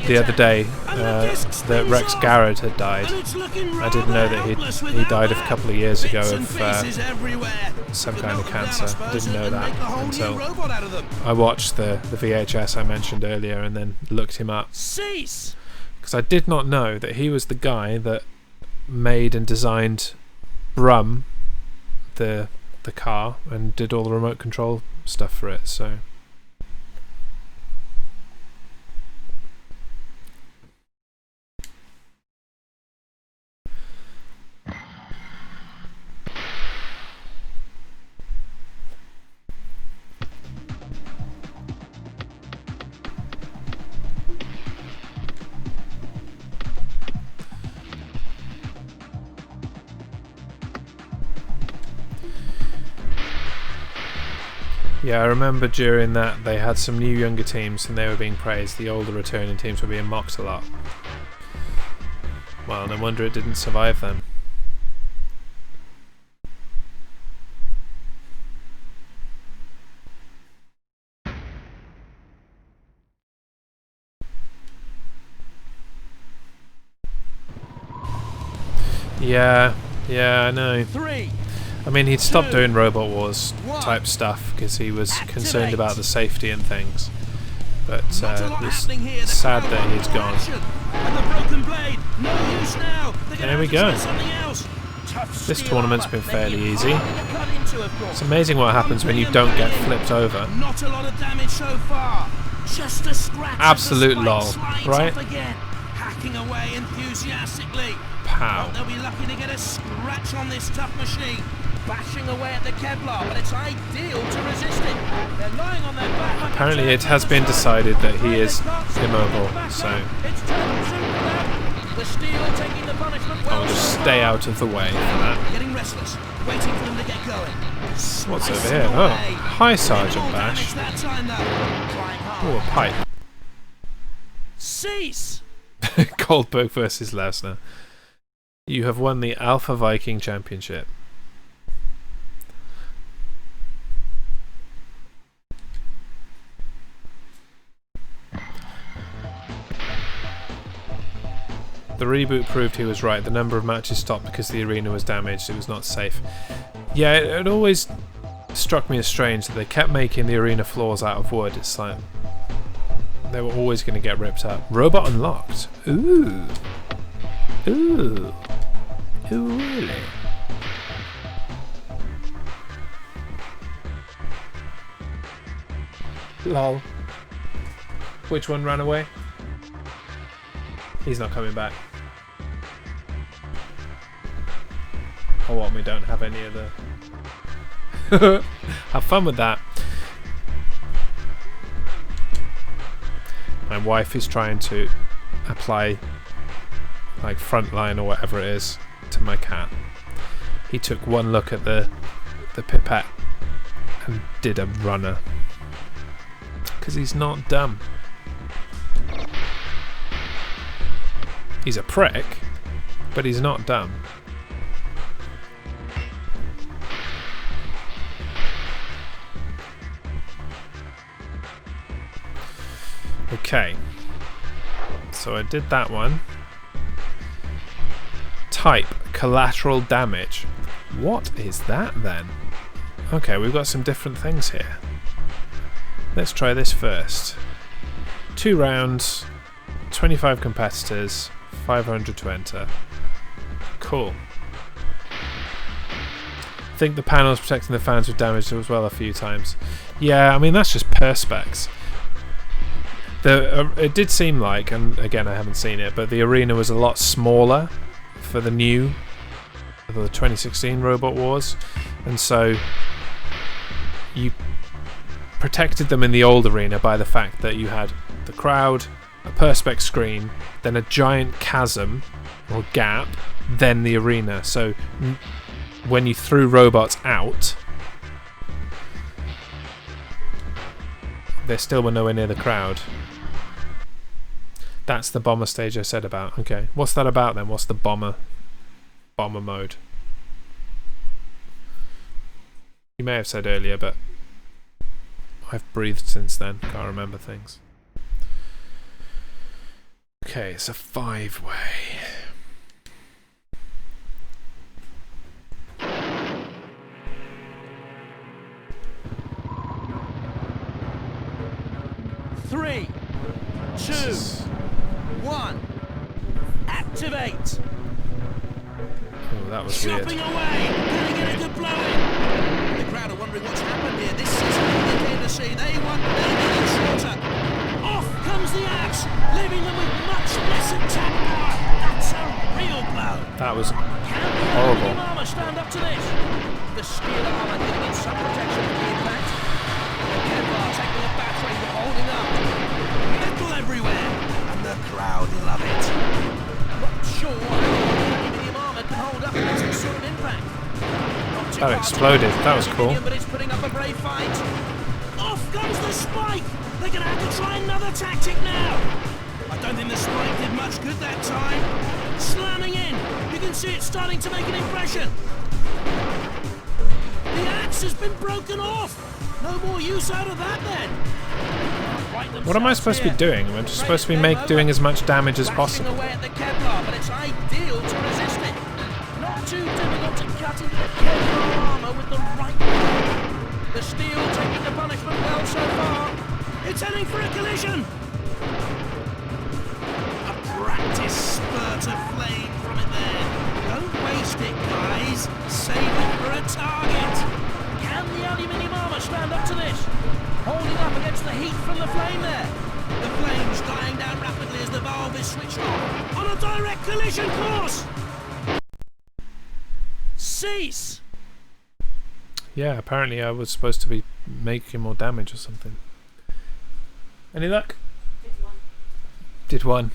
the other day that Rex Garrett had died. I didn't know that he died a couple of years ago of some kind of cancer. I didn't know that until I watched the VHS I mentioned earlier and then looked him up. Because I did not know that he was the guy that made and designed Brum, the car, and did all the remote control stuff for it. So Yeah, I remember during that they had some new younger teams and they were being praised. The older returning teams were being mocked a lot. Well, no wonder it didn't survive then. Yeah, I know. 3. I mean, he'd stopped doing Robot Wars type stuff because he was concerned about the safety and things. But it was sad that he's gone. And the broken blade, no use now. There we go. Something else. This tournament's been fairly easy. It's amazing what happens when you don't get flipped over. Not a lot of damage so far. Just a scratch. Absolute lol, right? Hacking away enthusiastically. Pow. They'll be lucky to get a scratch on this tough machine. Bashing away at the Kevlar, but it's ideal to resist it. They're lying on their back. Like apparently it has been decided that he is immobile, so the steel taking the punishment. I'll just stay out of the way for that. Getting restless, waiting for them to get going. What's over here? Oh, hi Sergeant Bash. Oh, a pipe. Cease! Goldberg versus Lesnar. You have won the Alpha Viking Championship. The reboot proved he was right. The number of matches stopped because the arena was damaged. It was not safe. Yeah, it always struck me as strange that they kept making the arena floors out of wood. It's like they were always going to get ripped up. Robot unlocked. Ooh. Ooh. Ooh, really? Lol. Which one ran away? He's not coming back. Oh, what? We don't have any of the... Have fun with that. My wife is trying to apply like frontline or whatever it is to my cat. He took one look at the pipette and did a runner. Because he's not dumb. He's a prick, but he's not dumb. Okay, so I did that one. Type, collateral damage. What is that then? Okay, we've got some different things here. Let's try this first. 2 rounds, 25 competitors, 500 to enter. Cool. I think the panels protecting the fans were damaged as well a few times. Yeah, I mean that's just perspex. It did seem like, and again I haven't seen it, but the arena was a lot smaller for the 2016 Robot Wars, and so you protected them in the old arena by the fact that you had the crowd, a perspex screen, then a giant chasm or gap, then the arena. So when you threw robots out, they still were nowhere near the crowd. That's the bomber stage I said about. Okay, what's that about then? What's the bomber mode? You may have said earlier, but I've breathed since then. Can't remember things. Okay, it's a 5-way. Three, 2, 1. Activate. Oh, that was weird. Chopping away. Gonna get a good blow in. The crowd are wondering what's happened here. This is what they came to see. They want it shorter. Off comes the axe, leaving them with much less attack power. That's a real blow. That was horrible. Can the armor stand up to this? The steel armor giving it some protection from the impact. The Kevlar taking a battering but holding up. Metal everywhere, and the crowd love it. Not sure how the medium armor can hold up against this sort of impact. That exploded. That was cool. But it's putting up a brave fight. Off comes the spike! They're gonna have to try another tactic now! I don't think the spike did much good that time. Slamming in! You can see it starting to make an impression. The axe has been broken off! No more use out of that then! What am I supposed to be doing? I'm just supposed to be doing as much damage as possible. Away at the Kevlar, but it's ideal to resist it. Not too difficult to cut into the Kevlar armor with the right way. The steel taking the punishment well so far. It's heading for a collision. A practice spurt of flame from it there. Don't waste it, guys. Save it for a target. Can the aluminium armor stand up to this? Holding up against the heat from the flame there. The flames dying down rapidly as the valve is switched on a direct collision course. Cease! Yeah, apparently I was supposed to be making more damage or something. Any luck? Did one.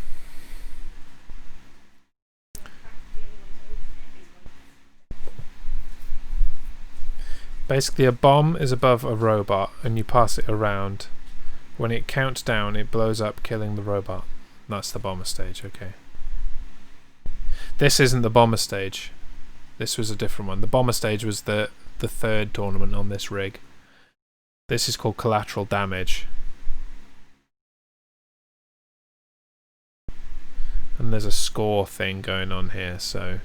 Basically, a bomb is above a robot and you pass it around. When it counts down, it blows up, killing the robot. That's the bomber stage, okay. This isn't the bomber stage. This was a different one. The bomber stage was the third tournament on this rig. This is called collateral damage. And there's a score thing going on here, so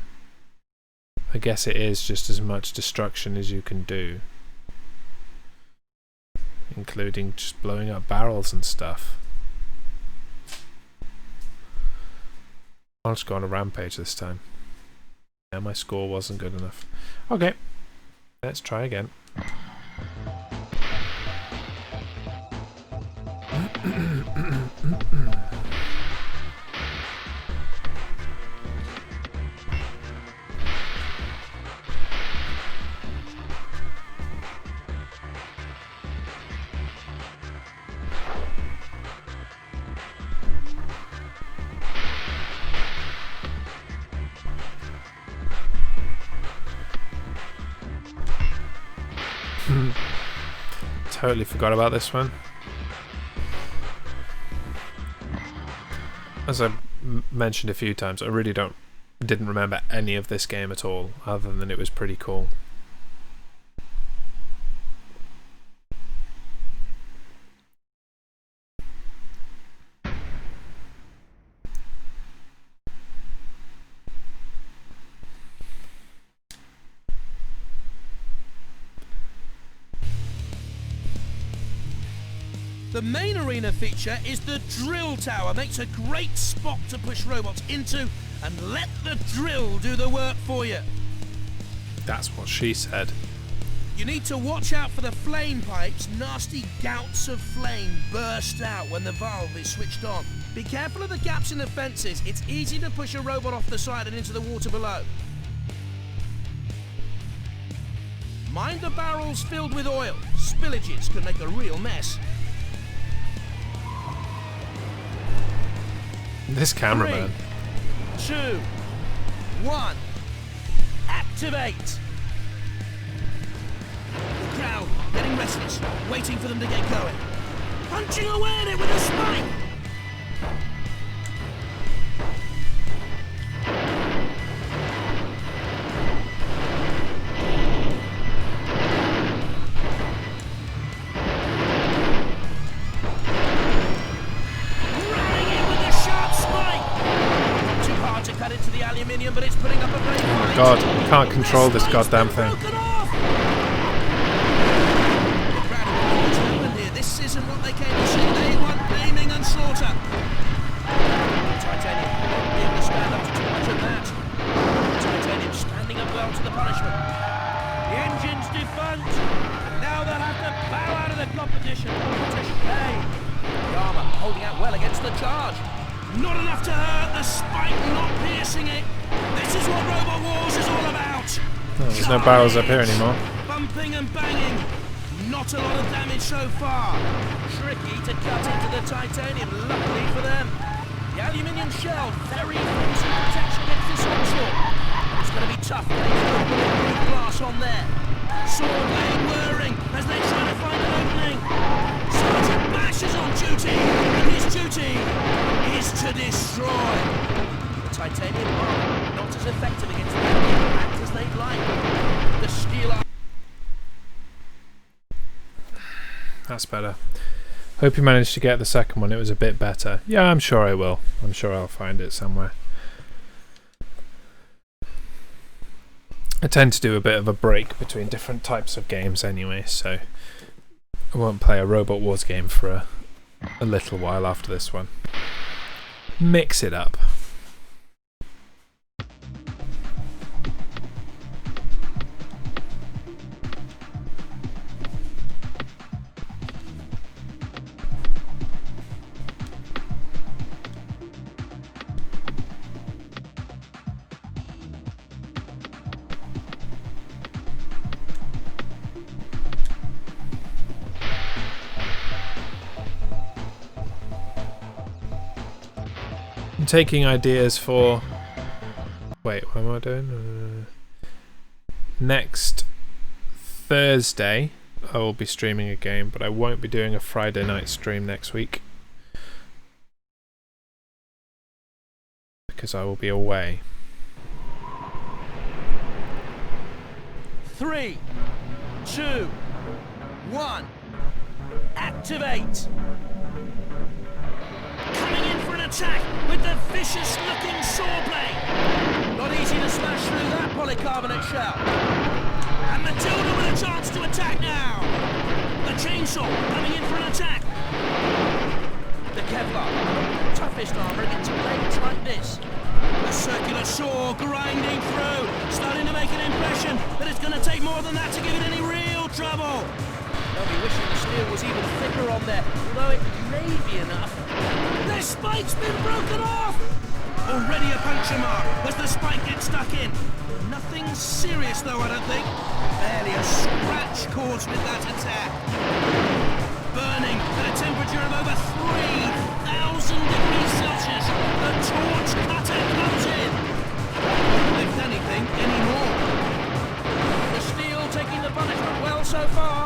I guess it is just as much destruction as you can do, including just blowing up barrels and stuff. I'll just go on a rampage this time. Yeah, my score wasn't good enough. Okay, let's try again. Totally forgot about this one. As I've mentioned a few times, I really didn't remember any of this game at all, other than it was pretty cool. The main arena feature is the drill tower. Makes a great spot to push robots into and let the drill do the work for you. That's what she said. You need to watch out for the flame pipes. Nasty gouts of flame burst out when the valve is switched on. Be careful of the gaps in the fences. It's easy to push a robot off the side and into the water below. Mind the barrels filled with oil. Spillages can make a real mess. This cameraman. 3, 2, 1. Activate. The crowd getting restless, waiting for them to get going. Punching away at it with a spike. But it's putting up a very Oh my god, I can't control this goddamn thing. This isn't what they came to see. They want aiming and slaughter. Titanium able to stand up to too much of that. Titanium standing up well to the punishment. The engine's defunct, and now they'll have to bow out of the competition. What a shame. The armour holding out well against the charge. Not enough to hurt, the spike not piercing it. This is what Robot Wars is all about. Oh, there's no barrels up here anymore. Bumping and banging. Not a lot of damage so far. Tricky to cut into the titanium, luckily for them. The aluminium shell, very flimsy protection against this onslaught. It's going to be tough getting through the bulletproof glass on there. Sword blade whirring as they try to find an opening. boss is on duty, and his duty is to destroy. The titanium armor not as effective against the enemy impact as they'd like. The steel armor. That's better. Hope you managed to get the second one. It was a bit better. Yeah, I'm sure I will. I'm sure I'll find it somewhere. I tend to do a bit of a break between different types of games anyway, so I won't play a Robot Wars game for a little while after this one. Mix it up. Taking ideas for... Wait, what am I doing? Next Thursday I will be streaming a game, but I won't be doing a Friday night stream next week because I will be away. 3, 2, 1. Activate. Coming in for an attack with the vicious-looking saw blade. Not easy to smash through that polycarbonate shell. And Matilda with a chance to attack now. The chainsaw coming in for an attack. The Kevlar, toughest armor against blades like this. The circular saw grinding through, starting to make an impression that it's going to take more than that to give it any real trouble. They'll be wishing the steel was even thicker on there, although it may be enough. Their spike's been broken off! Already a puncture mark as the spike gets stuck in. Nothing serious though, I don't think. Barely a scratch caused with that attack. Burning at a temperature of over 3,000 degrees Celsius, the torch cutter comes in. If anything, any more. The steel taking the punishment well so far.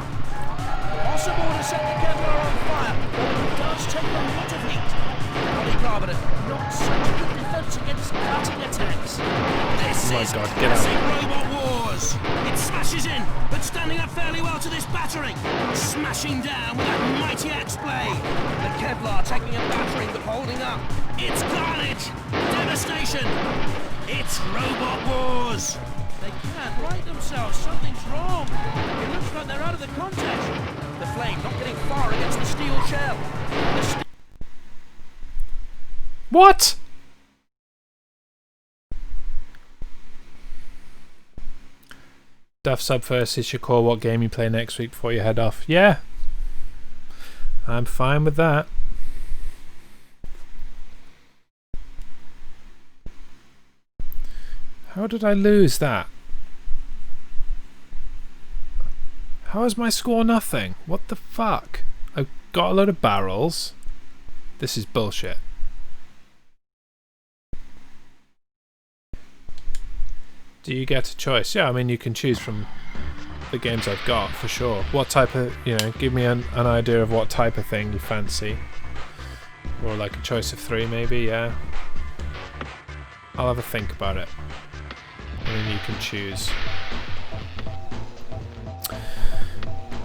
Possible to set the Kevlar on fire, but it does take a lot of heat. Polycarbonate, not such a good defense against cutting attacks. This is classic Robot Wars. It smashes in, but standing up fairly well to this battering. Smashing down with that mighty axe blade. The Kevlar taking a battering, but holding up. It's carnage, devastation. It's Robot Wars. They can't right themselves. Something's wrong. It looks like they're out of the contest. The flame not getting far against the steel shell. What? Duff Sub first is your call what game you play next week before you head off. Yeah. I'm fine with that. How did I lose that? How is my score nothing? What the fuck? I've got a load of barrels. This is bullshit. Do you get a choice? Yeah, I mean you can choose from the games I've got for sure. What type of, you know, give me an idea of what type of thing you fancy. Or like a choice of 3 maybe, yeah. I'll have a think about it. And then you can choose.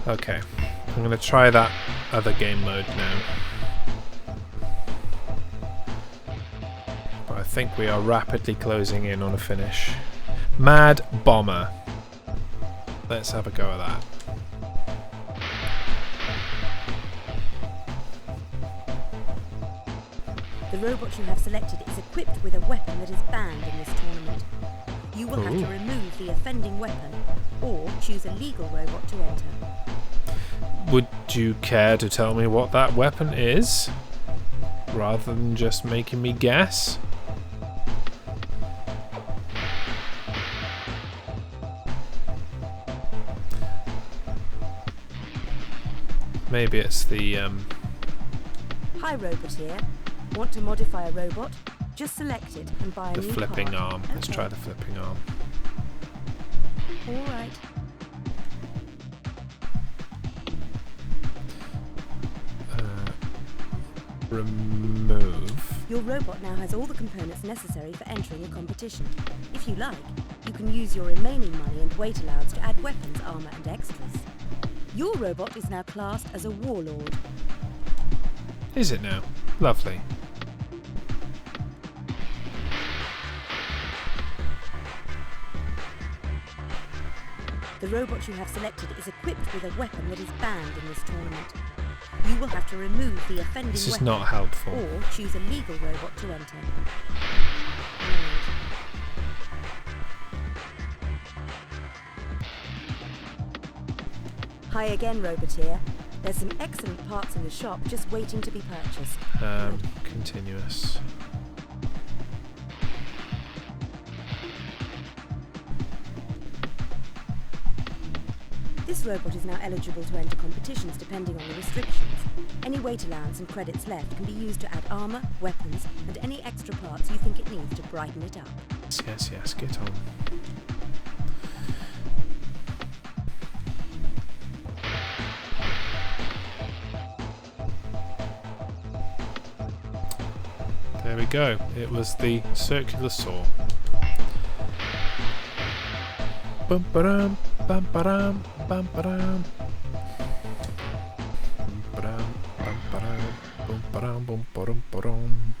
Okay, I'm going to try that other game mode now. But I think we are rapidly closing in on a finish. Mad Bomber. Let's have a go at that. The robot you have selected is equipped with a weapon that is banned in this tournament. You will have to remove the offending weapon, or choose a legal robot to enter. Would you care to tell me what that weapon is? Rather than just making me guess? Maybe it's the Hi Roboteer. Want to modify a robot? Just select it and buy a new flipping part. arm. Let's try the flipping arm. Alright. Remove. Your robot now has all the components necessary for entering a competition. If you like, you can use your remaining money and weight allowance to add weapons, armor, and extras. Your robot is now classed as a warlord. Is it now? Lovely. The robot you have selected is equipped with a weapon that is banned in this tournament. You will have to remove the offending This is weapon not helpful. or choose a legal robot to enter. Hi again, Roboteer. There's some excellent parts in the shop just waiting to be purchased. Continuous. This robot is now eligible to enter competitions depending on the restrictions. Any weight allowance and credits left can be used to add armor, weapons, and any extra parts you think it needs to brighten it up. Yes, yes, get on. There we go. It was the circular saw. Bum ba-dum, bum ba-dum, bum ba-dum. Bum ba-dum, bum ba-dum, bum ba-dum, bum ba-dum, ba-dum.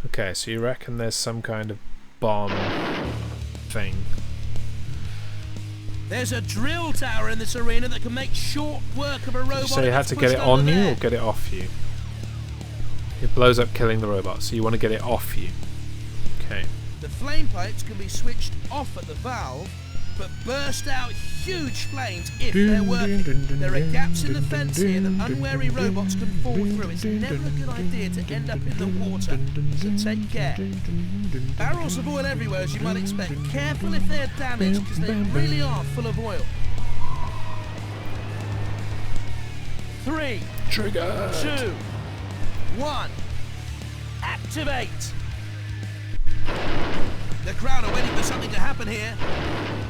Okay, so you reckon there's some kind of bomb thing? There's a drill tower in this arena that can make short work of a robot. So you had to get it on you or get it off you? It blows up, killing the robot, so you want to get it off you. Okay. The flame pipes can be switched off at the valve, but burst out huge flames if they're working. There are gaps in the fence here that unwary robots can fall through. It's never a good idea to end up in the water, so take care. Barrels of oil everywhere, as you might expect. Careful if they're damaged, because they really are full of oil. 3, Trigger. 2, 1, activate! The crowd are waiting for something to happen here.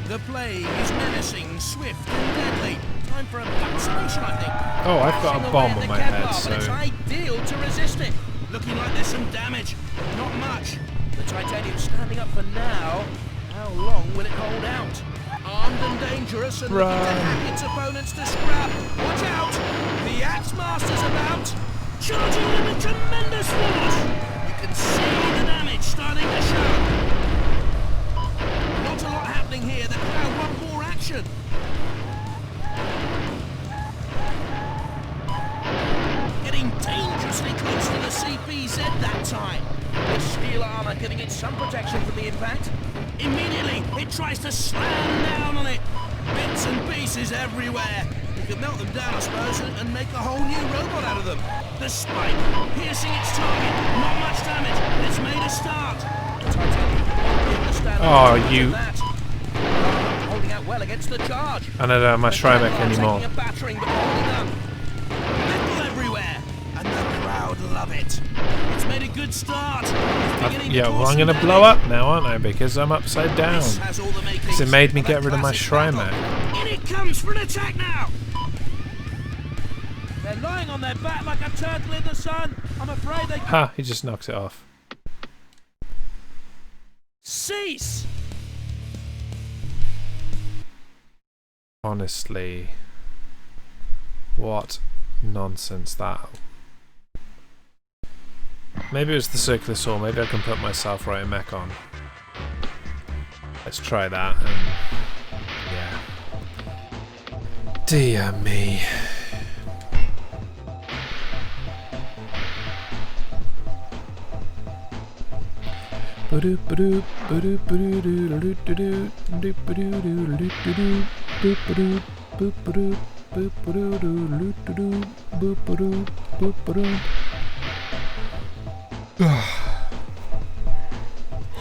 The plague is menacing, swift and deadly. Time for a vaccination, I think. Oh, I've got a bomb on my head, But it's so... ideal to resist it. Looking like there's some damage. Not much. The titanium's standing up for now. How long will it hold out? Armed and dangerous and looking to hack its opponents to scrap. Watch out! The Axe Master's about. Charging in with tremendous force. You can see the damage starting to show. Not a lot happening here. The crowd want more action. Getting dangerously close to the CPZ that time. With steel armor giving it some protection from the impact. Immediately, it tries to slam down on it. Bits and pieces everywhere. You could melt them down, I suppose, and make a whole new robot out of them. The spike piercing its target. Not much damage, but it's made a start. The titanium won't be able to stand that. Holding out well against the charge. I don't have my Shriebeck anymore. Taking a battering, but holding up. Metal everywhere, and the crowd love it. It's made a good start. Yeah, well, I'm going to blow up now, aren't I? Because I'm upside down. Because it made me get rid of my Shriebeck. In it comes for an attack now. They're lying on their back like a turtle in the sun. I'm afraid they... Ha! He just knocks it off. Cease! Honestly, what nonsense that. Maybe it was the circular saw. Maybe I can put myself right mech on. Let's try that. And yeah. Dear me.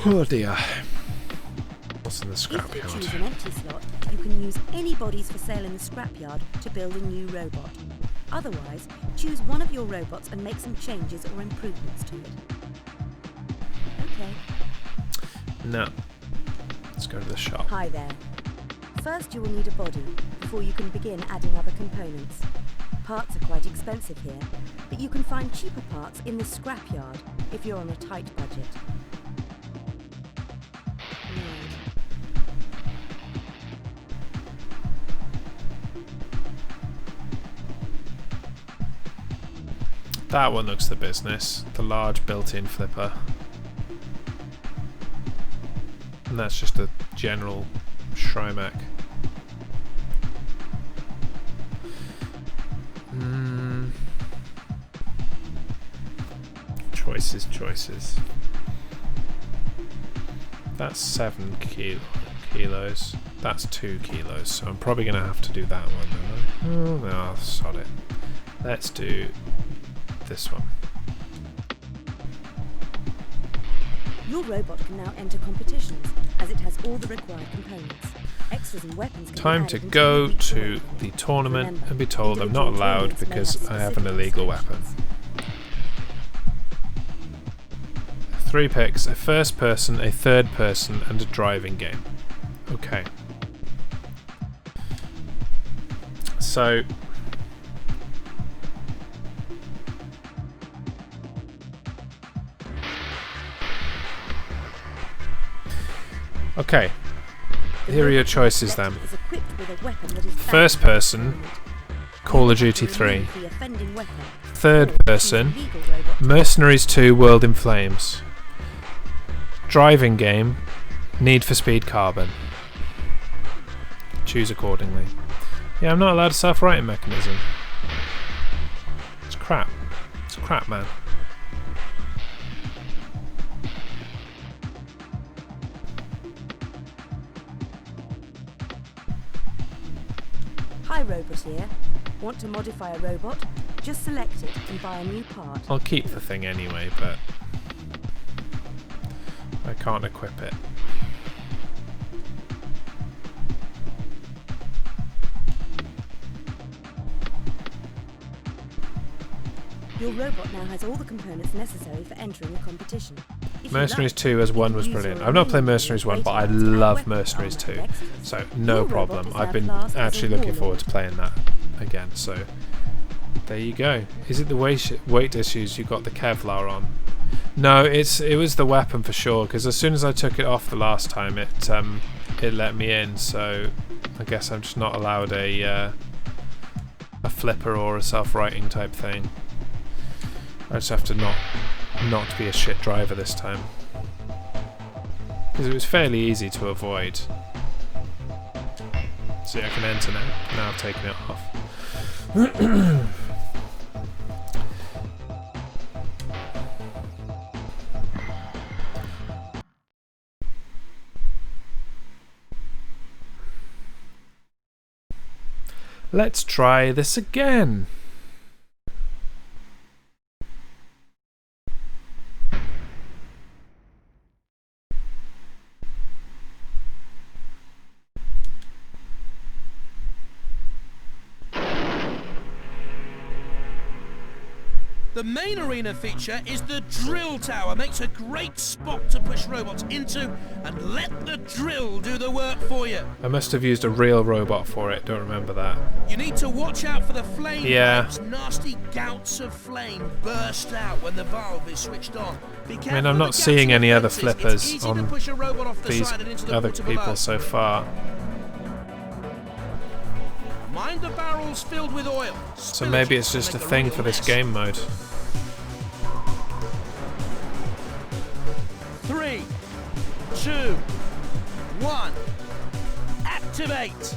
Oh dear. What's in the scrapyard? If you choose an empty slot, you can use any bodies for sale in the scrapyard to build a new robot. Otherwise, choose one of your robots and make some changes or improvements to it. Okay. No. Let's go to the shop. Hi there. First, you will need a body before you can begin adding other components. Parts are quite expensive here, but you can find cheaper parts in the scrapyard if you're on a tight budget. That one looks the business. The large built-in flipper. And that's just a general Shrymac. Choices. That's 7 kilos. That's 2 kilos. So I'm probably going to have to do that one. Oh, no, sod it. Let's do this one. Your robot can now enter competitions, as it has all the required components. Extras and weapons can Time be to added into go each to robot. the tournament Remember, and be told I'm not individual allowed tournaments may because have I have an specific illegal weapon. restrictions. 3 picks, a first person, a third person, and a driving game. Okay. So... Okay. Here are your choices then. Is equipped with a weapon that is First banned. person, Call of Duty 3. Remove the offending weapon. Third person, Legal robot. Mercenaries 2 World in Flames. Driving game, Need for Speed Carbon. Choose accordingly. Yeah, I'm not allowed a self-righting mechanism. It's crap. It's crap, man. Hi, Roboteer. Want to modify a robot? Just select it and buy a new part. I'll keep the thing anyway, but I can't equip it. Your robot now has all the components necessary for entering a competition. If you Mercenaries like, 2 as you 1 can was use brilliant. your I've not played own Mercenaries 1, but I rating and love weapon Mercenaries 2. armor extras. So no Your robot problem. is I've now been classed as a actually looking warlord. forward to playing that again. So there you go. Is it the weight issues you got the Kevlar on? No, it was the weapon for sure. Because as soon as I took it off the last time, it let me in. So I guess I'm just not allowed a flipper or a self-righting type thing. I just have to not be a shit driver this time. Because it was fairly easy to avoid. So yeah, I can enter now. Now I've taken it off. Let's try this again. The main arena feature is the drill tower. Makes a great spot to push robots into and let the drill do the work for you. I must have used a real robot for it, don't remember that. You need to watch out for the flame Yeah. pipes. Nasty gouts of flame burst out when the valve is switched on. Be careful I'm of not the gaps seeing in any the other fences. It's flippers easy on to push a robot off the these side and into the other water people below. so far. Mind the barrels filled with oil. So maybe it's just a thing for this game mode. 3, 2, 1, activate!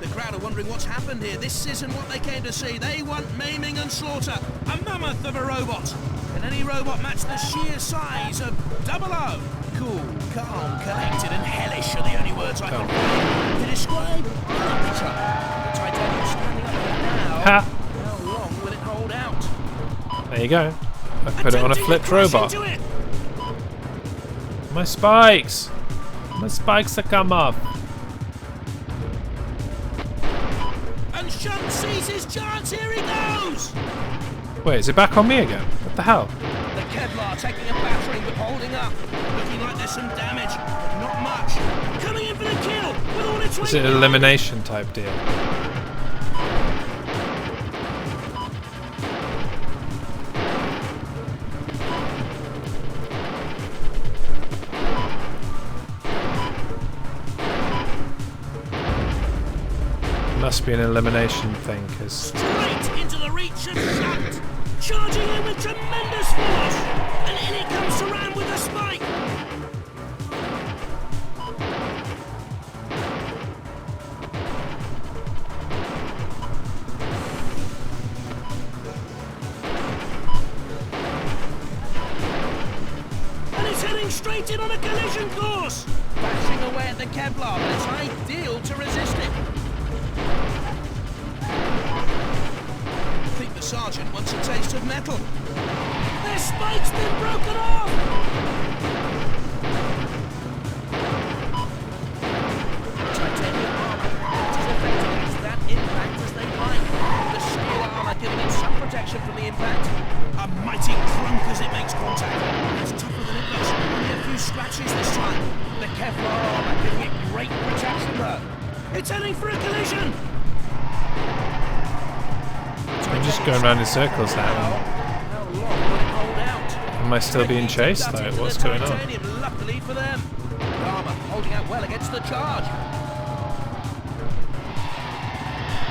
The crowd are wondering what's happened here. This isn't what they came to see. They want maiming and slaughter. A mammoth of a robot. Can any robot match the sheer size of 00? Cool, calm, collected, and hellish are the only words I can find to describe Raptor. The Titanium standing up here now. Ha! How long will it hold out? There you go. I put it on a Attempting to flipped crash robot. into it. My spikes! My spikes have come off. And Shunt sees his chance. Here he goes. Wait, is it back on me again? What the hell? The Kevlar taking a battering but holding up. Looking like there's some damage, but not much. Coming in for the kill with all its weight. Is it an elimination type deal? Must be an elimination thing, because Straight into the reach of Shunt. Charging in with tremendous force. And in he comes to Ram with a spike. And it's heading straight in on a collision course. Bashing away at the Kevlar, but it's ideal to resist it. I think the sergeant wants a taste of metal. Their spike's been broken off! Titanium armor not as effective against that impact as they like. The steel armor giving it some protection from the impact. A mighty crunk as it makes contact. It's tougher than it looks. Only a few scratches this time. The Kevlar armor giving it great protection though. It's heading for a collision! I'm just going around in circles now. How long will it hold out? Am I still being chased though? What's going on? Luckily for them. Armor holding out well against the charge.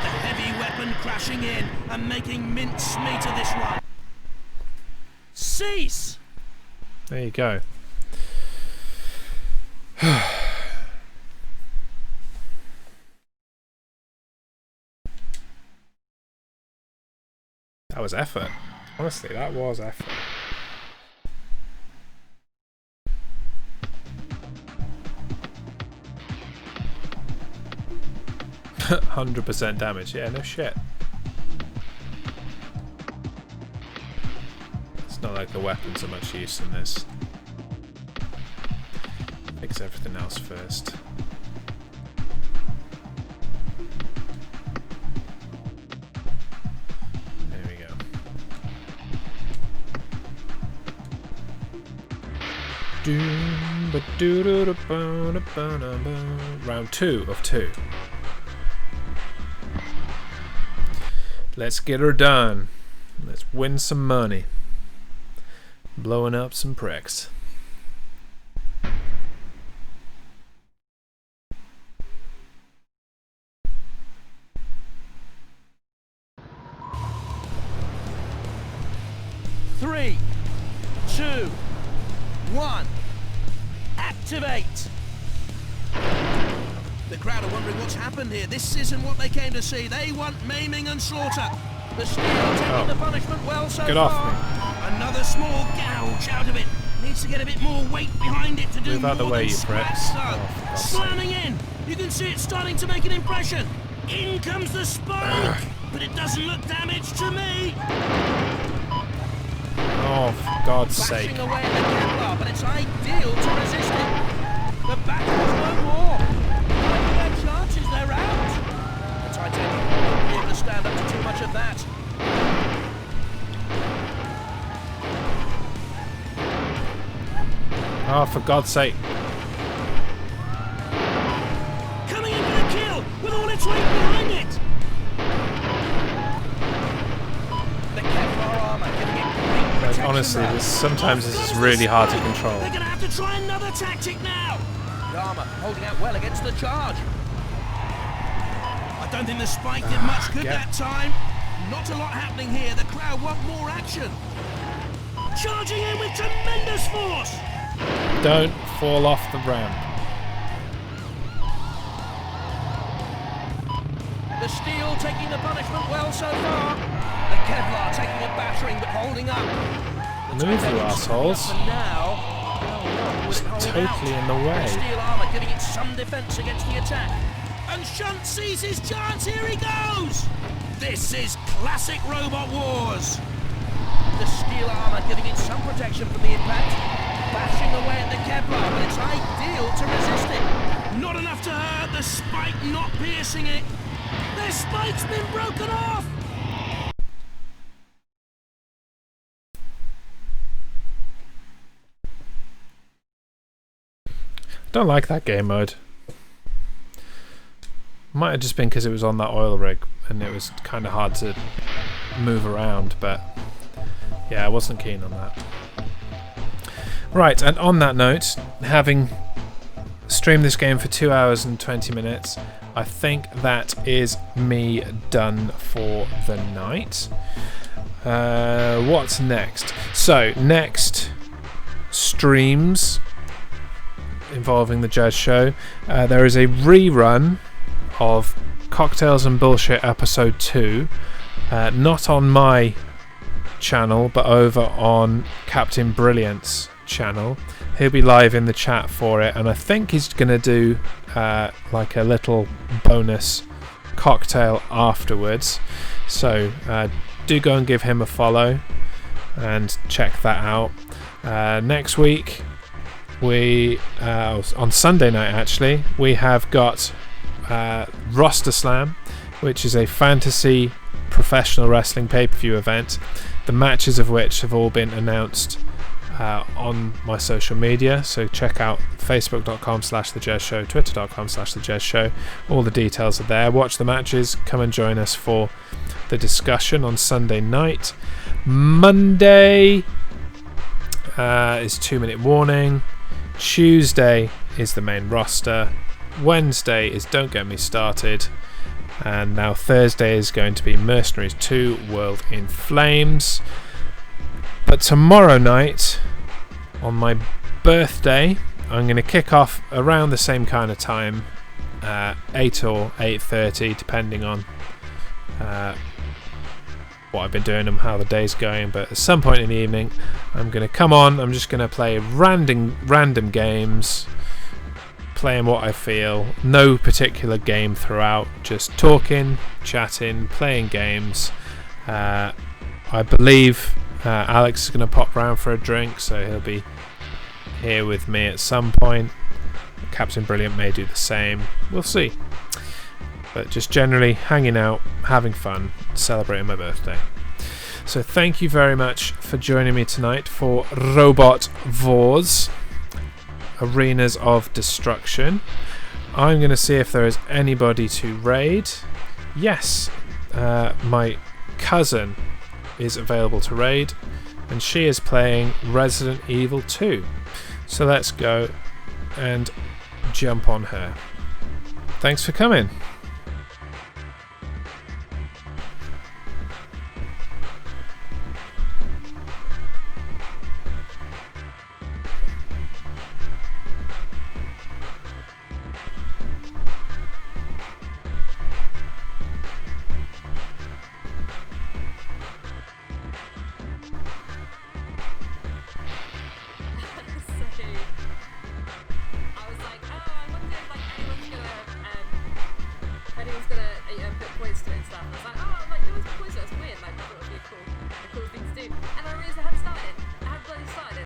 The heavy weapon crashing in and making mincemeat of this one. Cease! There you go. That was effort. Honestly, that was effort. %100 damage. Yeah, no shit. It's not like the weapons are much use in this. Fix everything else first. Round 2 of 2. Let's get her done. Let's win some money. Blowing up some pricks. Three, 2, 1. Activate! The crowd are wondering what's happened here. This isn't what they came to see. They want maiming and slaughter. The steel taking the punishment well so Get far. off me. Another small gouge out of it. Needs to get a bit more weight behind it to do Move out more the way, than you scratch pricks. so. Oh, for God's Slamming in. You can see it starting to make an impression. In comes the spike, but it doesn't look damaged to me. Oh, for God's sake. Bashing away at the Kevlar, but it's ideal to resist it. The battle's no more. Their chances, they're out. The Titanium won't be able to stand up to too much of that. Oh, for God's sake. Coming in for the kill with all its weight behind it. The Kevlar armor giving it great protection. Honestly, sometimes this is really hard to control. They're gonna have to try another tactic now. The armor holding out well against the charge. I don't think the spike did much good that time. Not a lot happening here. The crowd want more action. Charging in with tremendous force. Don't fall off the ramp. The steel taking the punishment well so far. The Kevlar taking a battering but holding up. Move, you assholes. It's totally in the way. Steel armor giving it some defense against the attack. And Shunt sees his chance. Here he goes. This is classic Robot Wars. The steel armor giving it some protection from the impact. bashing away at the Kevlar, but it's ideal to resist it. Not enough to hurt, the spike not piercing it. Their spike's been broken off! Don't like that game mode. Might have just been because it was on that oil rig and it was kind of hard to move around, but yeah, I wasn't keen on that. Right, and on that note, having streamed this game for 2 hours and 20 minutes, I think that is me done for the night. What's next? So, next streams involving the Jazz Show. There is a rerun of Cocktails and Bullshit episode 2, not on my channel but over on Captain Brilliant's channel. He'll be live in the chat for it, and I think he's going to do like a little bonus cocktail afterwards, so do go and give him a follow and check that out. Next week we on Sunday night actually we have got Roster Slam, which is a fantasy professional wrestling pay-per-view event, the matches of which have all been announced on my social media, so check out facebook.com/thejazzshow, twitter.com/thejazzshow. All the details are there. Watch the matches, come and join us for the discussion on Sunday night. Monday is 2 Minute Warning. Tuesday is the main roster. Wednesday is Don't Get Me Started, and now Thursday is going to be Mercenaries 2 World in Flames. But tomorrow night, on my birthday, I'm going to kick off around the same kind of time, 8 or 8:30, depending on what I've been doing and how the day's going. But at some point in the evening, I'm going to come on. I'm just going to play random games, playing what I feel. No particular game throughout, just talking, chatting, playing games. I believe Alex is going to pop round for a drink, so he'll be here with me at some point. Captain Brilliant may do the same. We'll see. But just generally hanging out, having fun, celebrating my birthday. So thank you very much for joining me tonight for Robot Wars, Arenas of Destruction. I'm going to see if there is anybody to raid. Yes, my cousin is available to raid, and she is playing Resident Evil 2. So let's go and jump on her. Thanks for coming. Anyone's gonna put points to it and stuff. I was like, oh, like, there was